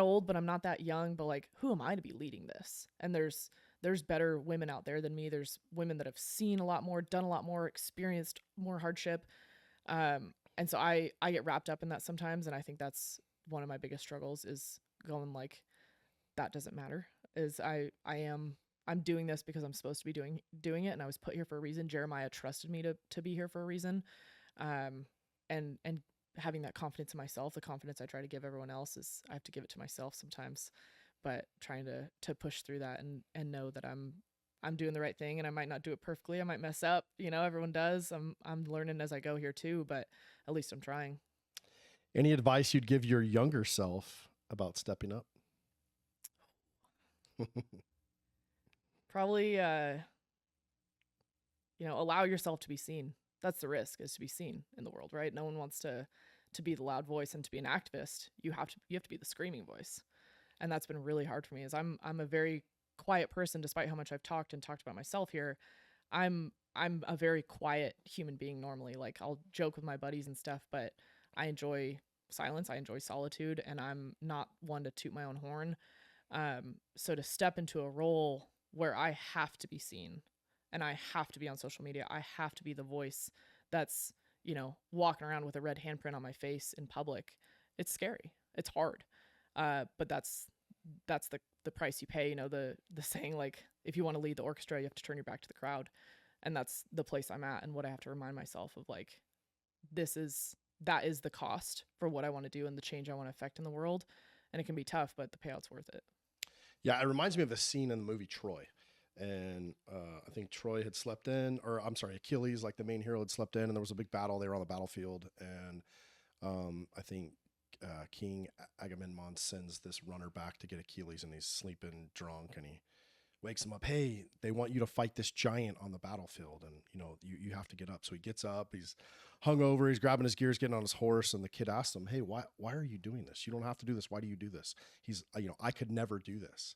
old, but I'm not that young, but like, who am I to be leading this? And there's better women out there than me. There's women that have seen a lot more, done a lot more, experienced more hardship. And so I get wrapped up in that sometimes, and I think that's one of my biggest struggles, is going like, that doesn't matter. Is I'm doing this because I'm supposed to be doing it, and I was put here for a reason. Jeremiah trusted me to be here for a reason. And having that confidence in myself, the confidence I try to give everyone else, is I have to give it to myself sometimes. But trying to push through that and know that I'm doing the right thing, and I might not do it perfectly. I might mess up. Everyone does. I'm learning as I go here too, but at least I'm trying. Any advice you'd give your younger self about stepping up? Probably, allow yourself to be seen. That's the risk, is to be seen in the world, right? No one wants to be the loud voice and to be an activist. You have to be the screaming voice. And that's been really hard for me, is I'm a very quiet person, despite how much I've talked about myself here. I'm a very quiet human being normally. Like, I'll joke with my buddies and stuff, but I enjoy silence. I enjoy solitude, and I'm not one to toot my own horn. So to step into a role where I have to be seen, and I have to be on social media, I have to be the voice that's, walking around with a red handprint on my face in public. It's scary. It's hard. But that's the price you pay. The saying, like, if you want to lead the orchestra, you have to turn your back to the crowd. And that's the place I'm at, and what I have to remind myself of, like, that is the cost for what I want to do and the change I want to affect in the world. And it can be tough, but the payout's worth it. Yeah, it reminds me of a scene in the movie Troy. And I think Troy had slept in, or I'm sorry, Achilles, like the main hero, had slept in, and there was a big battle. They were on the battlefield, and I think King Agamemnon sends this runner back to get Achilles, and he's sleeping drunk, and he wakes him up. Hey, they want you to fight this giant on the battlefield, and you have to get up. So he gets up, he's hungover, he's grabbing his gears, getting on his horse, and the kid asks him, hey, why are you doing this? You don't have to do this. Why do you do this? He's, I could never do this.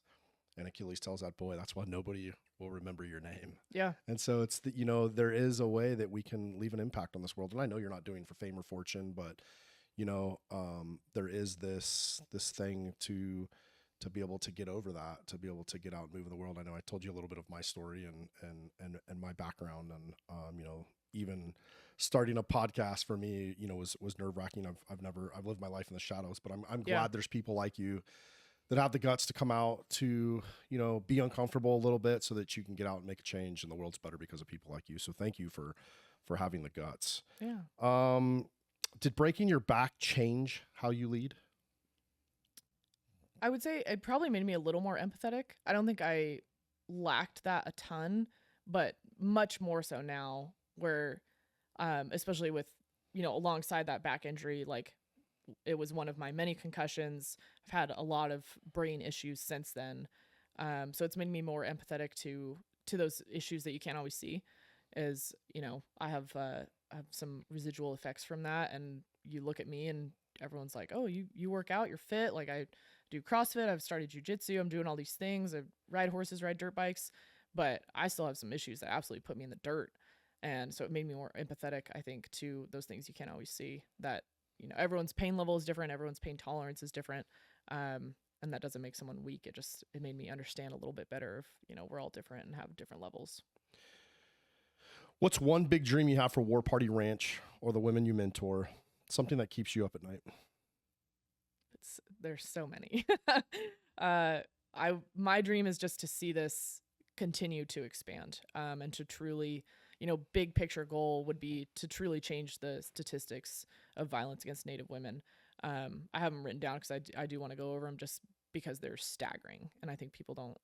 And Achilles tells that boy, that's why nobody will remember your name. Yeah. And so it's there is a way that we can leave an impact on this world. And I know you're not doing it for fame or fortune, but there is this thing to be able to get over that, to be able to get out and move in the world. I know I told you a little bit of my story and my background, and even starting a podcast for me, was nerve wracking. I've lived my life in the shadows, but I'm glad there's people like you that have the guts to come out to, be uncomfortable a little bit so that you can get out and make a change, and the world's better because of people like you. So thank you for having the guts. Yeah. Did breaking your back change how you lead? I would say it probably made me a little more empathetic. I don't think I lacked that a ton, but much more so now, where, especially with, alongside that back injury, like, it was one of my many concussions. I've had a lot of brain issues since then. So it's made me more empathetic to those issues that you can't always see. Is, I have some residual effects from that, and you look at me and everyone's like, oh, you work out, you're fit. Like, I do CrossFit, I've started jujitsu, I'm doing all these things. I ride horses, ride dirt bikes, but I still have some issues that absolutely put me in the dirt. And so it made me more empathetic, I think, to those things you can't always see, that, everyone's pain level is different. Everyone's pain tolerance is different. And that doesn't make someone weak. It made me understand a little bit better of, we're all different and have different levels. What's one big dream you have for War Party Ranch or the women you mentor? Something that keeps you up at night? There's so many. My dream is just to see this continue to expand, and to truly, big picture goal would be to truly change the statistics of violence against Native women. I have them written down because I do want to go over them, just because they're staggering, and I think people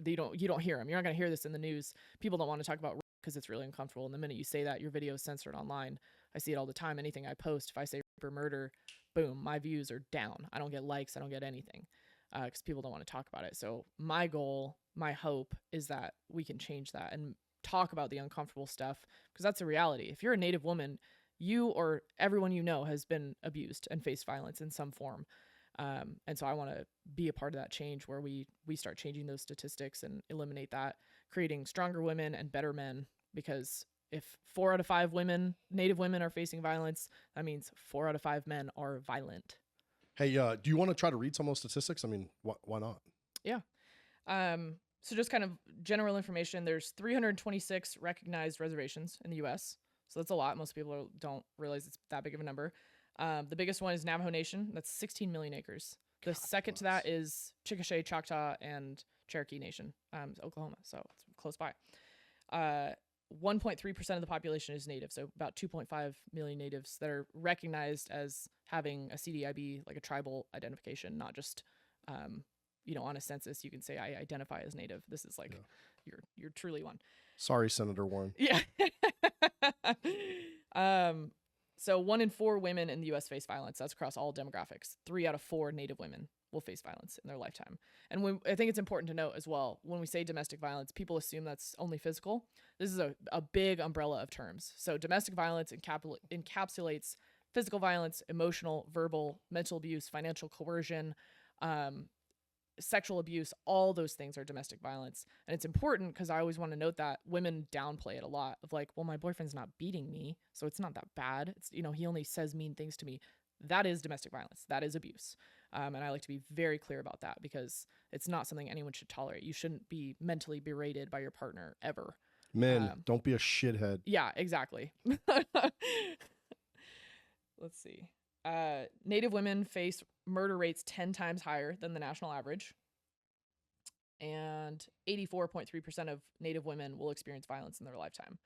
you don't hear them. You're not going to hear this in the news. People don't want to talk about rape because it's really uncomfortable. And the minute you say that, your video is censored online. I see it all the time. Anything I post, if I say rape or murder, boom, my views are down. I don't get likes. I don't get anything, because people don't want to talk about it. So my goal, my hope, is that we can change that and talk about the uncomfortable stuff, because that's a reality. If you're a Native woman, you or everyone has been abused and faced violence in some form. And so I want to be a part of that change where we start changing those statistics and eliminate that, creating stronger women and better men. Because if 4 out of 5 women, Native women, are facing violence, that means 4 out of 5 men are violent. Hey, do you want to try to read some of those statistics? I mean, why not? Yeah. So just kind of general information. There's 326 recognized reservations in the U.S. So that's a lot. Most people don't realize it's that big of a number. The biggest one is Navajo Nation. That's 16 million acres. The second to that is Chickasha, Choctaw, and Cherokee Nation, Oklahoma. So it's close by. 1.3% of the population is Native. So about 2.5 million Natives that are recognized as having a CDIB, like a tribal identification, not just, on a census, you can say, I identify as Native. This is like, you're truly one. Sorry, Senator Warren. Yeah. So 1 in 4 women in the U.S. face violence. That's across all demographics. 3 out of 4 Native women will face violence in their lifetime. And I think it's important to note as well, when we say domestic violence, people assume that's only physical. This is a big umbrella of terms. So domestic violence encapsulates physical violence, emotional, verbal, mental abuse, financial coercion, sexual abuse. All those things are domestic violence. And it's important because I always want to note that women downplay it a lot of like, well, my boyfriend's not beating me, so it's not that bad. It's, he only says mean things to me. That is domestic violence. That is abuse. And I like to be very clear about that because it's not something anyone should tolerate. You shouldn't be mentally berated by your partner ever. Men, don't be a shithead. Yeah, exactly. Let's see. Native women face murder rates 10 times higher than the national average. And 84.3% of Native women will experience violence in their lifetime.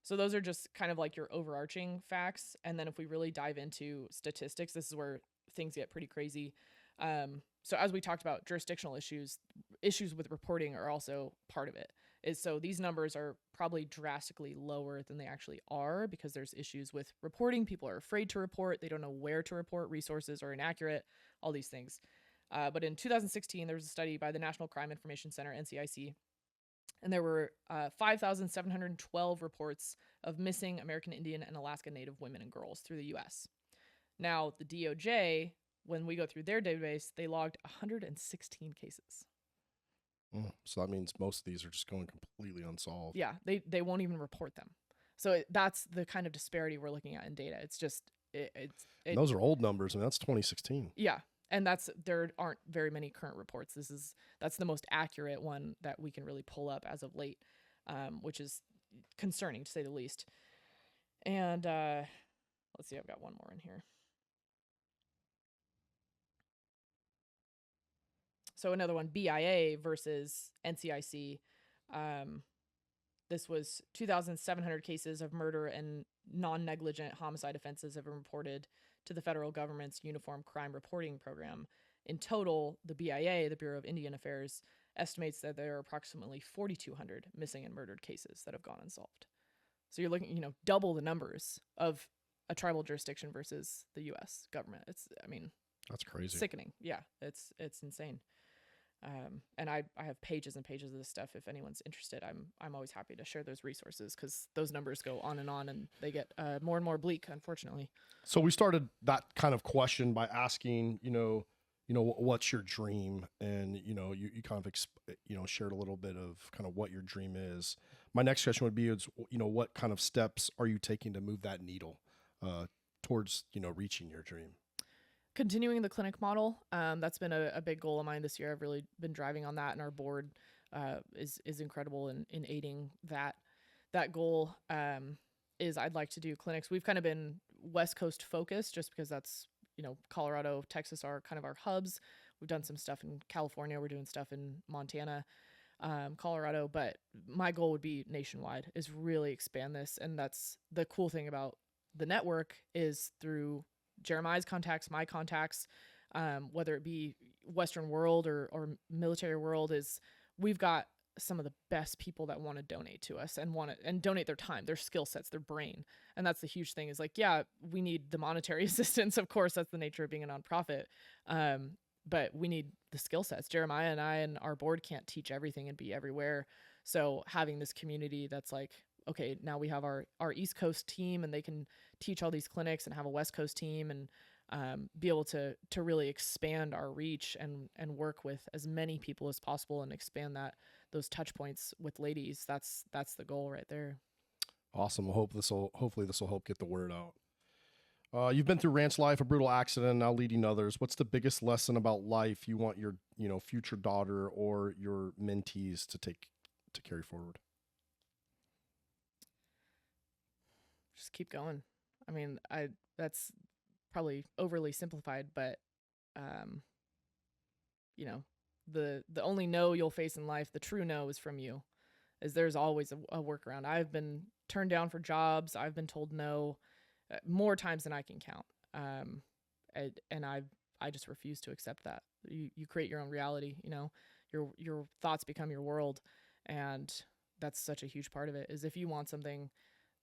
So those are just kind of like your overarching facts. And then if we really dive into statistics, this is where things get pretty crazy. So as we talked about, jurisdictional issues with reporting are also part of it. So these numbers are probably drastically lower than they actually are because there's issues with reporting. People are afraid to report. They don't know where to report. Resources are inaccurate, all these things. But in 2016, there was a study by the National Crime Information Center, NCIC, and there were 5,712 reports of missing American Indian and Alaska Native women and girls through the U.S. Now, the DOJ, when we go through their database, they logged 116 cases. So that means most of these are just going completely unsolved. Yeah, they won't even report them. So that's the kind of disparity we're looking at in data. It's just those are old numbers. I mean, that's 2016. Yeah, and there aren't very many current reports. That's the most accurate one that we can really pull up as of late, which is concerning to say the least. And let's see, I've got one more in here. So another one, BIA versus NCIC. This was 2,700 cases of murder and non-negligent homicide offenses have been reported to the federal government's Uniform Crime Reporting Program. In total, the BIA, the Bureau of Indian Affairs, estimates that there are approximately 4,200 missing and murdered cases that have gone unsolved. So you're looking, double the numbers of a tribal jurisdiction versus the U.S. government. That's crazy. Sickening. Yeah, it's insane. And I have pages and pages of this stuff. If anyone's interested, I'm always happy to share those resources because those numbers go on and they get more and more bleak, unfortunately. So we started that kind of question by asking, what's your dream? And, you kind of, shared a little bit of kind of what your dream is. My next question would be, what kind of steps are you taking to move that needle towards, reaching your dream? Continuing the clinic model, that's been a big goal of mine this year. I've really been driving on that, and our board is incredible in aiding that goal. Is I'd like to do clinics. We've kind of been West Coast focused just because that's, Colorado, Texas are kind of our hubs. We've done some stuff in California. We're doing stuff in Montana, Colorado, but my goal would be nationwide, is really expand this. And that's the cool thing about the network is through Jeremiah's contacts, my contacts, whether it be Western world or military world, is we've got some of the best people that want to donate to us and donate their time, their skill sets, their brain. And that's the huge thing is like, yeah, we need the monetary assistance. Of course, that's the nature of being a nonprofit. But we need the skill sets. Jeremiah and I and our board can't teach everything and be everywhere. So having this community that's like, okay, now we have our East Coast team and they can teach all these clinics and have a West Coast team. And be able to really expand our reach and work with as many people as possible and expand those touch points with ladies. That's the goal right there. Awesome. Hopefully this will help get the word out. You've been through ranch life, a brutal accident, now leading others. What's the biggest lesson about life you want your, future daughter or your mentees to carry forward? Just keep going. I mean, that's probably overly simplified, but the only no you'll face in life, the true no, is from you. Is there's always a workaround. I've been turned down for jobs. I've been told no more times than I can count. And I just refuse to accept that. You create your own reality, your thoughts become your world. And that's such a huge part of it, is if you want something,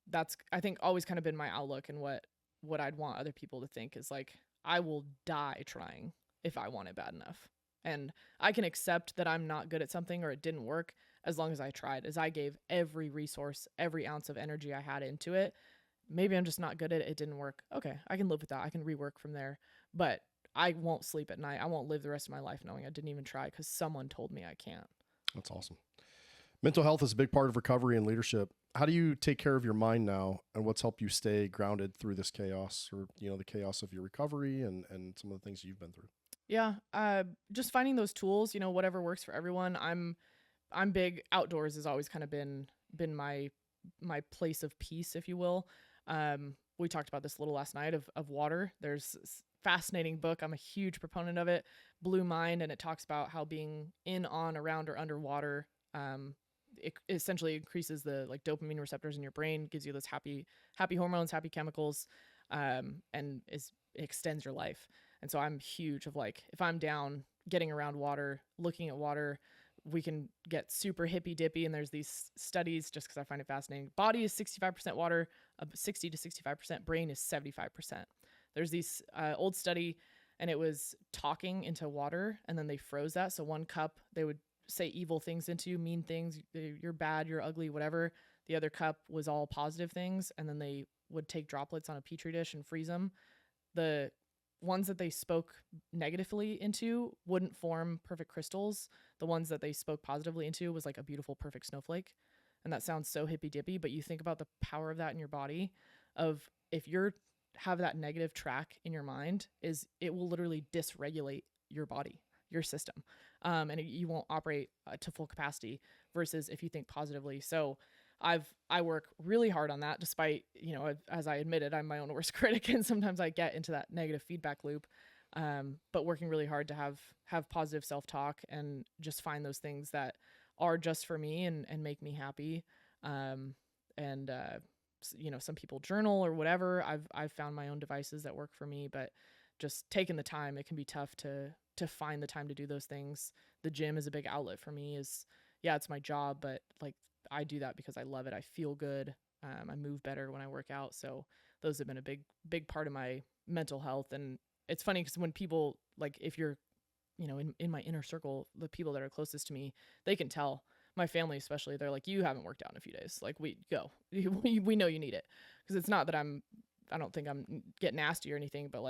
that's, I think, always kind of been my outlook, and what I'd want other people to think is like, I will die trying if I want it bad enough. And I can accept that I'm not good at something or it didn't work as long as I tried, as I gave every resource, every ounce of energy I had into it. Maybe I'm just not good at it. It didn't work. Okay, I can live with that. I can rework from there. But I won't sleep at night. I won't live the rest of my life knowing I didn't even try because someone told me I can't. That's awesome. Mental health is a big part of recovery and leadership. How do you take care of your mind now, and what's helped you stay grounded through this chaos, or, the chaos of your recovery and some of the things you've been through? Yeah. Just finding those tools, whatever works for everyone. I'm big. Outdoors has always kind of been my place of peace, if you will. We talked about this a little last night of water. There's this fascinating book. I'm a huge proponent of it, Blue Mind. And it talks about how being in, on, around, or underwater, it essentially increases the dopamine receptors in your brain, gives you those happy hormones, happy chemicals, and it extends your life. And so I'm huge of if I'm down, getting around water, looking at water, we can get super hippy dippy. And there's these studies, just because I find it fascinating. Body is 65% water, 60 to 65%. Brain is 75%. There's these old study, and it was talking into water, and then they froze that. So one cup, they would say evil things into you, mean things, you're bad, you're ugly, whatever. The other cup was all positive things, and then they would take droplets on a petri dish and freeze them. The ones that they spoke negatively into wouldn't form perfect crystals. The ones that they spoke positively into was like a beautiful, perfect snowflake. And that sounds so hippy dippy, but you think about the power of that in your body, of if you're have that negative track in your mind, is it will literally dysregulate your body, your system. And you won't operate to full capacity, versus if you think positively. So I work really hard on that, despite, as I admitted, I'm my own worst critic, and sometimes I get into that negative feedback loop. But working really hard to have positive self-talk and just find those things that are just for me and make me happy. Some people journal or whatever. I've found my own devices that work for me, but just taking the time, it can be tough to find the time to do those things. The gym is a big outlet for me. It's my job, but I do that because I love it. I feel good. I move better when I work out. So those have been a big part of my mental health. And it's funny because when people, if you're, in my inner circle, the people that are closest to me, they can tell. My family especially, they're like, you haven't worked out in a few days. We know you need it. Because it's not that I don't think I'm getting nasty or anything, but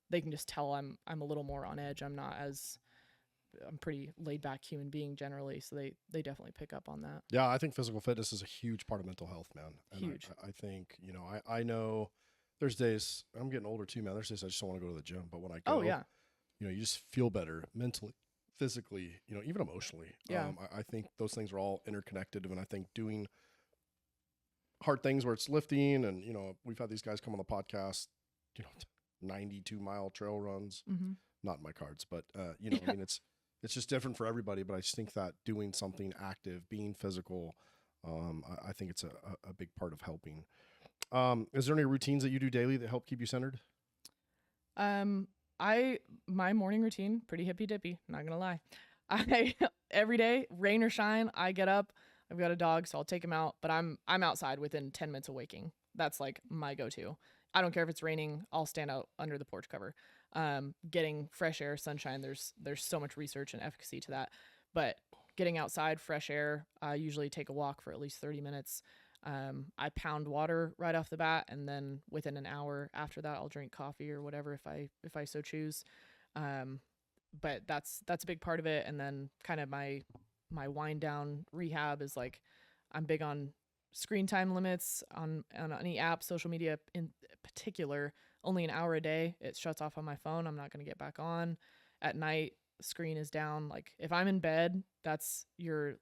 they can just tell I'm a little more on edge. I'm pretty laid back human being generally. So they definitely pick up on that. Yeah. I think physical fitness is a huge part of mental health, man. And huge. I think, I know there's days, I'm getting older too, man. There's days I just don't want to go to the gym, but when I go, you just feel better mentally, physically, even emotionally. Yeah. I think those things are all interconnected. And I think doing hard things where it's lifting, and, we've had these guys come on the podcast, 92-mile trail runs, not in my cards, but, I mean, it's just different for everybody. But I just think that doing something active, being physical, I think it's a big part of helping. Is there any routines that you do daily that help keep you centered? My morning routine, pretty hippy dippy, not gonna lie. Every day, rain or shine, I get up. I've got a dog, so I'll take him out, but I'm outside within 10 minutes of waking. That's my go-to. I don't care if it's raining, I'll stand out under the porch cover. Getting fresh air, sunshine, there's so much research and efficacy to that. But getting outside, fresh air, I usually take a walk for at least 30 minutes. I pound water right off the bat, and then within an hour after that, I'll drink coffee or whatever if I so choose. But that's a big part of it. And then kind of my wind down rehab is like, I'm big on screen time limits on any app, social media in particular. Only an hour a day. It shuts off on my phone. I'm not going to get back on. At night, screen is down. Like if I'm in bed, that's your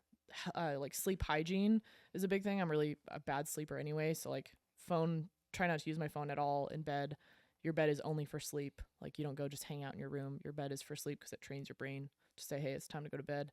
like sleep hygiene is a big thing. I'm really a bad sleeper anyway. So like try not to use my phone at all in bed. Your bed is only for sleep. Like you don't go just hang out in your room. Your bed is for sleep because it trains your brain to say, hey, it's time to go to bed.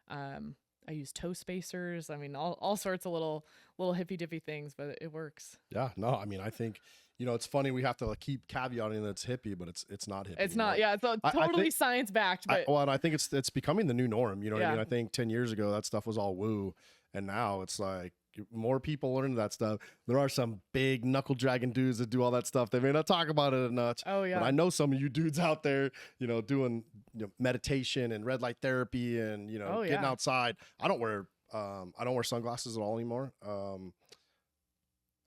I use toe spacers. I mean, all sorts of little hippy dippy things, but it works. Yeah, no, I mean, I think, it's funny. We have to keep caveating that it's hippie, but it's not hippie. It's not. Yeah, it's totally science backed. But and I think it's becoming the new norm. You know what I Yeah. mean? I think 10 years ago that stuff was all woo, and now it's like more people learn that stuff. There are some big knuckle dragging dudes that do all that stuff. They may not talk about it enough. Oh yeah. But I know some of you dudes out there, doing meditation and red light therapy and getting outside. I don't wear sunglasses at all anymore.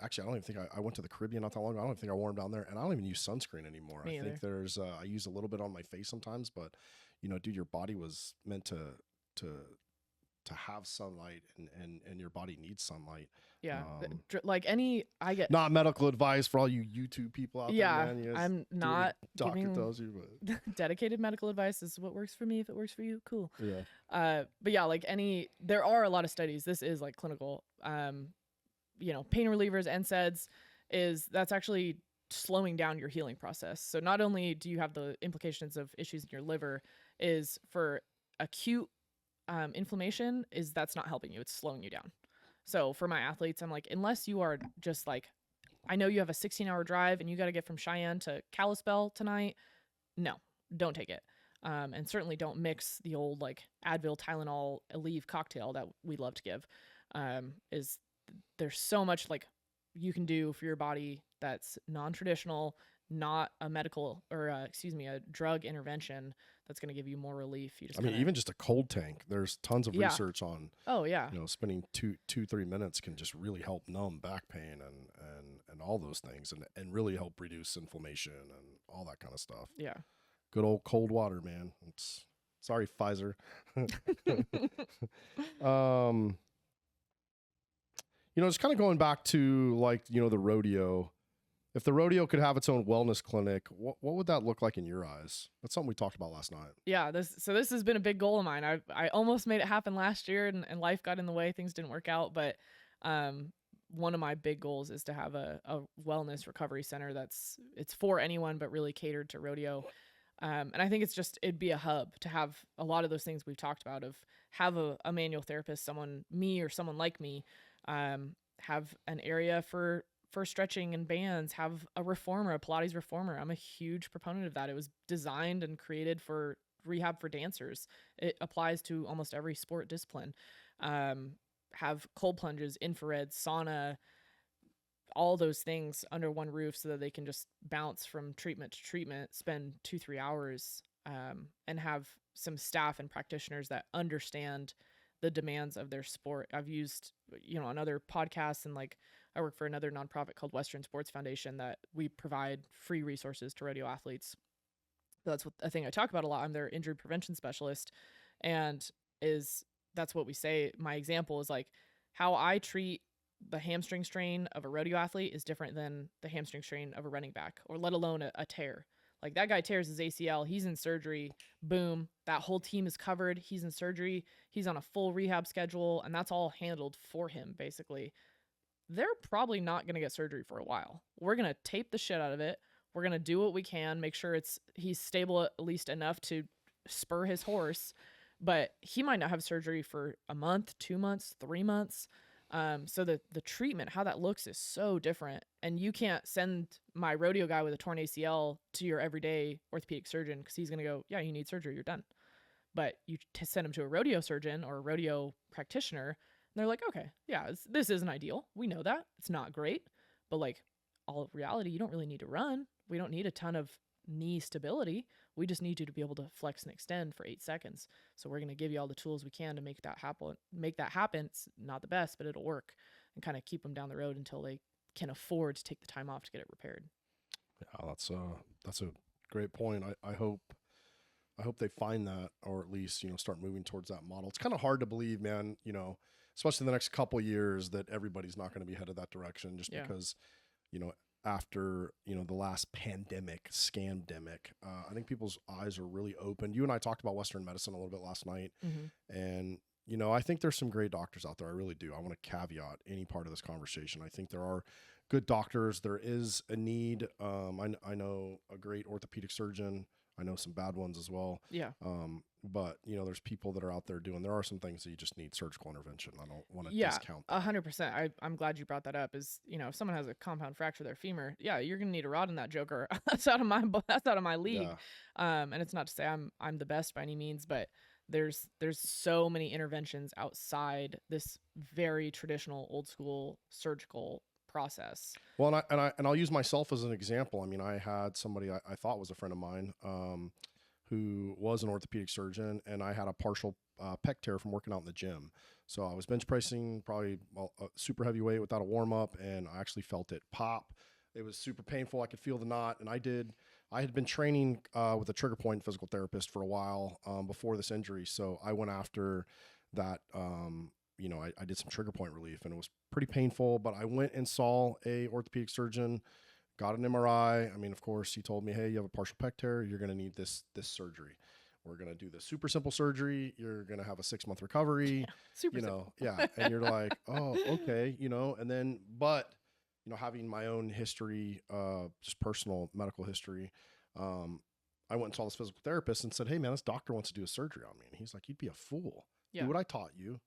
Actually, I don't even think I went to the Caribbean not that long ago. I don't even think I wore them down there, and I don't even use sunscreen anymore. Me I think either. there's I use a little bit on my face sometimes, but dude, your body was meant to have sunlight, and your body needs sunlight. Yeah. I get not medical advice for all you YouTube people out Yeah, there. Man. I'm not Doctor giving tells you, but dedicated medical advice. This is what works for me. If it works for you, cool. yeah. But yeah, there are a lot of studies. This is like clinical. Pain relievers, NSAIDs that's actually slowing down your healing process. So not only do you have the implications of issues in your liver, is for acute inflammation, that's not helping you. It's slowing you down. So for my athletes, I'm like, unless you are just like, I know you have a 16-hour drive and you got to get from Cheyenne to Kalispell tonight. No, don't take it. And certainly don't mix the old like Advil, Tylenol, Aleve cocktail that we love to give. There's so much like you can do for your body that's non-traditional, not a medical or a drug intervention that's going to give you more relief. Even just a cold tank. There's tons of research on. Oh yeah. Spending 2-3 minutes can just really help numb back pain and all those things, and really help reduce inflammation and all that kind of stuff. Yeah. Good old cold water, man. Sorry, Pfizer. Just kind of going back to the rodeo. If the rodeo could have its own wellness clinic, what would that look like in your eyes? That's something we talked about last night. Yeah, this has been a big goal of mine. I almost made it happen last year, and life got in the way. Things didn't work out, but one of my big goals is to have a wellness recovery center it's for anyone, but really catered to rodeo. And I think it'd be a hub to have a lot of those things we've talked about, of have a manual therapist, someone like me, have an area for stretching and bands, have a Pilates reformer. I'm a huge proponent of that. It was designed and created for rehab for dancers. It applies to almost every sport discipline. Have cold plunges, infrared, sauna, all those things under one roof so that they can just bounce from treatment to treatment, spend 2-3 hours, and have some staff and practitioners that understand the demands of their sport. I've used, on other podcasts, and I work for another nonprofit called Western Sports Foundation that we provide free resources to rodeo athletes. That's a thing I talk about a lot. I'm their injury prevention specialist, and that's what we say. My example is like how I treat the hamstring strain of a rodeo athlete is different than the hamstring strain of a running back, or let alone a tear. Like that guy tears his ACL, he's in surgery, boom, that whole team is covered, he's in surgery, he's on a full rehab schedule, and that's all handled for him, basically. They're probably not going to get surgery for a while. We're going to tape the shit out of it. We're going to do what we can, make sure he's stable at least enough to spur his horse, but he might not have surgery for a month, 2 months, 3 months. So the treatment, how that looks, is so different. And you can't send my rodeo guy with a torn ACL to your everyday orthopedic surgeon because he's going to go, yeah, you need surgery, you're done. But you send him to a rodeo surgeon or a rodeo practitioner, and they're like, okay, yeah, this isn't ideal. We know that. It's not great. But all reality, you don't really need to run. We don't need a ton of knee stability. We just need you to be able to flex and extend for 8 seconds. So we're going to give you all the tools we can to make that happen. It's not the best, but it'll work. and kind of keep them down the road until they can afford to take the time off to get it repaired. Yeah, that's a great point. I hope they find that, or at least, start moving towards that model. It's kind of hard to believe, man, especially in the next couple of years, that everybody's not going to be headed that direction just because, after, the last pandemic, scamdemic, I think people's eyes are really open. You and I talked about Western medicine a little bit last night. And, I think there's some great doctors out there. I really do. I want to caveat any part of this conversation. I think there are good doctors. There is a need. I know a great orthopedic surgeon. I know some bad ones as well. Yeah. But there's people that are out there doing, there are some things that you just need surgical intervention. I don't want to discount that. 100%. I'm glad you brought that up. Is, if someone has a compound fracture of their femur, yeah, you're going to need a rod in that joker. That's out of my league. Yeah. And it's not to say I'm the best by any means, but there's so many interventions outside this very traditional old school surgical process. Well, and I'll use myself as an example. I mean, I had somebody I thought was a friend of mine, who was an orthopedic surgeon, and I had a partial pec tear from working out in the gym. So I was bench pressing probably a super heavy weight without a warm up, and I actually felt it pop. It was super painful. I could feel the knot, and I had been training with a trigger point physical therapist for a while before this injury. So I went after that. I did some trigger point relief, and it was pretty painful, but I went and saw a orthopedic surgeon, got an MRI. I mean, of course, he told me, hey, you have a partial pec tear. You're going to need this surgery. We're going to do this super simple surgery. You're going to have a 6-month recovery. Yeah, super simple. Yeah. And you're like, oh, okay. And then, but, having my own history, just personal medical history, I went and saw this physical therapist and said, hey man, this doctor wants to do a surgery on me. And he's like, you'd be a fool. Yeah. Do what I taught you.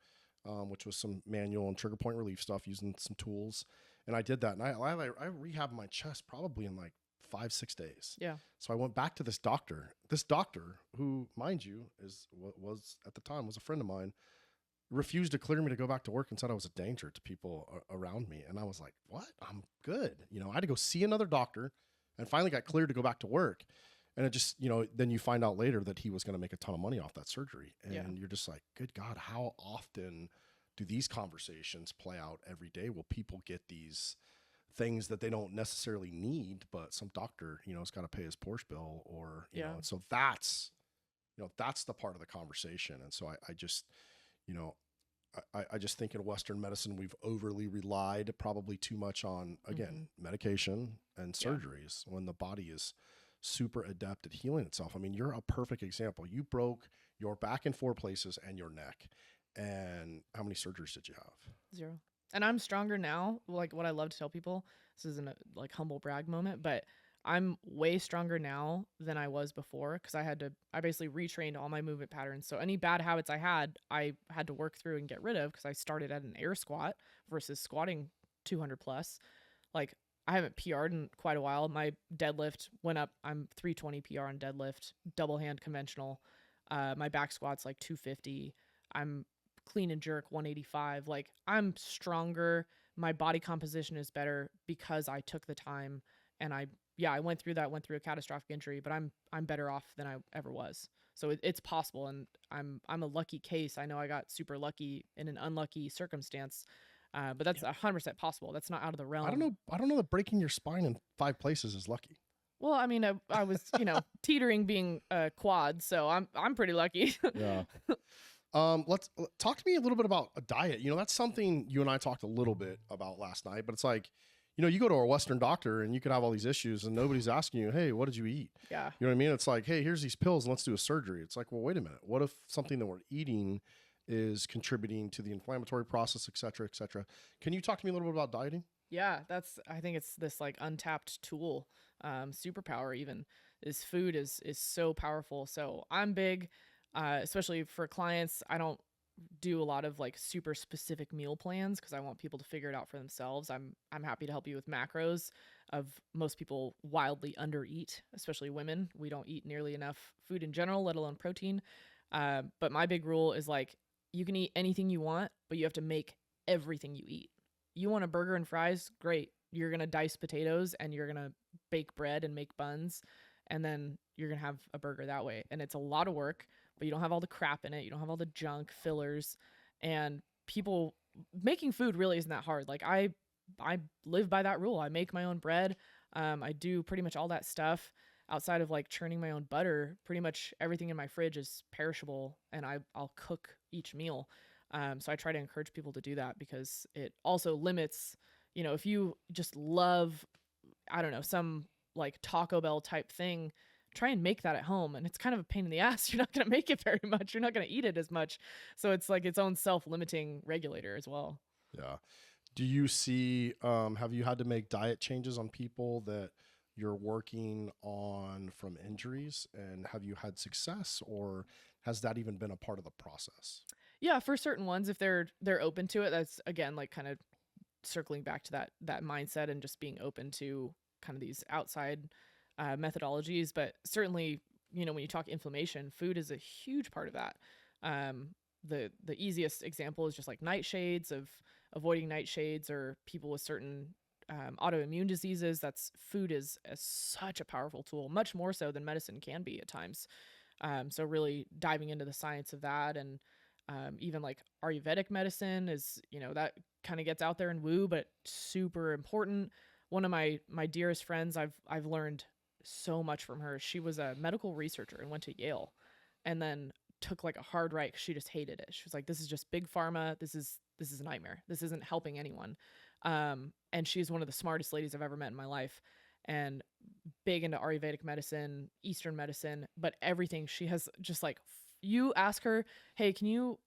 Which was some manual and trigger point relief stuff using some tools. And I did that. And I rehabbed my chest probably in like 5-6 days. Yeah. So I went back to this doctor who, mind you, was at the time was a friend of mine, refused to clear me to go back to work and said I was a danger to people around me. And I was like, what? I'm good. I had to go see another doctor and finally got cleared to go back to work. And it just, then you find out later that he was going to make a ton of money off that surgery. And you're just like, good God, how often do these conversations play out every day? Will people get these things that they don't necessarily need, but some doctor, has got to pay his Porsche bill or, you know, and so that's the part of the conversation. And so I just, I just think in Western medicine, we've overly relied probably too much on, again, medication and surgeries when the body is super adept at healing itself. I mean, you're a perfect example. You broke your back in 4 places and your neck. And how many surgeries did you have? 0. And I'm stronger now. Like what I love to tell people, this isn't a humble brag moment, but I'm way stronger now than I was before because I basically retrained all my movement patterns. So any bad habits I had to work through and get rid of because I started at an air squat versus squatting 200 plus. Like I haven't PR'd in quite a while. My deadlift went up. I'm 320 PR on deadlift, double hand conventional. My back squat's like 250. I'm clean and jerk 185. Like I'm stronger. My body composition is better because I took the time and I went through a catastrophic injury, but I'm better off than I ever was. So it's possible. And I'm a lucky case. I know I got super lucky in an unlucky circumstance. But that's 100% possible. That's not out of the realm. I don't know that breaking your spine in 5 places is lucky. Well, I mean, I was, teetering being a quad, so I'm pretty lucky. Yeah. Let's talk to me a little bit about a diet. That's something you and I talked a little bit about last night, but it's like, you go to a Western doctor and you could have all these issues and nobody's asking you, hey, what did you eat? Yeah. You know what I mean? It's like, hey, here's these pills and let's do a surgery. It's like, well, wait a minute. What if something that we're eating is contributing to the inflammatory process, et cetera, et cetera? Can you talk to me a little bit about dieting? Yeah, I think it's this untapped tool, superpower even, is food is so powerful. So I'm big, especially for clients. I don't do a lot of super specific meal plans because I want people to figure it out for themselves. I'm happy to help you with macros. Most people wildly undereat, especially women. We don't eat nearly enough food in general, let alone protein. But my big rule is you can eat anything you want, but you have to make everything you eat. You want a burger and fries? Great. You're going to dice potatoes and you're going to bake bread and make buns. And then you're going to have a burger that way. And it's a lot of work, but you don't have all the crap in it. You don't have all the junk fillers. And people making food really isn't that hard. Like I live by that rule. I make my own bread. I do pretty much all that stuff outside of like churning my own butter. Pretty much everything in my fridge is perishable, and I'll cook each meal. So I try to encourage people to do that because it also limits, if you just love, I don't know, some like Taco Bell type thing, try and make that at home. And it's kind of a pain in the ass. You're not going to make it very much. You're not going to eat it as much. So it's like its own self-limiting regulator as well. Yeah. Do you see, have you had to make diet changes on people that you're working on from injuries, and have you had success, or has that even been a part of the process? Yeah, for certain ones, if they're open to it, that's again like kind of circling back to that mindset and just being open to kind of these outside methodologies. But certainly, when you talk inflammation, food is a huge part of that. The easiest example is just like nightshades, of avoiding nightshades, or people with certain autoimmune diseases. That's food is such a powerful tool, much more so than medicine can be at times. So really diving into the science of that, and even like Ayurvedic medicine is, that kind of gets out there in woo, but super important. One of my dearest friends, I've learned so much from her. She was a medical researcher and went to Yale, and then took like a hard right because she just hated it. She was like, "This is just big pharma. This is a nightmare. This isn't helping anyone." And she's one of the smartest ladies I've ever met in my life, and big into Ayurvedic medicine, Eastern medicine, but everything. She has just like, you ask her, "Hey,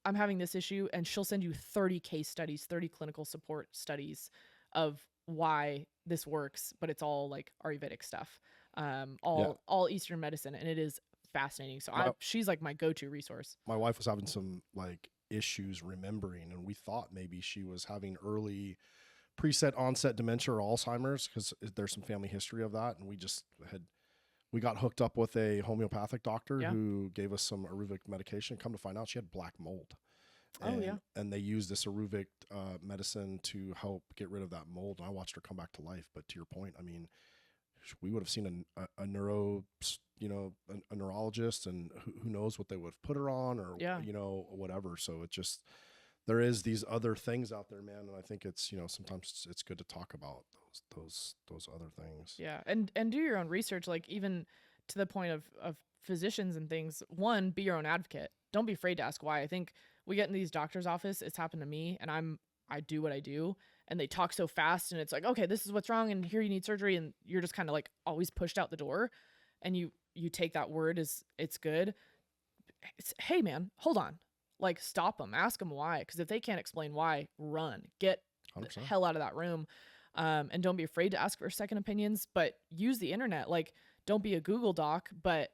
I'm having this issue," and she'll send you 30 case studies, 30 clinical support studies of why this works, but it's all like Ayurvedic stuff, all Eastern medicine, and it is fascinating. So she's like my go-to resource. My wife was having some like issues remembering, and we thought maybe she was having early preset onset dementia or Alzheimer's, because there's some family history of that. And we got hooked up with a homeopathic doctor who gave us some Aruvic medication. Come to find out, she had black mold. And they used this Aruvic medicine to help get rid of that mold. And I watched her come back to life. But to your point, I mean, we would have seen a neurologist, and who knows what they would have put her on, or whatever. So it just, there is these other things out there, man, and I think it's, sometimes it's good to talk about those other things. Yeah, and do your own research, like even to the point of physicians and things. One, be your own advocate. Don't be afraid to ask why. I think we get in these doctors' office. It's happened to me, and I do what I do, and they talk so fast, and it's like, okay, this is what's wrong, and here you need surgery, and you're just kind of like always pushed out the door, and you take that word as it's good. Hey man, hold on, like stop them, ask them why, because if they can't explain why, run, get 100%. The hell out of that room, and don't be afraid to ask for second opinions, but use the internet. Like, don't be a Google Doc, but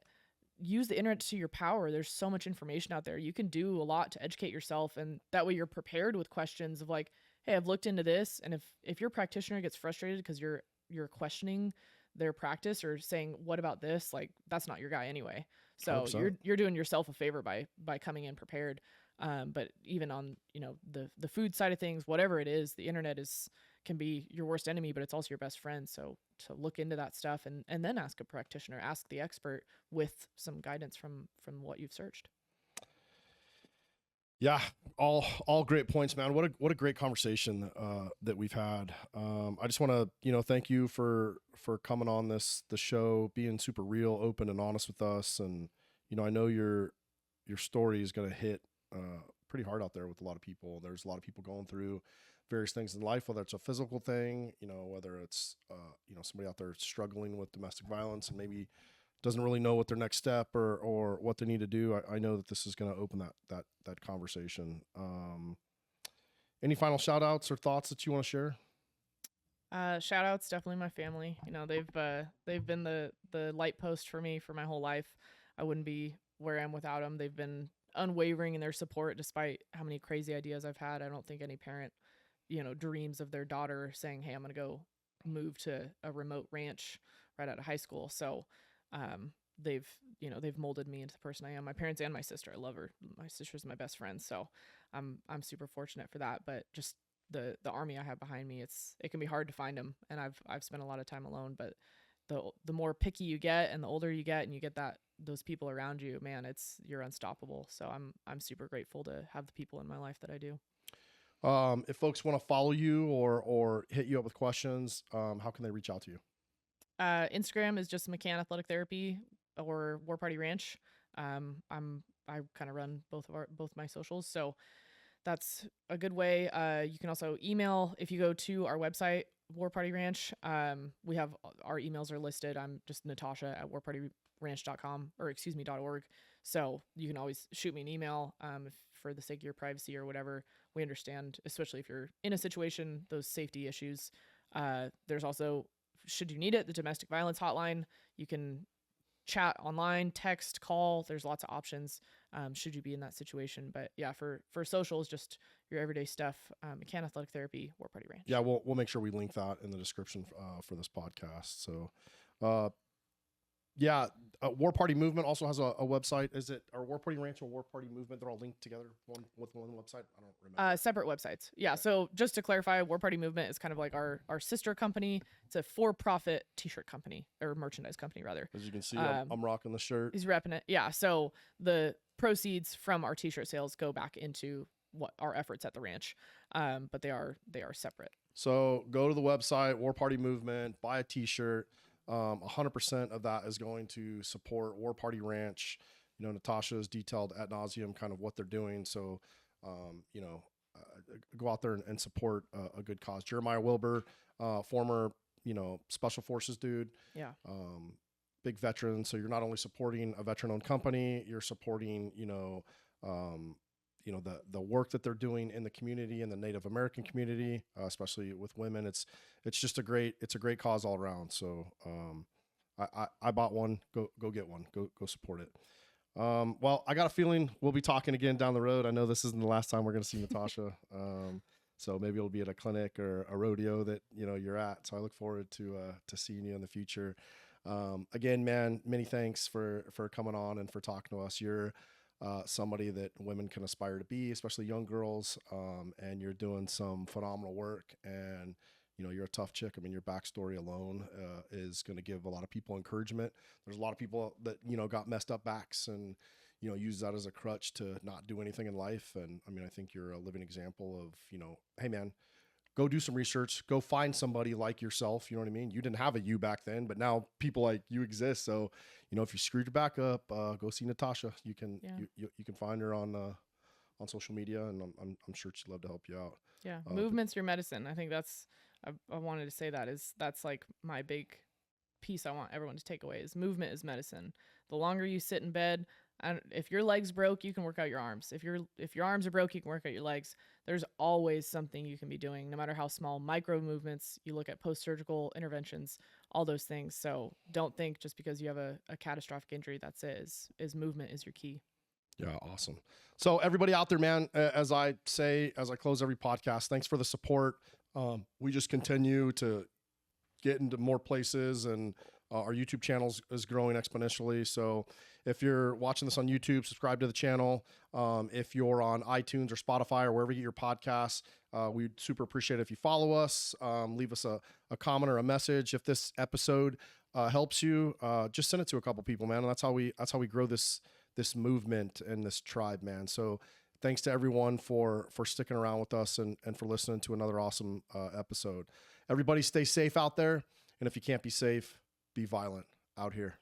use the internet to your power. There's so much information out there. You can do a lot to educate yourself, and that way you're prepared with questions of like, hey, I've looked into this. And if your practitioner gets frustrated because you're questioning their practice or saying, what about this? Like, that's not your guy anyway. So 100%. You're doing yourself a favor by coming in prepared. But even on, the food side of things, whatever it is, the internet can be your worst enemy, but it's also your best friend. So to look into that stuff, and then ask a practitioner, ask the expert with some guidance from what you've searched. Yeah, all great points, man. What a great conversation that we've had. I just want to, thank you for coming on the show, being super real, open, and honest with us. And I know your story is going to hit pretty hard out there with a lot of people. There's a lot of people going through various things in life, whether it's a physical thing, whether it's somebody out there struggling with domestic violence and maybe doesn't really know what their next step or what they need to do. I know that this is going to open that conversation. Any final shout outs or thoughts that you want to share? Shout outs, definitely my family. They've been the light post for me for my whole life. I wouldn't be where I am without them. They've been unwavering in their support despite how many crazy ideas I've had. I don't think any parent, dreams of their daughter saying, hey, I'm going to go move to a remote ranch right out of high school. So they've molded me into the person I am. My parents and my sister, I love her. My sister's my best friend. So I'm super fortunate for that. But just the army I have behind me, it can be hard to find them. And I've spent a lot of time alone, but the more picky you get and the older you get and you get those people around you, man, you're unstoppable. So I'm super grateful to have the people in my life that I do. If folks want to follow you or hit you up with questions, how can they reach out to you? Instagram is just McCann Athletic Therapy or War Party Ranch. I kind of run both my socials, so that's a good way. You can also email if you go to our website, War Party Ranch. We have our emails are listed. I'm just Natasha at warpartyranch.com or excuse me .org. So you can always shoot me an email if, for the sake of your privacy or whatever. We understand, especially if you're in a situation, those safety issues. There's also, should you need it, the domestic violence hotline. You can chat online, text, call. There's lots of options should you be in that situation. But yeah, for socials, just your everyday stuff. McCann Athletic Therapy, War Party Ranch. Yeah, we'll make sure we link that in the description for this podcast. So, yeah, War Party Movement also has a website. Is it our War Party Ranch or War Party Movement? They're all linked together with one website. I don't remember. Separate websites. Yeah. Okay. So just to clarify, War Party Movement is kind of like our sister company. It's a for-profit t-shirt company or merchandise company rather. As you can see, I'm rocking the shirt. He's repping it. Yeah. So the proceeds from our t-shirt sales go back into what our efforts at the ranch. But they are separate. So go to the website, War Party Movement, buy a t-shirt. 100% of that is going to support War Party Ranch. You know, Natasha has detailed ad nauseum kind of what they're doing. So, go out there and support a good cause. Jeremiah Wilbur, former, Special Forces dude. Yeah. Big veteran. So you're not only supporting a veteran-owned company, you're supporting, the work that they're doing in the community, in the Native American community, especially with women. It's just a great cause all around. So I bought one. Go get one. Go support it. Well, I got a feeling we'll be talking again down the road. I know this isn't the last time we're going to see Natasha. So maybe it'll be at a clinic or a rodeo that you're at. So I look forward to seeing you in the future. Again, man, many thanks for coming on and for talking to us. You're somebody that women can aspire to be, especially young girls. And you're doing some phenomenal work, and you're a tough chick. I mean, your backstory alone is going to give a lot of people encouragement. There's a lot of people that got messed up backs and use that as a crutch to not do anything in life. And I mean, I think you're a living example of hey man, go do some research, go find somebody like yourself. You know what I mean? You didn't have a you back then, but now people like you exist. So, if you screwed your back up, go see Natasha. You can, you can find her on social media, and I'm sure she'd love to help you out. Yeah. Movement's your medicine. I think I wanted to say that's like my big piece I want everyone to take away is movement is medicine. The longer you sit in bed, and if your legs broke, you can work out your arms. If your arms are broke, you can work out your legs. There's always something you can be doing, no matter how small. Micro movements, you look at post-surgical interventions, all those things. So don't think just because you have a catastrophic injury, that's it. Is movement is your key. Yeah, awesome. So everybody out there, man, as I close every podcast, thanks for the support. We just continue to get into more places, and our YouTube channel is growing exponentially. So if you're watching this on YouTube, subscribe to the channel. If you're on iTunes or Spotify or wherever you get your podcasts, we'd super appreciate it if you follow us. Leave us a comment or a message. If this episode helps you, just send it to a couple people, man. And that's how we grow this movement and this tribe, man. So thanks to everyone for sticking around with us and for listening to another awesome episode. Everybody stay safe out there. And if you can't be safe, be violent out here.